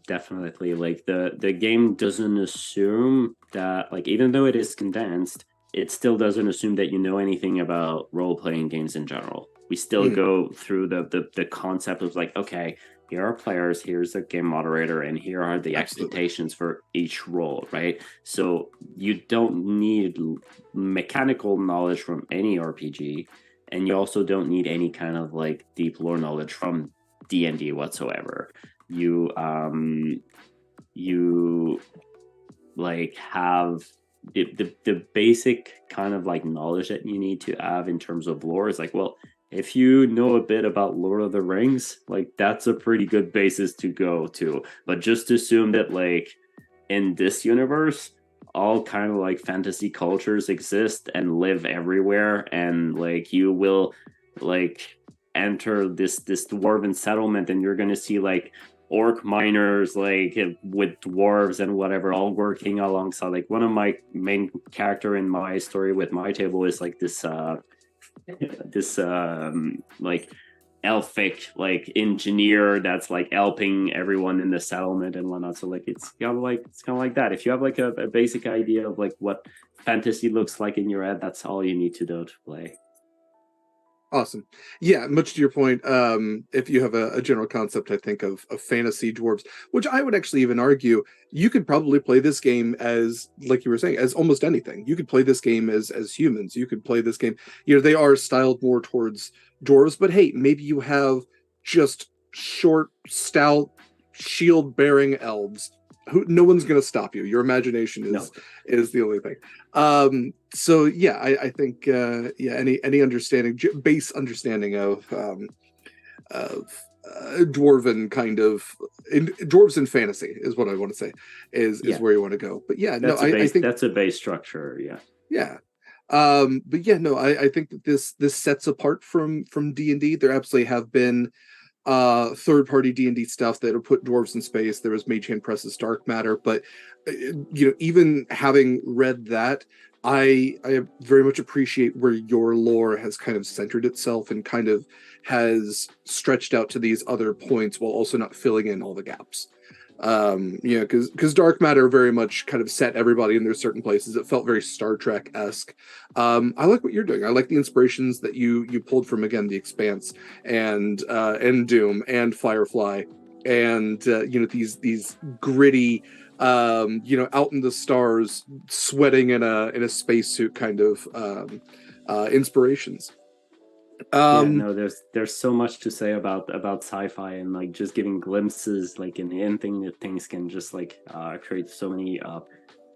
B: definitely. Like the game doesn't assume that, like, even though it is condensed, it still doesn't assume that you know anything about role-playing games in general. We still go through the concept of like, okay, here are players, here's the game moderator, and here are the expectations for each role, right? So you don't need mechanical knowledge from any RPG. and you also don't need any kind of like deep lore knowledge from D&D whatsoever. You like have the basic kind of like knowledge that you need to have in terms of lore is like, well, if you know a bit about Lord of the Rings, like that's a pretty good basis to go to. But just assume that like in this universe, all kind of like fantasy cultures exist and live everywhere, and like you will like enter this dwarven settlement, and you're gonna see like orc miners like with dwarves and whatever all working alongside. Like one of my main character in my story with my table is like this like elfic like engineer that's like helping everyone in the settlement and whatnot. So like it's kind of like that. If you have like a basic idea of like what fantasy looks like in your head, that's all you need to do to play.
A: Awesome. Yeah, much to your point, if you have a general concept, I think, of fantasy dwarves, which I would actually even argue you could probably play this game as, like you were saying, as almost anything. You could play this game as humans. You could play this game, they are styled more towards dwarves, but hey, maybe you have just short, stout, shield-bearing elves. No one's going to stop you. Your imagination
B: No.
A: is the only thing. So yeah, I think any understanding, base understanding of dwarven kind of dwarves in fantasy is what I want to say is
B: Yeah,
A: where you want to go. But yeah, no, I think
B: that's a base structure. Yeah.
A: yeah. But yeah, no, I think that this sets apart from D&D. There absolutely have been third-party D&D stuff that have put dwarves in space. There was Mage Hand Press's Dark Matter, but even having read that, I very much appreciate where your lore has kind of centered itself and kind of has stretched out to these other points while also not filling in all the gaps. Because Dark Matter very much kind of set everybody in their certain places. It felt very Star Trek-esque. I like what you're doing. I like the inspirations that you pulled from, again, The Expanse and Doom and Firefly, and these gritty, out in the stars, sweating in a spacesuit kind of inspirations.
B: Yeah,
A: Um,
B: no, there's so much to say about sci-fi, and like just giving glimpses like in anything that things can just like create so many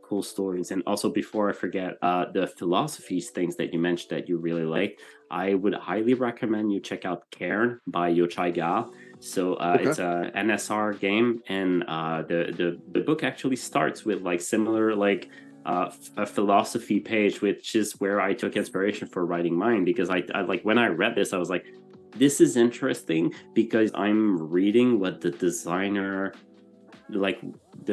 B: cool stories. And also, before I forget, the philosophies things that you mentioned that you really like, I would highly recommend you check out Cairn by Yochai Ga. So
A: okay.
B: it's a NSR game, and the book actually starts with like similar like a philosophy page, which is where I took inspiration for writing mine. Because I like when I read this, I was like, this is interesting because I'm reading what the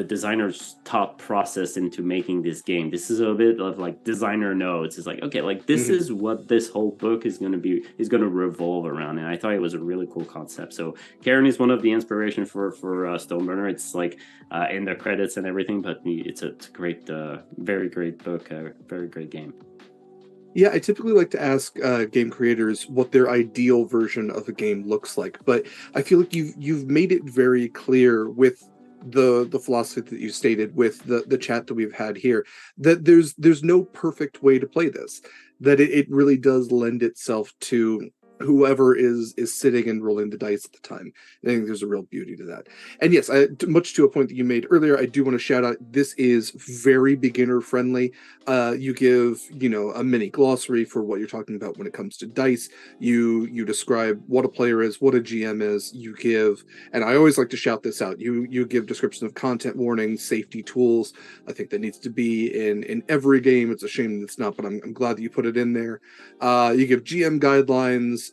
B: designer's thought process into making this game. This is a bit of like designer notes. It's like, okay, like this is what this whole book is going to revolve around. And I thought it was a really cool concept. So Karen is one of the inspiration for Stoneburner. It's like in the credits and everything, but it's a great, very great book, very great game.
A: Yeah, I typically like to ask game creators what their ideal version of a game looks like, but I feel like you've made it very clear with the philosophy that you stated with the chat that we've had here, that there's no perfect way to play this, that it really does lend itself to whoever is sitting and rolling the dice at the time. I think there's a real beauty to that. And yes, much to a point that you made earlier, I do want to shout out, this is very beginner friendly. You give a mini glossary for what you're talking about when it comes to dice. You describe what a player is, what a GM is. You give, and I always like to shout this out, you give descriptions of content warnings, safety tools. I think that needs to be in every game. It's a shame that it's not, but I'm glad that you put it in there. You give GM guidelines,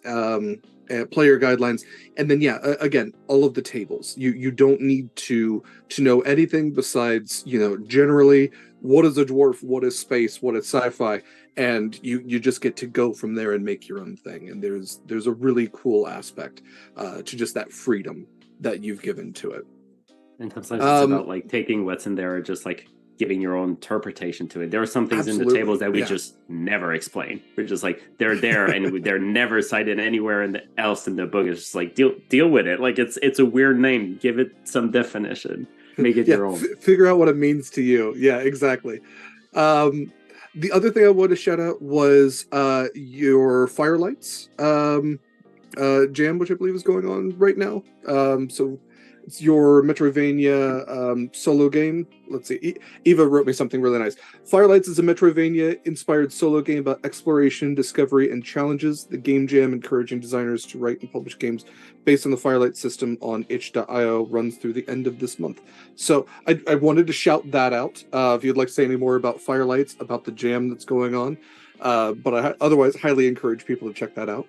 A: player guidelines, and then again, all of the tables. You don't need to know anything besides generally what is a dwarf, what is space, what is sci-fi, and you just get to go from there and make your own thing. And there's a really cool aspect to just that freedom that you've given to it.
B: And sometimes it's about like taking what's in there and just like giving your own interpretation to it. There are some things in the tables that we just never explain. We're just like, they're there and they're never cited anywhere else in the book. It's just like, deal with it. Like it's a weird name. Give it some definition. Make it your own.
A: Figure out what it means to you. Yeah, exactly. The other thing I wanted to shout out was your Firelights jam, which I believe is going on right now. So it's your Metroidvania solo game. Let's see. Eva wrote me something really nice. Firelights is a Metroidvania-inspired solo game about exploration, discovery, and challenges. The game jam, encouraging designers to write and publish games based on the Firelight system on itch.io, runs through the end of this month. So I wanted to shout that out. If you'd like to say any more about Firelights, about the jam that's going on. But I otherwise highly encourage people to check that out.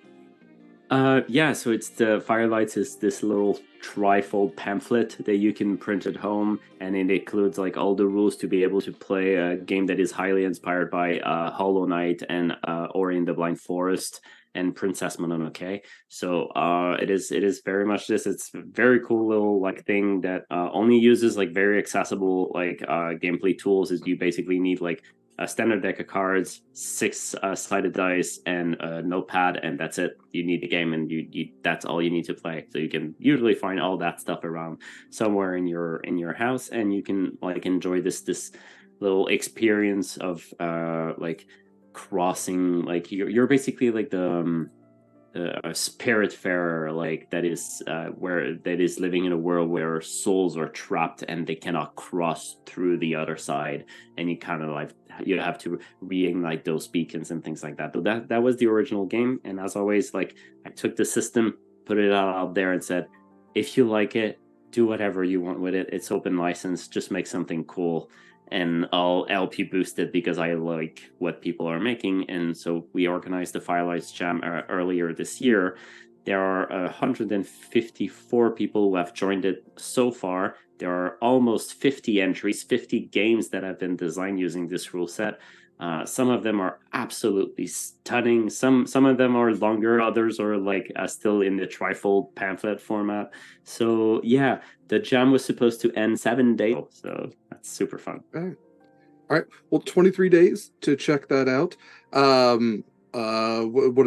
B: Yeah, so it's the Firelights is this little trifold pamphlet that you can print at home, and it includes like all the rules to be able to play a game that is highly inspired by Hollow Knight and Ori and the Blind Forest and Princess Mononoke. So it is very much this. It's a very cool little like thing that only uses like very accessible like gameplay tools. Is you basically need like a standard deck of cards, 6-sided dice, and a notepad, and that's it. You need the game, and you that's all you need to play. So you can usually find all that stuff around somewhere in your house, and you can like enjoy this little experience of like crossing. Like you're basically like the a spirit farer like that is living in a world where souls are trapped and they cannot cross through the other side, and you kind of like you have to reignite those beacons and things like that. But that was the original game, and as always, like I took the system, put it out there, and said, if you like it, do whatever you want with it. It's open license, just make something cool, and I'll help you boost it because I like what people are making. And so we organized the Firelights Jam earlier this year. There are 154 people who have joined it so far. There are almost 50 entries, 50 games that have been designed using this rule set. Some of them are absolutely stunning. Some of them are longer. Others are like still in the trifold pamphlet format. So yeah, the jam was supposed to end 7 days. So that's super fun.
A: All right. Well, 23 days to check that out. What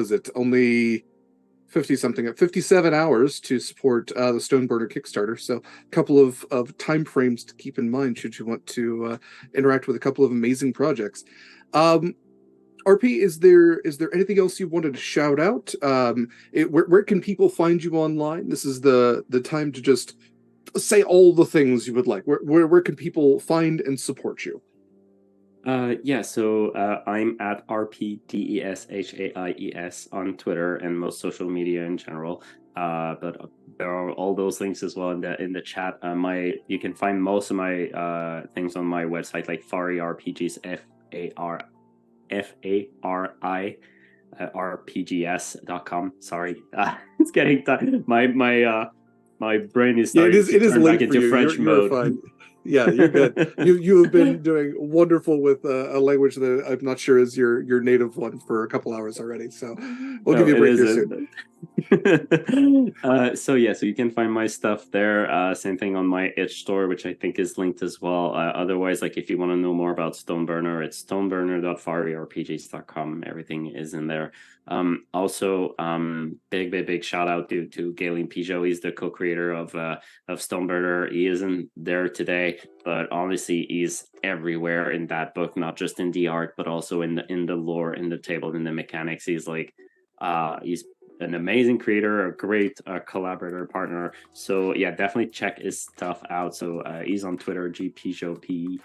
A: is it? Only 57 hours to support the Stoneburner Kickstarter. So a couple of time frames to keep in mind should you want to interact with a couple of amazing projects. RP, is there anything else you wanted to shout out? Where can people find you online? This is the time to just say all the things you would like. Where can people find and support you?
B: Yeah, so I'm at RPDESHAIES on Twitter and most social media in general. But there are all those links as well in the chat. You can find most of my things on my website, like Fari RPGs, FARI RPGS.com. Sorry, it's getting time. My brain is starting to turn back into French mode.
A: You're fine. Yeah, you're good. You have been doing wonderful with a language that I'm not sure is your native one for a couple hours already. So we'll give you a break here soon.
B: So you can find my stuff there. Same thing on my itch store, which I think is linked as well. Otherwise, like if you want to know more about Stoneburner, it's stoneburner.farirpgs.com. Everything is in there. Also, big shout out to Galen Pigeot. He's the co-creator of Stoneburner. He isn't there today, but honestly, he's everywhere in that book, not just in the art, but also in the lore, in the table, in the mechanics. He's like, he's an amazing creator, a great collaborator, partner. So yeah, definitely check his stuff out. So he's on Twitter, GPigeot,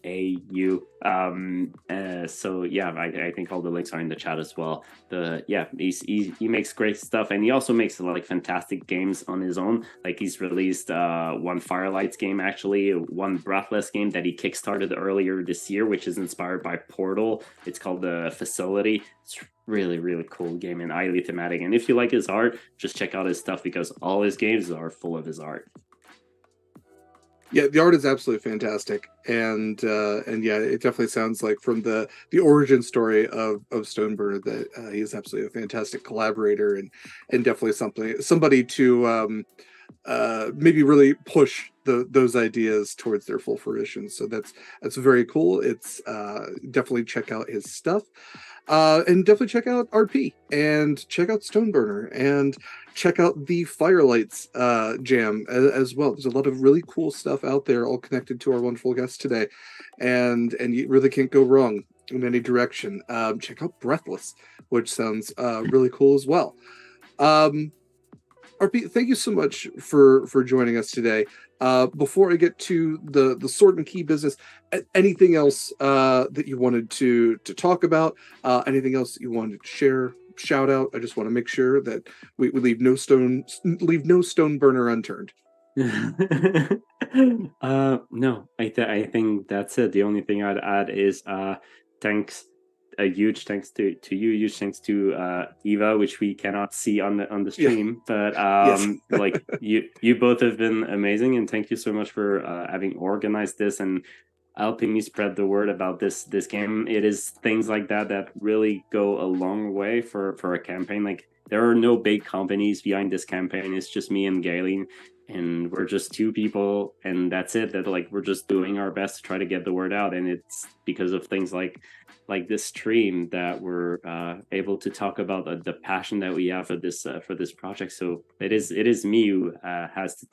B: PJEAU. So yeah, I think all the links are in the chat as well. He makes great stuff, and he also makes like fantastic games on his own. Like he's released one Firelights game, actually, one Breathless game that he kickstarted earlier this year, which is inspired by Portal. It's called The Facility. It's really cool game and highly thematic. And if you like his art, just check out his stuff because all his games are full of his art.
A: Yeah, the art is absolutely fantastic, and yeah, it definitely sounds like from the origin story of Stoneburner that he is absolutely a fantastic collaborator and definitely somebody to maybe really push those ideas towards their full fruition. So that's very cool. It's definitely check out his stuff. And definitely check out RP and check out Stoneburner and check out the Firelights jam as well. There's a lot of really cool stuff out there, all connected to our wonderful guests today, and you really can't go wrong in any direction. Check out Breathless, which sounds really cool as well. RP, thank you so much for joining us today. Before I get to the sword and key business, anything else that you wanted to talk about? Anything else that you wanted to share? Shout out. I just want to make sure that we leave no stone burner unturned.
B: No, I think that's it. The only thing I'd add is thanks, a huge thanks to you, huge thanks to Eva, which we cannot see on the stream, but
A: Yes.
B: like you both have been amazing, and thank you so much for having organized this and helping me spread the word about this game. It is things like that that really go a long way for a campaign. Like, there are no big companies behind this campaign. It's just me and Galen, and we're just two people, and that's it. That, like, we're just doing our best to try to get the word out, and it's because of things like this stream that we're able to talk about the passion that we have for this project. So it is me who has to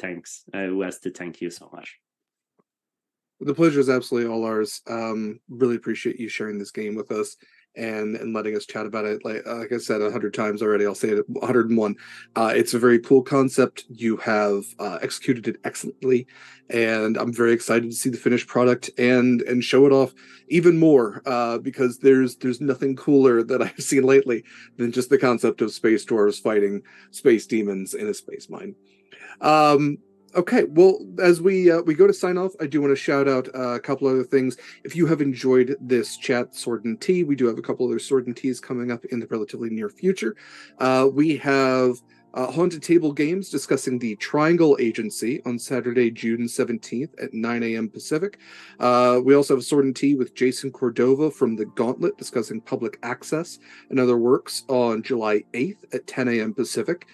B: thank you so much.
A: The pleasure is absolutely all ours. Really appreciate you sharing this game with us and letting us chat about it. Like I said 100 times already, I'll say it 101. It's a very cool concept. You have executed it excellently, and I'm very excited to see the finished product and show it off even more. Because there's nothing cooler that I've seen lately than just the concept of space dwarves fighting space demons in a space mine. Okay, well, as we go to sign off, I do want to shout out a couple other things. If you have enjoyed this chat, Sword and Tea, we do have a couple other Sword and Teas coming up in the relatively near future. We have Haunted Table Games discussing the Triangle Agency on Saturday, June 17th at 9 a.m. Pacific. We also have Sword and Tea with Jason Cordova from The Gauntlet discussing public access and other works on July 8th at 10 a.m. Pacific.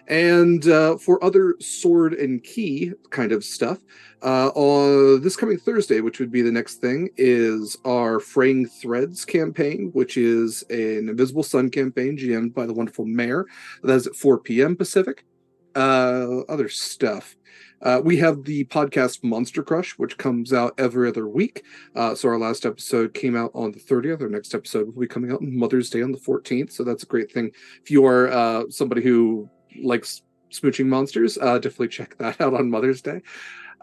A: And for other sword and key kind of stuff, on this coming Thursday, which would be the next thing, is our Fraying Threads campaign, which is an Invisible Sun campaign GM'd by the wonderful Mayor. That is at 4 p.m. Pacific. Other stuff. We have the podcast Monster Crush, which comes out every other week. So our last episode came out on the 30th. Our next episode will be coming out on Mother's Day on the 14th. So that's a great thing. If you are somebody who likes smooching monsters, definitely check that out on Mother's Day.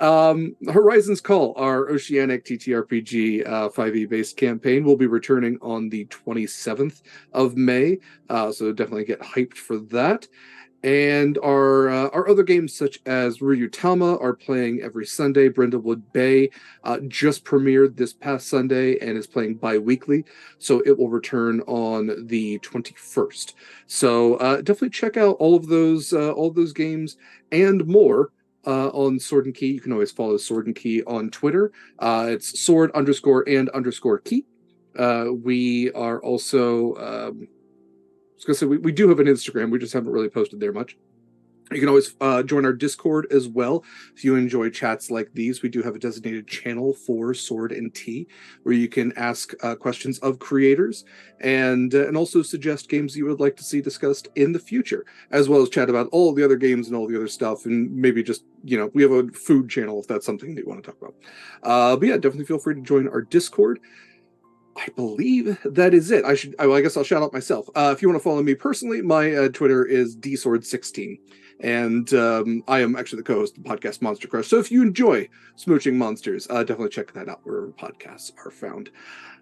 A: Horizon's Call, our Oceanic TTRPG 5e based campaign, will be returning on the 27th of May. So definitely get hyped for that. And our other games, such as Ryutama, are playing every Sunday. Brindlewood Bay just premiered this past Sunday and is playing bi-weekly, so it will return on the 21st. So definitely check out all of those games and more on Sword and Key. You can always follow Sword and Key on Twitter. It's sword_and_key. We are also... I was going to say, we do have an Instagram. We just haven't really posted there much. You can always join our Discord as well. If you enjoy chats like these, we do have a designated channel for Sword and Tea, where you can ask questions of creators and also suggest games you would like to see discussed in the future, as well as chat about all the other games and all the other stuff, and maybe just, we have a food channel if that's something that you want to talk about. But yeah, definitely feel free to join our Discord. I believe that is it. I guess I'll shout out myself. If you want to follow me personally, my Twitter is dsword16. And I am actually the co-host of the podcast Monster Crush. So if you enjoy smooching monsters, definitely check that out wherever podcasts are found.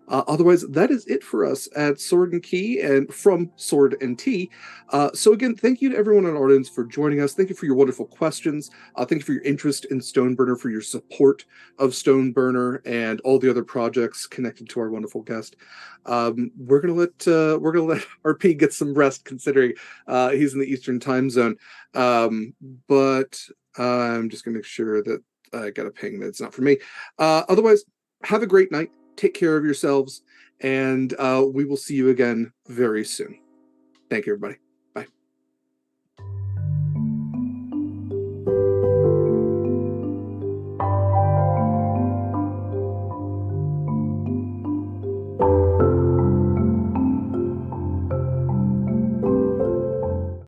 A: Otherwise, that is it for us at Sword and Key and from Sword and Tea. So again, thank you to everyone in our audience for joining us. Thank you for your wonderful questions. Thank you for your interest in Stoneburner, for your support of Stoneburner and all the other projects connected to our wonderful guest. We're gonna let RP get some rest, considering he's in the Eastern time zone. But I'm just gonna make sure that I got a ping that it's not for me. Otherwise, have a great night. Take care of yourselves, and we will see you again very soon. Thank you, everybody.